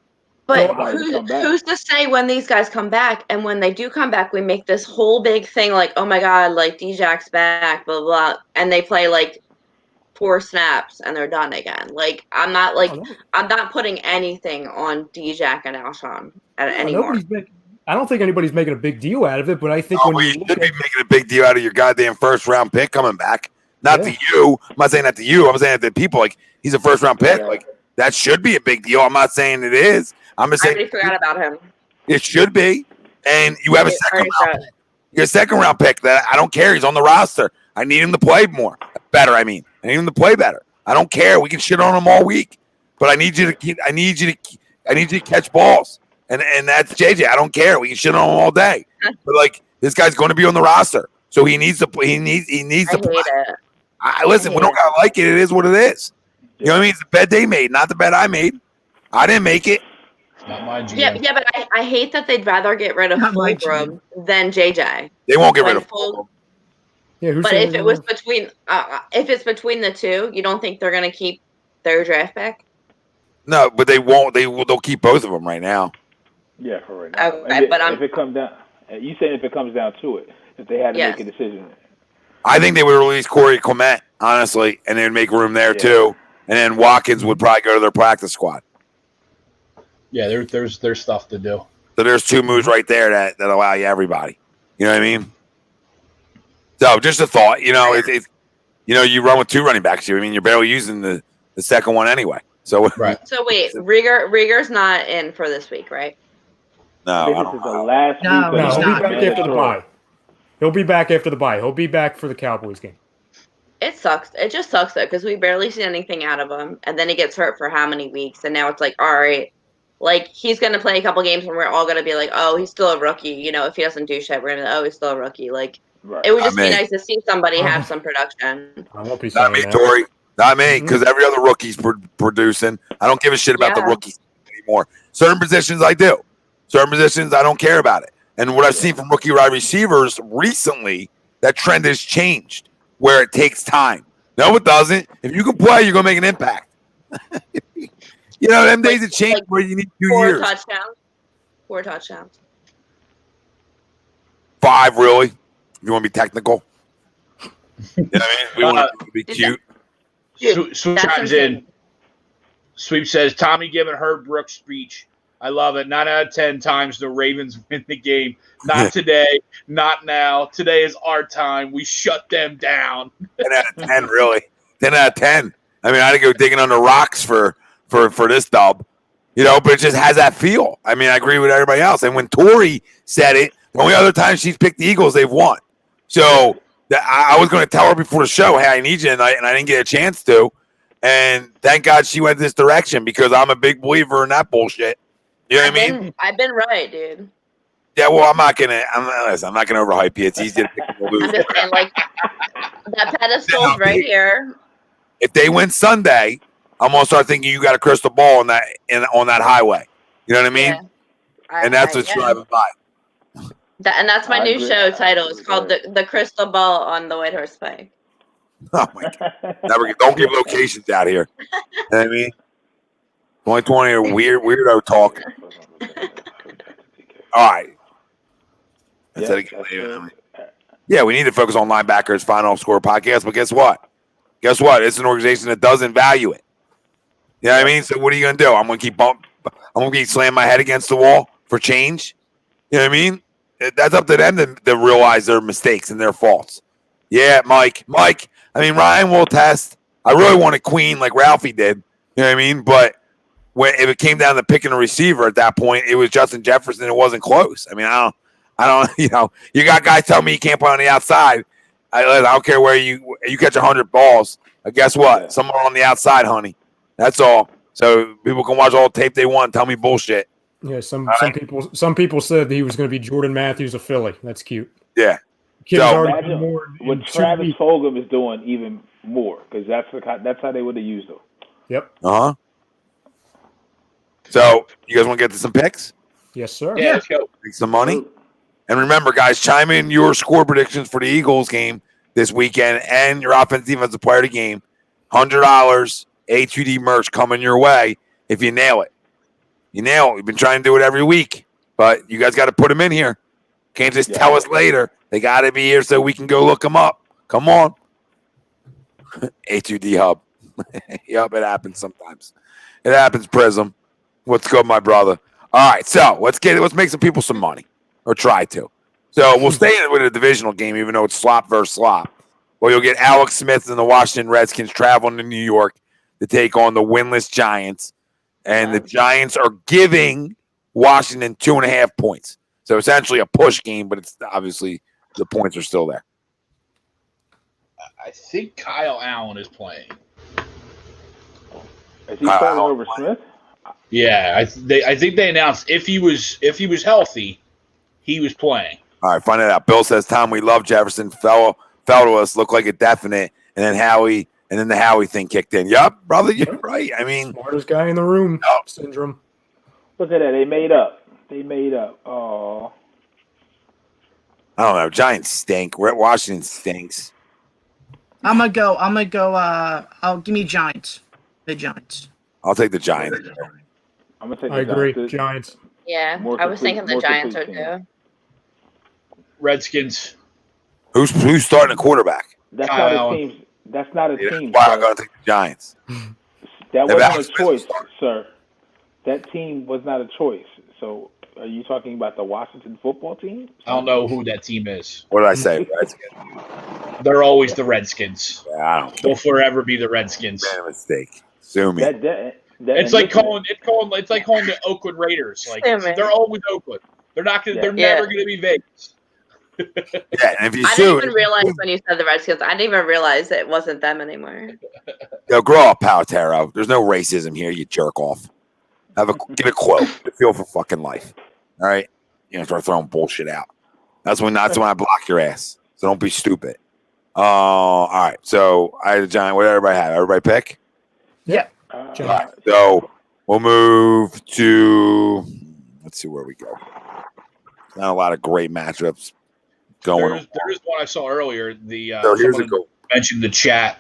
but Well, who's to say when these guys come back? And when they do come back, we make this whole big thing like, oh my god, like D-Jack's back, blah blah, and they play like 4 snaps and they're done again. Like I'm not putting anything on D-Jack and Alshon anymore. I don't think anybody's making a big deal out of it, but I think Oh, when well, you you look should be at, making a big deal out of your goddamn first round pick coming back. Not to you. I'm not saying that to you. I'm saying that to people. Like he's a first round pick. Like that should be a big deal. I'm not saying it is. I'm just I saying already forgot about him. it should be. And you have a second Already round forgot. pick. Your second round pick that I don't care. He's on the roster. I need him to play more. Better, I mean. I need him to play better. I don't care. We can shit on him all week. But I need you to catch balls. And that's JJ. I don't care. We can shit on him all day. But like this guy's going to be on the roster. So he needs to play. He needs I to play. hate it. Listen, we don't gotta like it. It is what it is. You know what I mean? It's the bet they made, not the bet I made. I didn't make it. It's not my GM. Yeah, but I hate that they'd rather get rid of Not my Fulgham than JJ. They won't get When rid of Fulgham- yeah, who's But saying if it was between the two, you don't think they're gonna keep their draft pick? No, but they won't. They'll keep both of them right now. Yeah, for right now. Okay, but if it comes down, you saying if it comes down to it, if they had to Yes. make a decision. I think they would release Corey Clement, honestly, and they would make room there too. And then Watkins would probably go to their practice squad. Yeah, there's stuff to do. So there's 2 moves right there that allow you everybody. You know what I mean? So just a thought. You know, you run with 2 running backs here. I mean, you're barely using the second one anyway. So Right. So wait, Rieger's not in for this week, right? I no, think I this don't is the know. last No, week. No, he's he'll not. be back after the bye. He'll be back after the bye. He'll be back for the Cowboys game. It sucks. It just sucks though, because we barely see anything out of him, and then he gets hurt for how many weeks, and now it's like, all right, like he's gonna play a couple games, and we're all gonna be like, oh, he's still a rookie. You know, if he doesn't do shit, we're gonna, oh, he's still a rookie. Like, Right. it would just Not be me. nice to see somebody have some production. I won't be Not saying me, that. Tori. Not me, because every other rookie's producing. I don't give a shit about the Yeah. rookies anymore. Certain positions I do. Certain positions I don't care about it. And what I've seen from rookie wide receivers recently, that trend has changed where it takes time. No, it doesn't. If you can play, you're going to make an impact. Them days have changed where you need 2 4 years. touchdowns. 4 touchdowns. 5, really, if you want to be technical. You know what I mean? We want to be cute. Sweep That's chimes insane. in. Sweep says, Tommy giving Herb Brooks speech. I love it. 9 out of 10 times the Ravens win the game. Not today. Not now. Today is our time. We shut them down. 10 out of 10, really. 10 out of 10. I mean, I had to go digging under rocks for this dub. But it just has that feel. I mean, I agree with everybody else. And when Tori said it, the only other time she's picked the Eagles, they've won. So I was going to tell her before the show, hey, I need you tonight, and I didn't get a chance to. And thank God she went this direction because I'm a big believer in that bullshit. You know what I mean? I've been right, dude. Yeah, well, I'm not gonna overhype you. It's easy to pick and lose. I'm just saying, like, that pedestal's right here. If they win Sunday, I'm gonna start thinking you got a crystal ball on that highway. You know what I mean? Yeah. And that's what's driving by. And that's my I new agree. show title. It's called the Crystal Ball on the White Horse Pike. Oh my God! Don't give locations out here. You know what I mean? 2020 or weirdo talk. All right. Yeah, we need to focus on linebackers, final score podcast. But guess what? It's an organization that doesn't value it. You know what I mean? So what are you gonna do? I'm gonna keep slamming my head against the wall for change. You know what I mean? That's up to them to realize their mistakes and their faults. Yeah, Mike. I mean, Ryan will test. I really wanted Queen like Ralphie did. You know what I mean? But if it came down to picking a receiver at that point, it was Justin Jefferson. It wasn't close. I mean, I don't. You got guys telling me you can't play on the outside. I don't care where you catch 100 balls. Guess what? Yeah. Somewhere on the outside, honey. That's all. So people can watch all the tape they want and tell me bullshit. Yeah, some people said that he was going to be Jordan Matthews of Philly. That's cute. Yeah. Kid's So- already done Imagine more in what 2 Travis weeks. Fulgham is doing even more because that's how they would have used him. Yep. Uh-huh. So you guys want to get to some picks? Yes, sir. Yeah, let's go. Make some money? And remember, guys, chime in your score predictions for the Eagles game this weekend and your offensive defensive player of the game. $100 A2D merch coming your way if you nail it. You nail it. We've been trying to do it every week, but you guys got to put them in here. Can't just tell us later. They got to be here so we can go look them up. Come on. A2D Hub. Yep, it happens sometimes. It happens, Prism. What's good, my brother? All right, so let's make some people some money, or try to. So we'll stay with a divisional game, even though it's slop versus slop. Well, you'll get Alex Smith and the Washington Redskins traveling to New York to take on the winless Giants, and the Giants are giving Washington 2.5 points. So essentially a push game, but it's obviously the points are still there. I think Kyle Allen is playing. Is he starting over Smith? Yeah, I think they announced if he was healthy, he was playing. All right, find it out. Bill says, Tom, we love Jefferson. Fell to us, looked like a definite, and then the Howie thing kicked in. Yup, brother, you're right. I mean, Smartest guy in the room syndrome. Look at that. They made up. Oh. I don't know. Giants stink. Washington stinks. I'm gonna go. I'll give me Giants. The Giants. I'll take the Giants. I'm gonna take. I agree. Giants. Giants. Yeah, More I was complete- thinking the more Giants complete are team. too. Redskins. Who's starting a quarterback? That's Kyle not Allen. a team. That's not a That's team. why sir. I'm going to take the Giants. That If wasn't Alex a Smith was choice, starting. sir. That team was not a choice. So, are you talking about the Washington football team? I don't know who that team is. What did I say? Redskins. They're always the Redskins. Yeah, I don't They'll forever be the Redskins. made a mistake. Sue me. It's like calling the Oakland Raiders. Like they're always Oakland. They're not gonna. They're never gonna be Vegas. Yeah, and if you I sue, didn't even realize when you said the Redskins. I didn't even realize it wasn't them anymore. yo, grow up, Palatero. There's no racism here. You jerk off. Get a quote. Feel for fucking life. All right, you know, start throwing bullshit out. That's when I block your ass. So don't be stupid. All right. So I had a giant. What did everybody have? Everybody pick. Yep. All right, so we'll move to. Let's see where we go. Not a lot of great matchups going. There is one I saw earlier. The So here's a someone goal. mentioned the chat.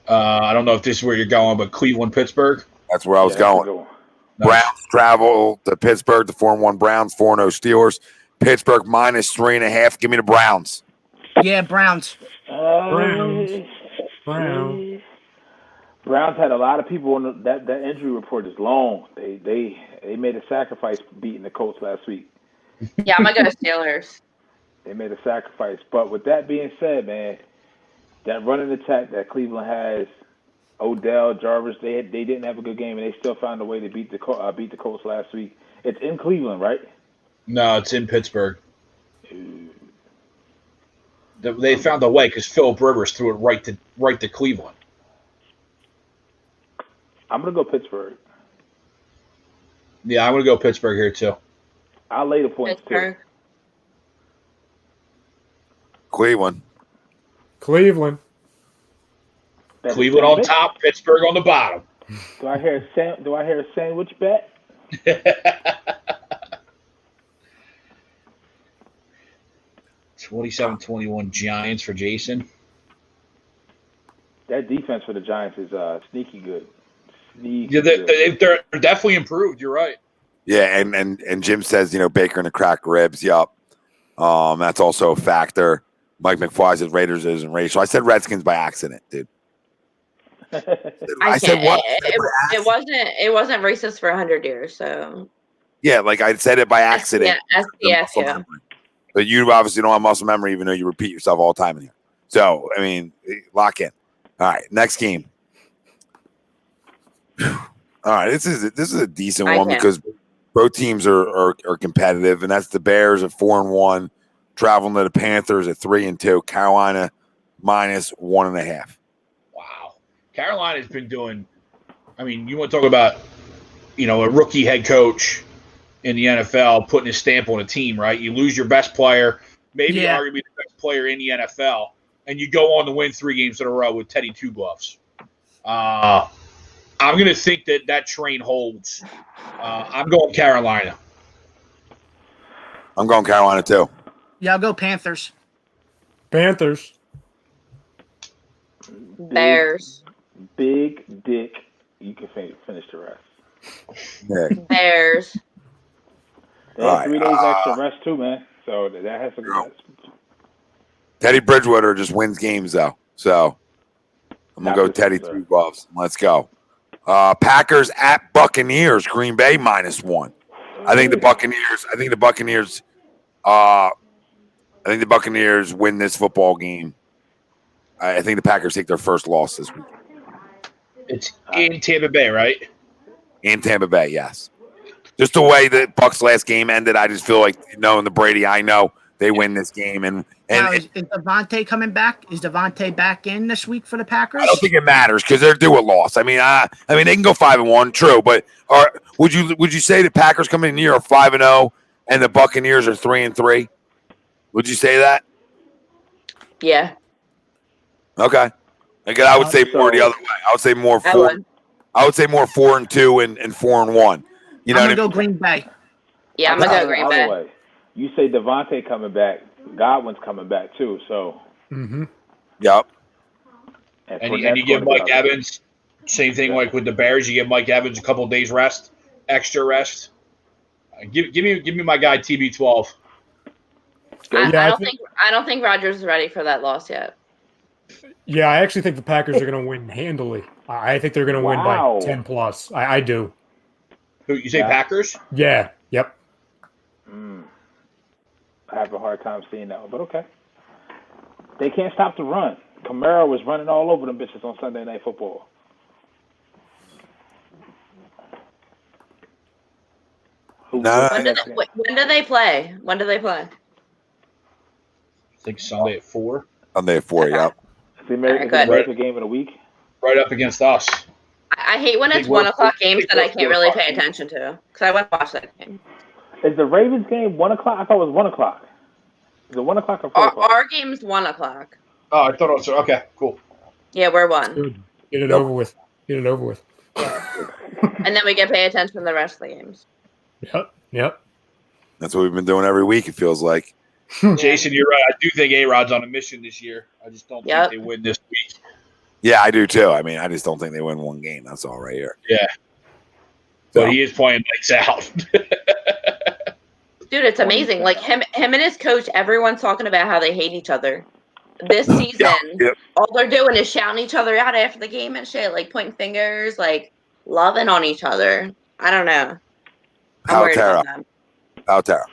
I don't know if this is where you're going, but Cleveland, Pittsburgh. That's where I was going. Browns travel to Pittsburgh. The 4-1 Browns, 4-0 Steelers. Pittsburgh -3.5. Give me the Browns. Yeah, Browns. Browns had a lot of people on that injury report is long. They made a sacrifice beating the Colts last week. Yeah, I'm gonna go Steelers. They made a sacrifice. But with that being said, man, that running attack that Cleveland has, Odell, Jarvis, they didn't have a good game, and they still found a way to beat the Colts last week. It's in Cleveland, right? No, it's in Pittsburgh. They found a way because Phillip Rivers threw it right to Cleveland. I'm gonna go Pittsburgh. Yeah, I'm gonna go Pittsburgh here too. I'll lay the points Pittsburgh. too. Cleveland. Cleveland on top, Pittsburgh on the bottom. Do I hear a sandwich bet? 27-21 Giants for Jason. That defense for the Giants is sneaky good. Yeah, they're definitely improved. You're right. Yeah, and Jim says, you know, Baker and the cracked ribs. Yup. That's also a factor. Mike McFly says Raiders isn't racial. I said Redskins by accident, dude. I said what? It wasn't racist for 100 years, so. Yeah, like I said it by accident. Yeah. But you obviously don't have muscle memory, even though you repeat yourself all the time in here. So, I mean, lock in. All right, next game. All right, this is a decent one because both teams are competitive, and that's the Bears at 4-1, traveling to the Panthers at 3-2. Carolina -1.5. Wow, Carolina's been doing. I mean, you want to talk about, you know, a rookie head coach in the NFL putting his stamp on a team, right? You lose your best player, maybe arguably the best player in the NFL, and you go on to win 3 games in a row with Teddy Two Gloves. I'm going to think that train holds. I'm going Carolina. I'm going Carolina too. Yeah, I'll go Panthers. Panthers. Bears. Big dick. You can finish the rest. Yeah. Bears. They had 3 days extra rest too, man. So that has to. Teddy Bridgewater just wins games though. So I'm gonna go Teddy Two Gloves. Let's go. Packers at Buccaneers. Green Bay -1. I think the Buccaneers win this football game. I think the Packers take their first loss this week. It's in Tampa Bay, right? In Tampa Bay, yes. Just the way the Bucs' last game ended, I just feel like knowing the Brady, I know they win this game. And now, is Devontae coming back? Is Devontae back in this week for the Packers? I don't think it matters because they're due a loss. I mean, they can go 5-1, true. But would you say the Packers coming in here are 5-0 and the Buccaneers are 3-3? Would you say that? Yeah. Okay. Again, I would say more the other way. I would say more 4. I would say more 4-2 and 4-1. You know, I'm gonna go Green Bay. Yeah, I'm gonna go Green Bay. Way. You say Devontae coming back, Godwin's coming back too. So. Yep. And you give Mike Evans, same thing like with the Bears. You give Mike Evans a couple of days rest, extra rest. Give me my guy TB12. I don't think Rodgers is ready for that loss yet. Yeah, I actually think the Packers are going to win handily. I think they're going to win by 10+. I do. Who you say, Packers? Yeah. Yep. I have a hard time seeing that one, but okay. They can't stop the run. Kamara was running all over them bitches on Sunday Night Football. When do they play? When do they play? I think Sunday at 4. Sunday at 4, yep. It's the American game of the week. Right up against us. I hate when it's 1 o'clock games that I can't really pay attention to because I want to watch that game. Is the Ravens game 1 o'clock? I thought it was 1 o'clock. Is it 1 o'clock or 4 o'clock? Our game's 1 o'clock. Oh, I thought it was okay. Cool. Yeah, we're 1. Good. Get it over with. Get it over with. And then we can pay attention to the rest of the games. Yep. That's what we've been doing every week, it feels like. Jason, you're right. I do think A-Rod's on a mission this year. I just don't think they win this week. Yeah, I do too. I mean, I just don't think they win one game. That's all right here. Yeah. But he is playing lights out. Dude, it's amazing. Like him and his coach, everyone's talking about how they hate each other. This season, all they're doing is shouting each other out after the game and shit, like pointing fingers, like loving on each other. I don't know. I'm worried about them. Altera.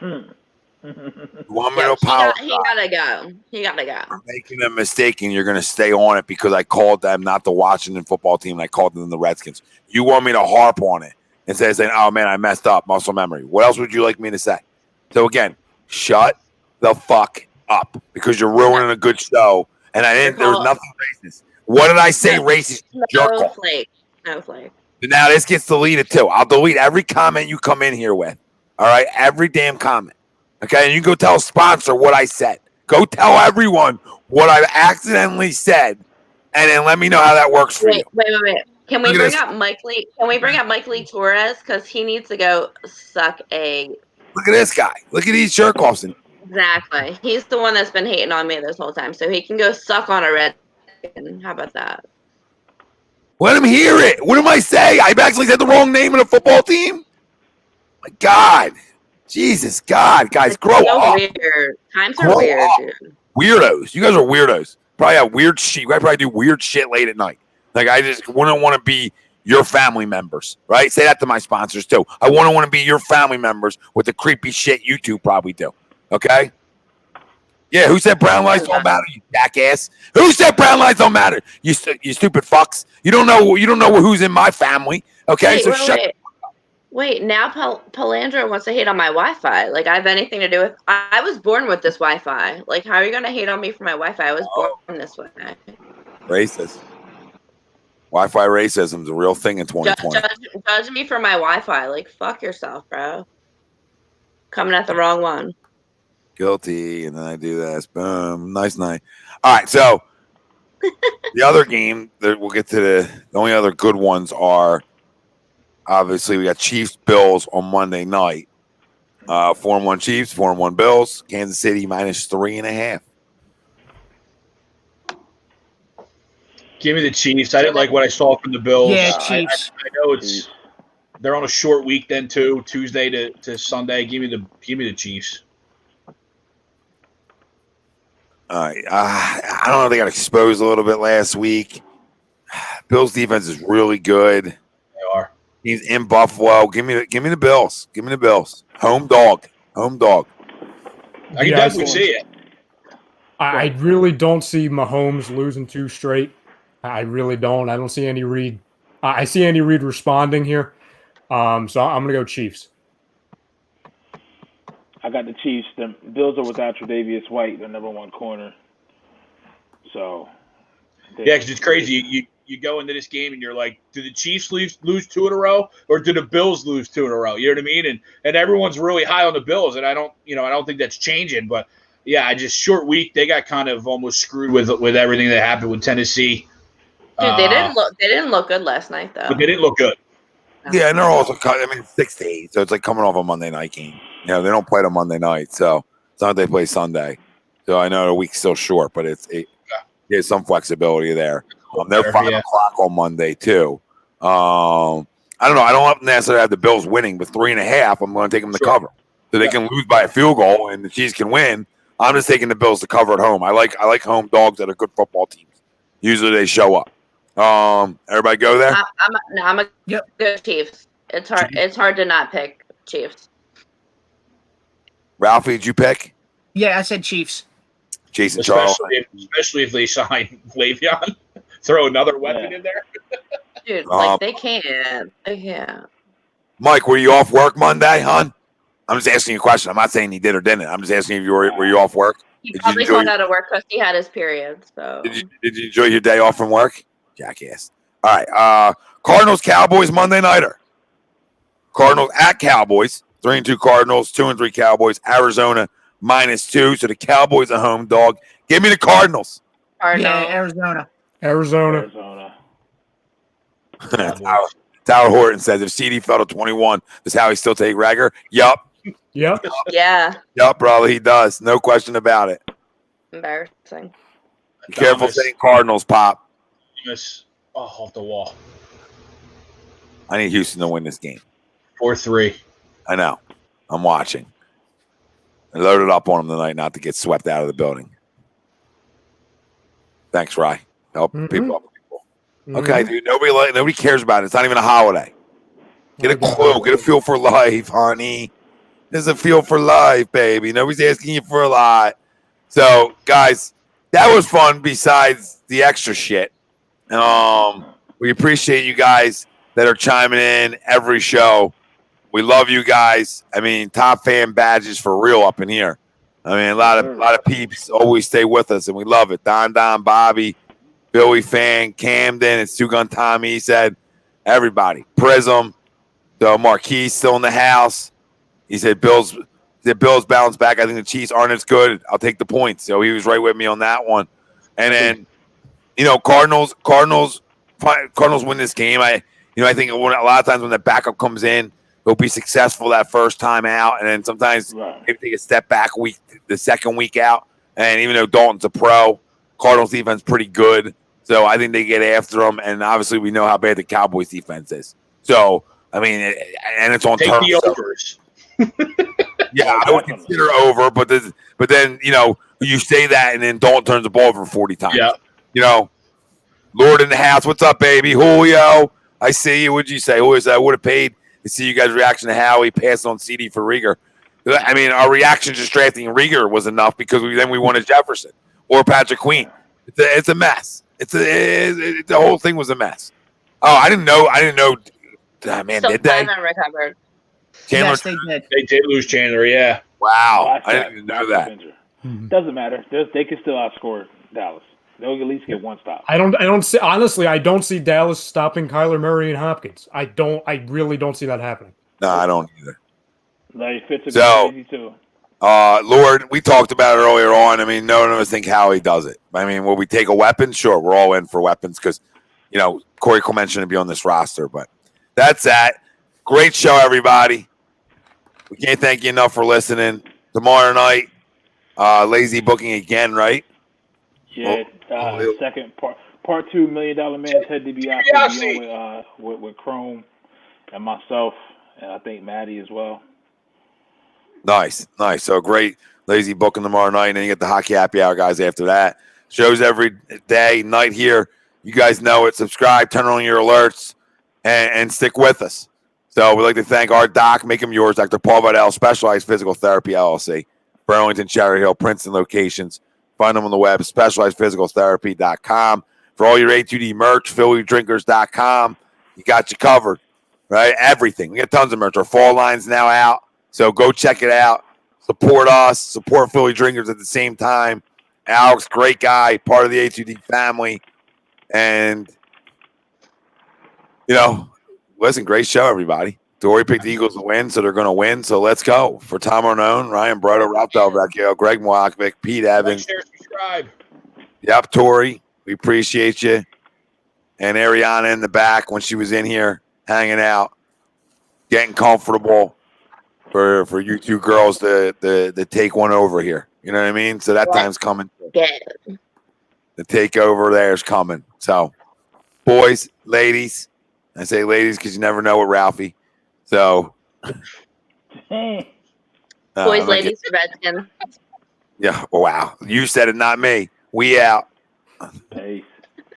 Want me to apologize? He gotta go. He gotta go. Making a mistake, and you're going to stay on it because I called them not the Washington football team, and I called them the Redskins. You want me to harp on it instead of saying, "Oh man, I messed up, muscle memory." What else would you like me to say? So again, shut the fuck up because you're ruining a good show. And I didn't. There was nothing racist. What did I say? Racist? No flake. No flake. Now this gets deleted too. I'll delete every comment you come in here with. All right, every damn comment. Okay, and you go tell a sponsor what I said. Go tell everyone what I accidentally said, and then let me know how that works for you. Wait. Can we bring up Mike Lee? Can we bring up Mike Lee Torres because he needs to go suck a? Look at this guy. Look at these jerk-offs. Exactly. He's the one that's been hating on me this whole time, so he can go suck on a red. How about that? Let him hear it. What am I saying? I've actually said the wrong name of the football team. My God. Jesus, God, guys, grow up. Weird. Times are weird, dude. Weirdos. You guys are weirdos. Probably have weird shit. You guys probably do weird shit late at night. Like, I just wouldn't want to be your family members, right? Say that to my sponsors, too. I wouldn't want to be your family members with the creepy shit you two probably do, okay? Yeah, who said brown lights don't matter, you jackass? Who said brown lights don't matter? You stupid fucks. You don't know who's in my family, okay? Wait, now Palandro wants to hate on my Wi-Fi. Like, I have anything to do with... I was born with this Wi-Fi. Like, how are you going to hate on me for my Wi-Fi? I was born this way. Racist. Wi-Fi racism is a real thing in 2020. Judge me for my Wi-Fi. Like, fuck yourself, bro. Coming at the wrong one. Guilty, and then I do this. Boom. Nice night. All right, so the other game that we'll get to the only other good ones are... Obviously, we got Chiefs Bills on Monday night. 4-1 Chiefs, 4-1 Bills. Kansas City -3.5. Give me the Chiefs. I didn't like what I saw from the Bills. Yeah, Chiefs. I know they're on a short week then too, Tuesday to Sunday. Give me the Chiefs. All right. I don't know. They got exposed a little bit last week. Bills defense is really good. They are. He's in Buffalo. Give me the Bills. Give me the Bills. Home dog. I can definitely see it. I really don't see Mahomes losing 2 straight. I really don't. I don't see Andy Reid. I see Andy Reid responding here. So I'm going to go Chiefs. I got the Chiefs. The Bills are without Tre'Davious White, the number 1 corner. So. Yeah, because it's crazy. You go into this game and you're like, do the Chiefs lose 2 in a row, or do the Bills lose 2 in a row? You know what I mean? And everyone's really high on the Bills, and I don't think that's changing. But yeah, just short week. They got kind of almost screwed with everything that happened with Tennessee. Dude, they didn't look good last night though. But they didn't look good. Yeah, and they're also 6-8, so it's like coming off a Monday night game. You know, they don't play on Monday night, so it's not like they play Sunday. So I know the week's still short, but there's some flexibility there. They're 5 o'clock on Monday too. I don't know. I don't necessarily have the Bills winning, but 3.5. I'm going to take them to cover, so they can lose by a field goal and the Chiefs can win. I'm just taking the Bills to cover at home. I like home dogs that are good football teams. Usually they show up. Everybody go there. I'm a good Chiefs. It's hard. It's hard to not pick Chiefs. Ralphie, did you pick? Yeah, I said Chiefs. Jason Charles. Especially if they sign Le'Veon. Throw another weapon in there. Dude, like they can't. They can't. Mike, were you off work Monday, hon? I'm just asking you a question. I'm not saying he did or didn't. I'm just asking if you were you off work? He probably called out of work because he had his period. So did you enjoy your day off from work? Jackass. All right. Cardinals Cowboys Monday nighter. Cardinals at Cowboys. 3-2 Cardinals, 2-3 Cowboys. Arizona -2. So the Cowboys a home dog. Give me the Cardinals. Yeah, Arizona. Tyler Horton says if CD fell to 21, does Howie still take Rager? Yup. Yeah. Yup, brother, he does. No question about it. Embarrassing. Be careful saying Cardinals, Pop. Off the wall. I need Houston to win this game. 4-3. I know. I'm watching. I loaded up on him tonight not to get swept out of the building. Thanks, Rye. Help people up. Okay, dude. Nobody cares about it. It's not even a holiday. Get a clue. Get a feel for life, honey. There's a feel for life, baby. Nobody's asking you for a lot. So, guys, that was fun besides the extra shit. We appreciate you guys that are chiming in every show. We love you guys. I mean, top fan badges for real up in here. I mean, a lot of peeps always stay with us, and we love it. Don, Bobby, Billy Fan, Camden, and Stu Gun Tommy, he said, everybody. Prism, the Marquis still in the house. He said Bills bounce back. I think the Chiefs aren't as good. I'll take the points. So he was right with me on that one. And then, Cardinals win this game. I think a lot of times when the backup comes in, they'll be successful that first time out, and then sometimes maybe take a step back the second week out. And even though Dalton's a pro, Cardinals defense pretty good. So I think they get after them, and obviously we know how bad the Cowboys defense is. So, I mean, and it's on take turf. The overs. Yeah, I would consider over, but then you say that, and then Dalton turns the ball over 40 times. Yeah. Lord in the house, what's up, baby? Julio, I see you. What'd you say? Julio said I would have paid to see you guys' reaction to Howie passing on CD for Rieger. I mean, our reaction just drafting Rieger was enough because we wanted Jefferson or Patrick Queen. It's a mess. The whole thing was a mess. Oh, I didn't know. Man, so did they? Recovered. Chandler, yes, they did. They did lose Chandler. Yeah. Wow, I didn't even know that. Doesn't matter. They can still outscore Dallas. They'll at least get one stop. I don't see, honestly, I don't see Dallas stopping Kyler Murray and Hopkins. I really don't see that happening. No, I don't either. Larry Fitz is crazy too. Lord, we talked about it earlier on. I mean, none of us think Howie does it. I mean, will we take a weapon? Sure, we're all in for weapons because, Corey Clement shouldn't be on this roster. But that's that. Great show, everybody. We can't thank you enough for listening. Tomorrow night, lazy booking again, right? Yeah, second part 2, $1 Million Man, Ted DiBiase with Chrome and myself, and I think Maddie as well. Nice. So great lazy booking tomorrow night, and then you get the hockey happy hour guys after that. Shows every day, night here. You guys know it. Subscribe, turn on your alerts, and stick with us. So we'd like to thank our doc, make him yours, Dr. Paul Vidal, Specialized Physical Therapy, LLC, Burlington, Cherry Hill, Princeton locations. Find them on the web, specializedphysicaltherapy.com. For all your A2D merch, PhillyDrinkers.com. You got you covered, right? Everything. We got tons of merch. Our fall line's now out, so go check it out. Support us. Support Philly Drinkers at the same time. Alex, great guy, part of the A2D family. And, listen, great show, everybody. Dory picked the Eagles to win, so they're going to win. So let's go. For Tom Arnone, Ryan Brotto, Ralph Delvecchio, Greg Moakvik, Pete Evans. Like, share, subscribe. Yep, Tori, we appreciate you. And Ariana in the back when she was in here hanging out, getting comfortable for you two girls to take one over here. You know what I mean? So that time's coming. The takeover there's coming. So, boys, ladies, I say ladies because you never know with Ralphie. So, boys, ladies, Redskins. Yeah, wow. You said it, not me. We out. Peace.